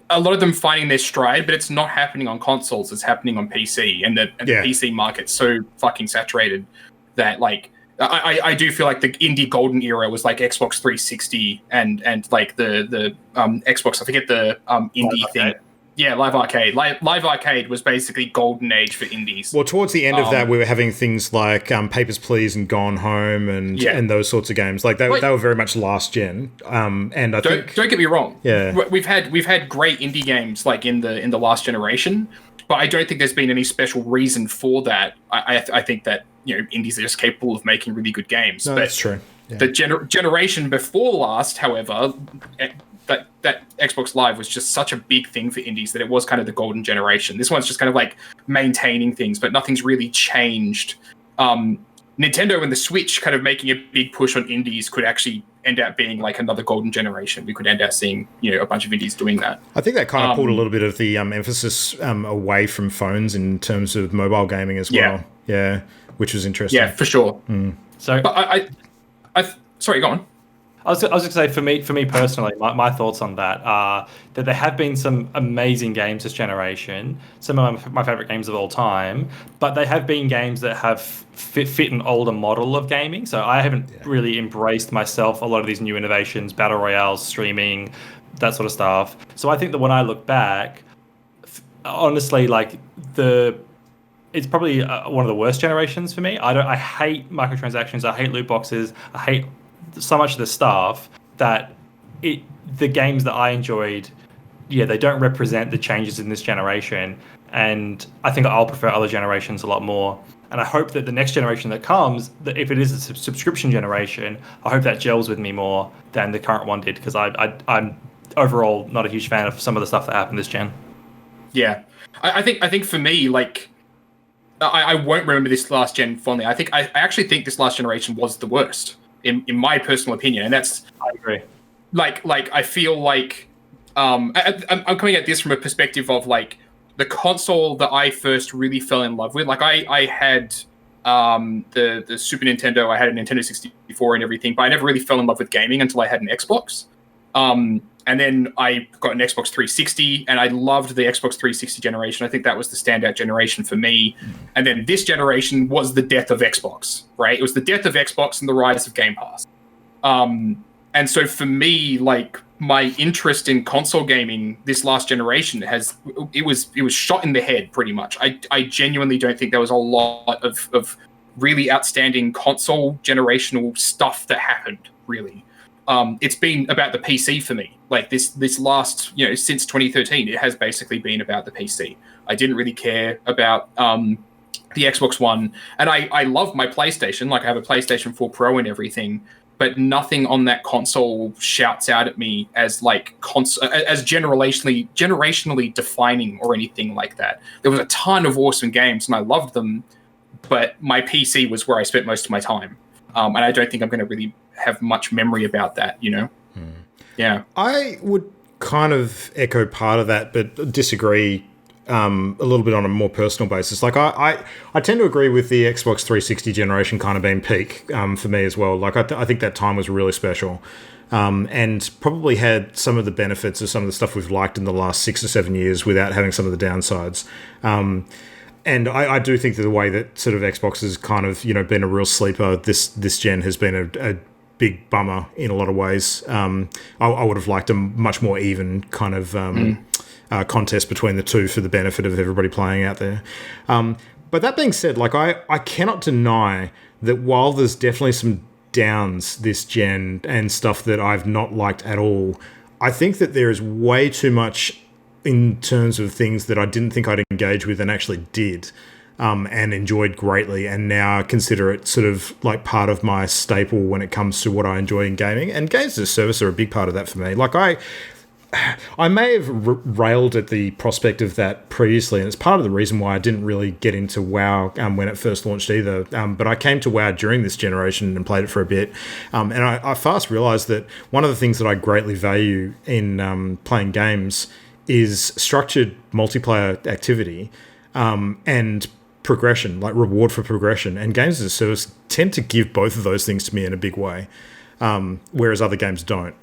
a lot of them finding their stride, but it's not happening on consoles. It's happening on PC, and the PC market's so fucking saturated that like I do feel like the indie golden era was like Xbox 360 and like the Xbox. I forget the indie thing. Yeah, Live Arcade. Live Arcade was basically golden age for indies. Well, towards the end of that, we were having things like Papers, Please and Gone Home and those sorts of games. Like they were very much last gen. And I think don't get me wrong. Yeah, we've had great indie games like in the last generation, but I don't think there's been any special reason for that. I think that indies are just capable of making really good games. No, but that's true. Yeah. The generation before last, however, that Xbox Live was just such a big thing for indies that it was kind of the golden generation. This one's just kind of like maintaining things, but nothing's really changed Nintendo and the Switch kind of making a big push on indies could actually end up being like another golden generation. We could end up seeing, a bunch of indies doing that. I think that kind of pulled a little bit of the emphasis away from phones in terms of mobile gaming as well. Yeah, which was interesting. Yeah, for sure. So, but I sorry, go on. I was going to say, for me personally, my thoughts on that are that there have been some amazing games this generation, some of my favorite games of all time, but they have been games that have fit an older model of gaming. So I haven't really embraced myself a lot of these new innovations, battle royales, streaming, that sort of stuff. So I think that when I look back, honestly, like it's probably one of the worst generations for me. I hate microtransactions. I hate loot boxes. I hate so much of the stuff that the games that I enjoyed, they don't represent the changes in this generation, and I think I'll prefer other generations a lot more. And I hope that the next generation that comes, that if it is a subscription generation, I hope that gels with me more than the current one did, because I'm overall not a huge fan of some of the stuff that happened this gen. Yeah, I think for me, like, I won't remember this last gen fondly. I actually think this last generation was the worst. In my personal opinion, and that's I agree. Like I feel like I'm coming at this from a perspective of like the console that I first really fell in love with. Like I had the Super Nintendo, I had a Nintendo 64 and everything, but I never really fell in love with gaming until I had an Xbox. And then I got an Xbox 360, and I loved the Xbox 360 generation. I think that was the standout generation for me. And then this generation was the death of Xbox, right? It was the death of Xbox and the rise of Game Pass. And so for me, like, my interest in console gaming this last generation it was shot in the head pretty much. I genuinely don't think there was a lot of really outstanding console generational stuff that happened, really. It's been about the PC for me. Like this last, since 2013, it has basically been about the PC. I didn't really care about the Xbox One, and I love my PlayStation. Like I have a PlayStation 4 Pro and everything, but nothing on that console shouts out at me as like as generationally defining or anything like that. There was a ton of awesome games, and I loved them, but my PC was where I spent most of my time, and I don't think I'm going to really have much memory about that, Yeah. I would kind of echo part of that, but disagree a little bit on a more personal basis. Like I tend to agree with the Xbox 360 generation kind of being peak for me as well. Like I think that time was really special, and probably had some of the benefits of some of the stuff we've liked in the last 6 or 7 years without having some of the downsides. And I do think that the way that sort of Xbox has kind of been a real sleeper this gen has been a big bummer in a lot of ways. I would have liked a much more even kind of contest between the two for the benefit of everybody playing out there. But that being said, like I cannot deny that while there's definitely some downs this gen and stuff that I've not liked at all, I think that there is way too much in terms of things that I didn't think I'd engage with and actually did. And enjoyed greatly, and now consider it sort of like part of my staple when it comes to what I enjoy in gaming. And games as a service are a big part of that for me. Like I may have railed at the prospect of that previously, and it's part of the reason why I didn't really get into WoW when it first launched either. But I came to WoW during this generation and played it for a bit. And I fast realised that one of the things that I greatly value in playing games is structured multiplayer activity and progression, like reward for progression, and games as a service tend to give both of those things to me in a big way, whereas other games don't.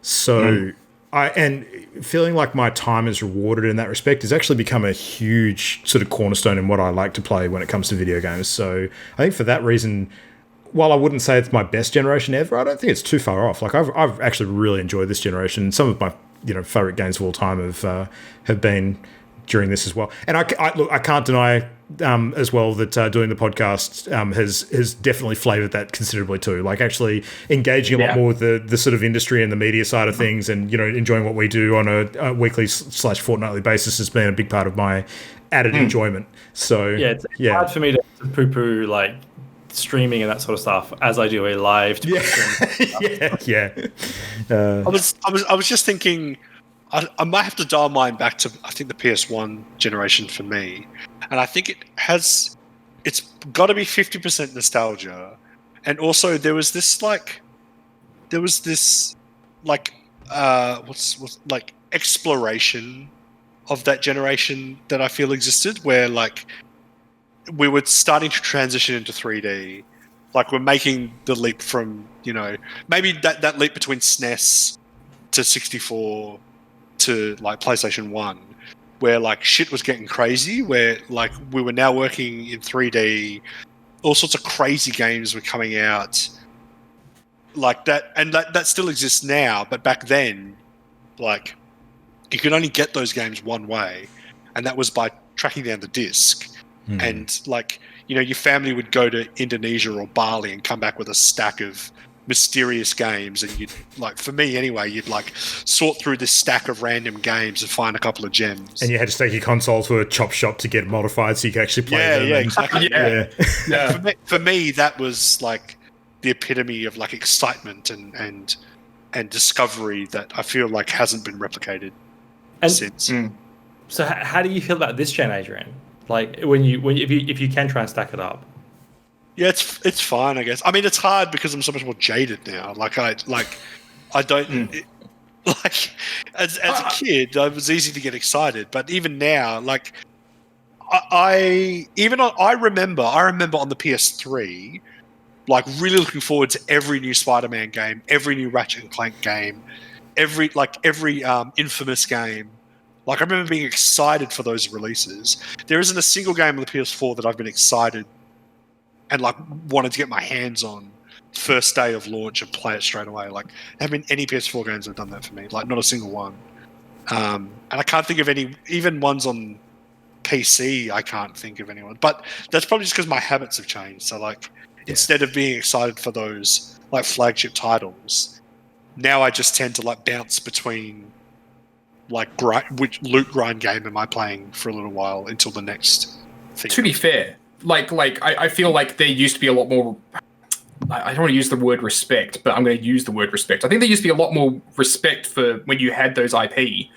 So and feeling like my time is rewarded in that respect has actually become a huge sort of cornerstone in what I like to play when it comes to video games. So I think for that reason, while I wouldn't say it's my best generation ever, I don't think it's too far off. Like I've actually really enjoyed this generation. Some of my favorite games of all time have been during this as well. And I can't deny as well that doing the podcast has definitely flavored that considerably too. Like actually engaging a lot more with the sort of industry and the media side of things, and enjoying what we do on a weekly / fortnightly basis has been a big part of my added enjoyment. So it's hard for me to poo-poo like streaming and that sort of stuff as I do a live. I was just thinking, I might have to dial mine back to, I think, the PS1 generation for me. And I think it's got to be 50% nostalgia, and also there was this exploration of that generation that I feel existed, where like we were starting to transition into 3D. Like we're making the leap from, maybe that leap between SNES to 64 to like PlayStation 1, where like shit was getting crazy, where like we were now working in 3D, all sorts of crazy games were coming out like that, and that still exists now, but back then, like, you could only get those games one way, and that was by tracking down the disc. And like, your family would go to Indonesia or Bali and come back with a stack of mysterious games, and you'd like, for me anyway, you'd like sort through this stack of random games and find a couple of gems. And you had to take your console to a chop shop to get it modified so you could actually play them. Yeah, exactly. Yeah. For me, that was like the epitome of like excitement and discovery that I feel like hasn't been replicated since. So how do you feel about this gen, Adrian? Like if you can try and stack it up? Yeah, it's fine, I guess. I mean, it's hard because I'm so much more jaded now. Like I don't like as a kid, it was easy to get excited, but even now, like I remember on the PS3, like really looking forward to every new Spider-Man game, every new Ratchet and Clank game, every Infamous game. Like I remember being excited for those releases. There isn't a single game on the PS4 that I've been excited and like wanted to get my hands on first day of launch and play it straight away. Like there haven't been any PS4 games that have done that for me. Like not a single one. And I can't think of any, even ones on PC. I can't think of anyone. But that's probably just because my habits have changed. So like instead of being excited for those like flagship titles, now I just tend to like bounce between like which loot grind game am I playing for a little while until the next thing. To be fair, like I feel like there used to be a lot more. I don't want to use the word respect, but I'm going to use the word respect. I think there used to be a lot more respect for when you had those IP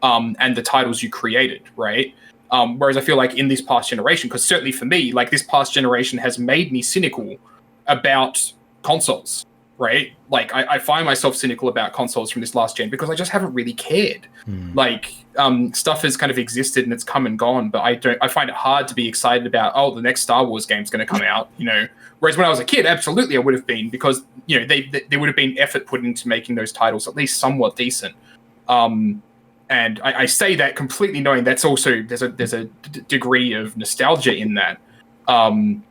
and the titles you created, right? Whereas I feel like in this past generation, because certainly for me, like this past generation has made me cynical about consoles, right? Like I find myself cynical about consoles from this last gen because I just haven't really cared. Like stuff has kind of existed and it's come and gone, but I find it hard to be excited about, the next Star Wars game's going to come out, Whereas when I was a kid, absolutely I would have been, because, there would have been effort put into making those titles at least somewhat decent. And I say that completely knowing that's also, there's a degree of nostalgia in that,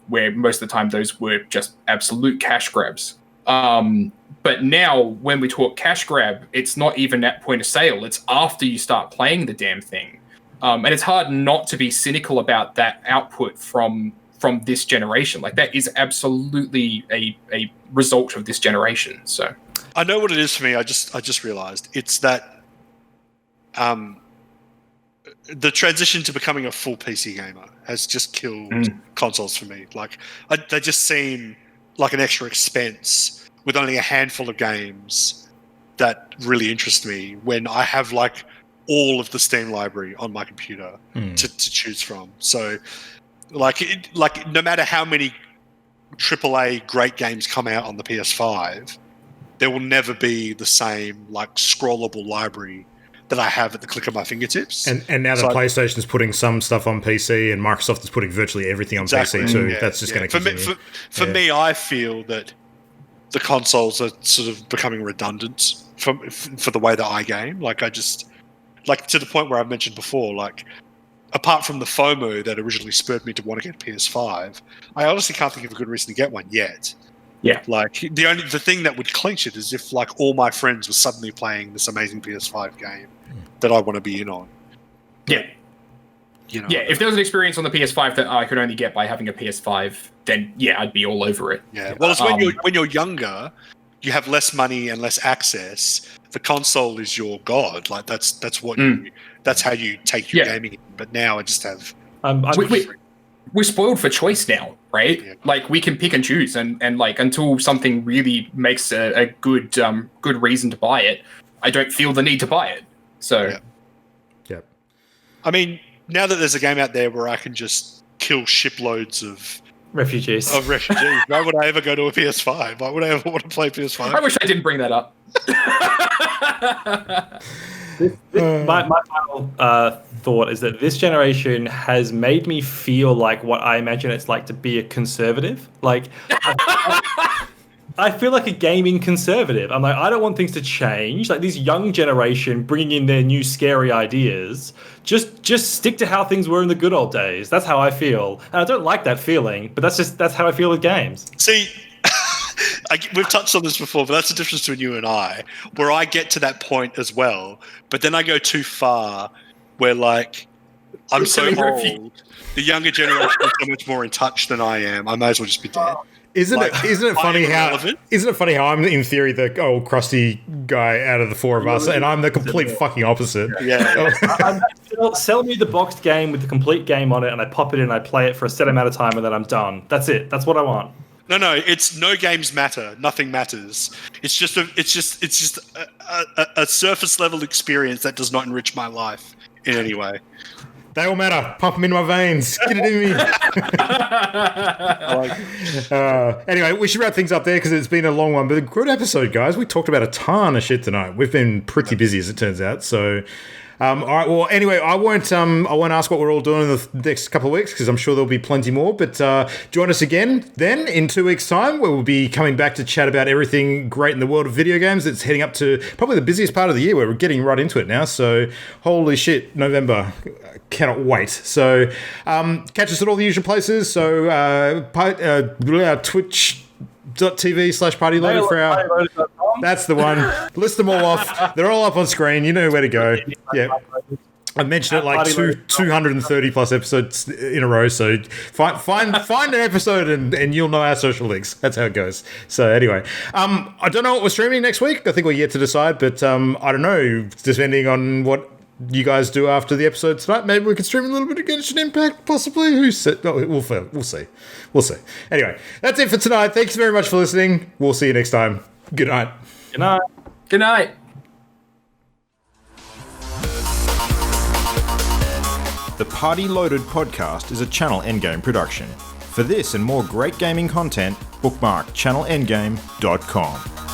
where most of the time those were just absolute cash grabs. But now when we talk cash grab, it's not even at point of sale. It's after you start playing the damn thing. And it's hard not to be cynical about that output from this generation. Like that is absolutely a result of this generation. So I know what it is for me. I just realized it's that the transition to becoming a full PC gamer has just killed consoles for me. Like they just seem like an extra expense with only a handful of games that really interest me when I have like all of the Steam library on my computer to choose from. So like no matter how many AAA great games come out on the PS5, there will never be the same like scrollable library that I have at the click of my fingertips. And now that PlayStation's putting some stuff on PC and Microsoft is putting virtually everything on PC too, that's just going to continue. For me, I feel that the consoles are sort of becoming redundant for the way that I game. Like I just, like to the point where I've mentioned before, like apart from the FOMO that originally spurred me to want to get a PS5, I honestly can't think of a good reason to get one yet. Yeah. Like the thing that would clinch it is if like all my friends were suddenly playing this amazing PS5 game that I want to be in on. Yeah. If there was an experience on the PS5 that I could only get by having a PS5, then I'd be all over it. Yeah. Well, it's when you're younger, you have less money and less access. The console is your god. Like that's what that's how you take your gaming. But now I just have. We're spoiled for choice now, right? Yeah. Like we can pick and choose, and like until something really makes a good reason to buy it, I don't feel the need to buy it. So, I mean, now that there's a game out there where I can just kill shiploads of Refugees. Of refugees. Why would I ever go to a PS5? Why would I ever want to play PS5? I wish I didn't bring that up. My final thought is that this generation has made me feel like what I imagine it's like to be a conservative. Like, I feel like a gaming conservative. I'm like, I don't want things to change. Like, this young generation bringing in their new scary ideas. Just stick to how things were in the good old days. That's how I feel. And I don't like that feeling, but that's how I feel with games. See, we've touched on this before, but that's the difference between you and I, where I get to that point as well, but then I go too far where, like, I'm so old. The younger generation is so much more in touch than I am. I may as well just be dead. Isn't it funny how I'm in theory the old crusty guy out of the four of us, and I'm the complete fucking opposite? Yeah. Sell me the boxed game with the complete game on it, and I pop it in, I play it for a set amount of time, and then I'm done. That's it. That's what I want. No. It's no games matter. Nothing matters. It's just a surface level experience that does not enrich my life in any way. They all matter. Pump them in my veins. Get it in me. Anyway, we should wrap things up there because it's been a long one, but a good episode, guys. We talked about a ton of shit tonight. We've been pretty busy, as it turns out. So, all right. Well, anyway, I won't ask what we're all doing in the next couple of weeks because I'm sure there'll be plenty more. But join us again then in 2 weeks' time, where we'll be coming back to chat about everything great in the world of video games. It's heading up to probably the busiest part of the year, where we're getting right into it now. So, holy shit, November. Cannot wait. So, catch us at all the usual places. So, Twitch.tv/partyloaded for our... That's the one. List them all off. They're all up on screen. You know where to go. Yeah. I mentioned it like 230 plus episodes in a row. So find an episode and you'll know our social links. That's how it goes. So anyway, I don't know what we're streaming next week. I think we're yet to decide, but I don't know, depending on what you guys do after the episode tonight. Maybe we can stream a little bit of Genshin Impact, possibly. Who said? No, we'll see. Anyway, that's it for tonight. Thanks very much for listening. We'll see you next time. Good night. Good night. Good night. The Party Loaded podcast is a Channel Endgame production. For this and more great gaming content, bookmark channelendgame.com.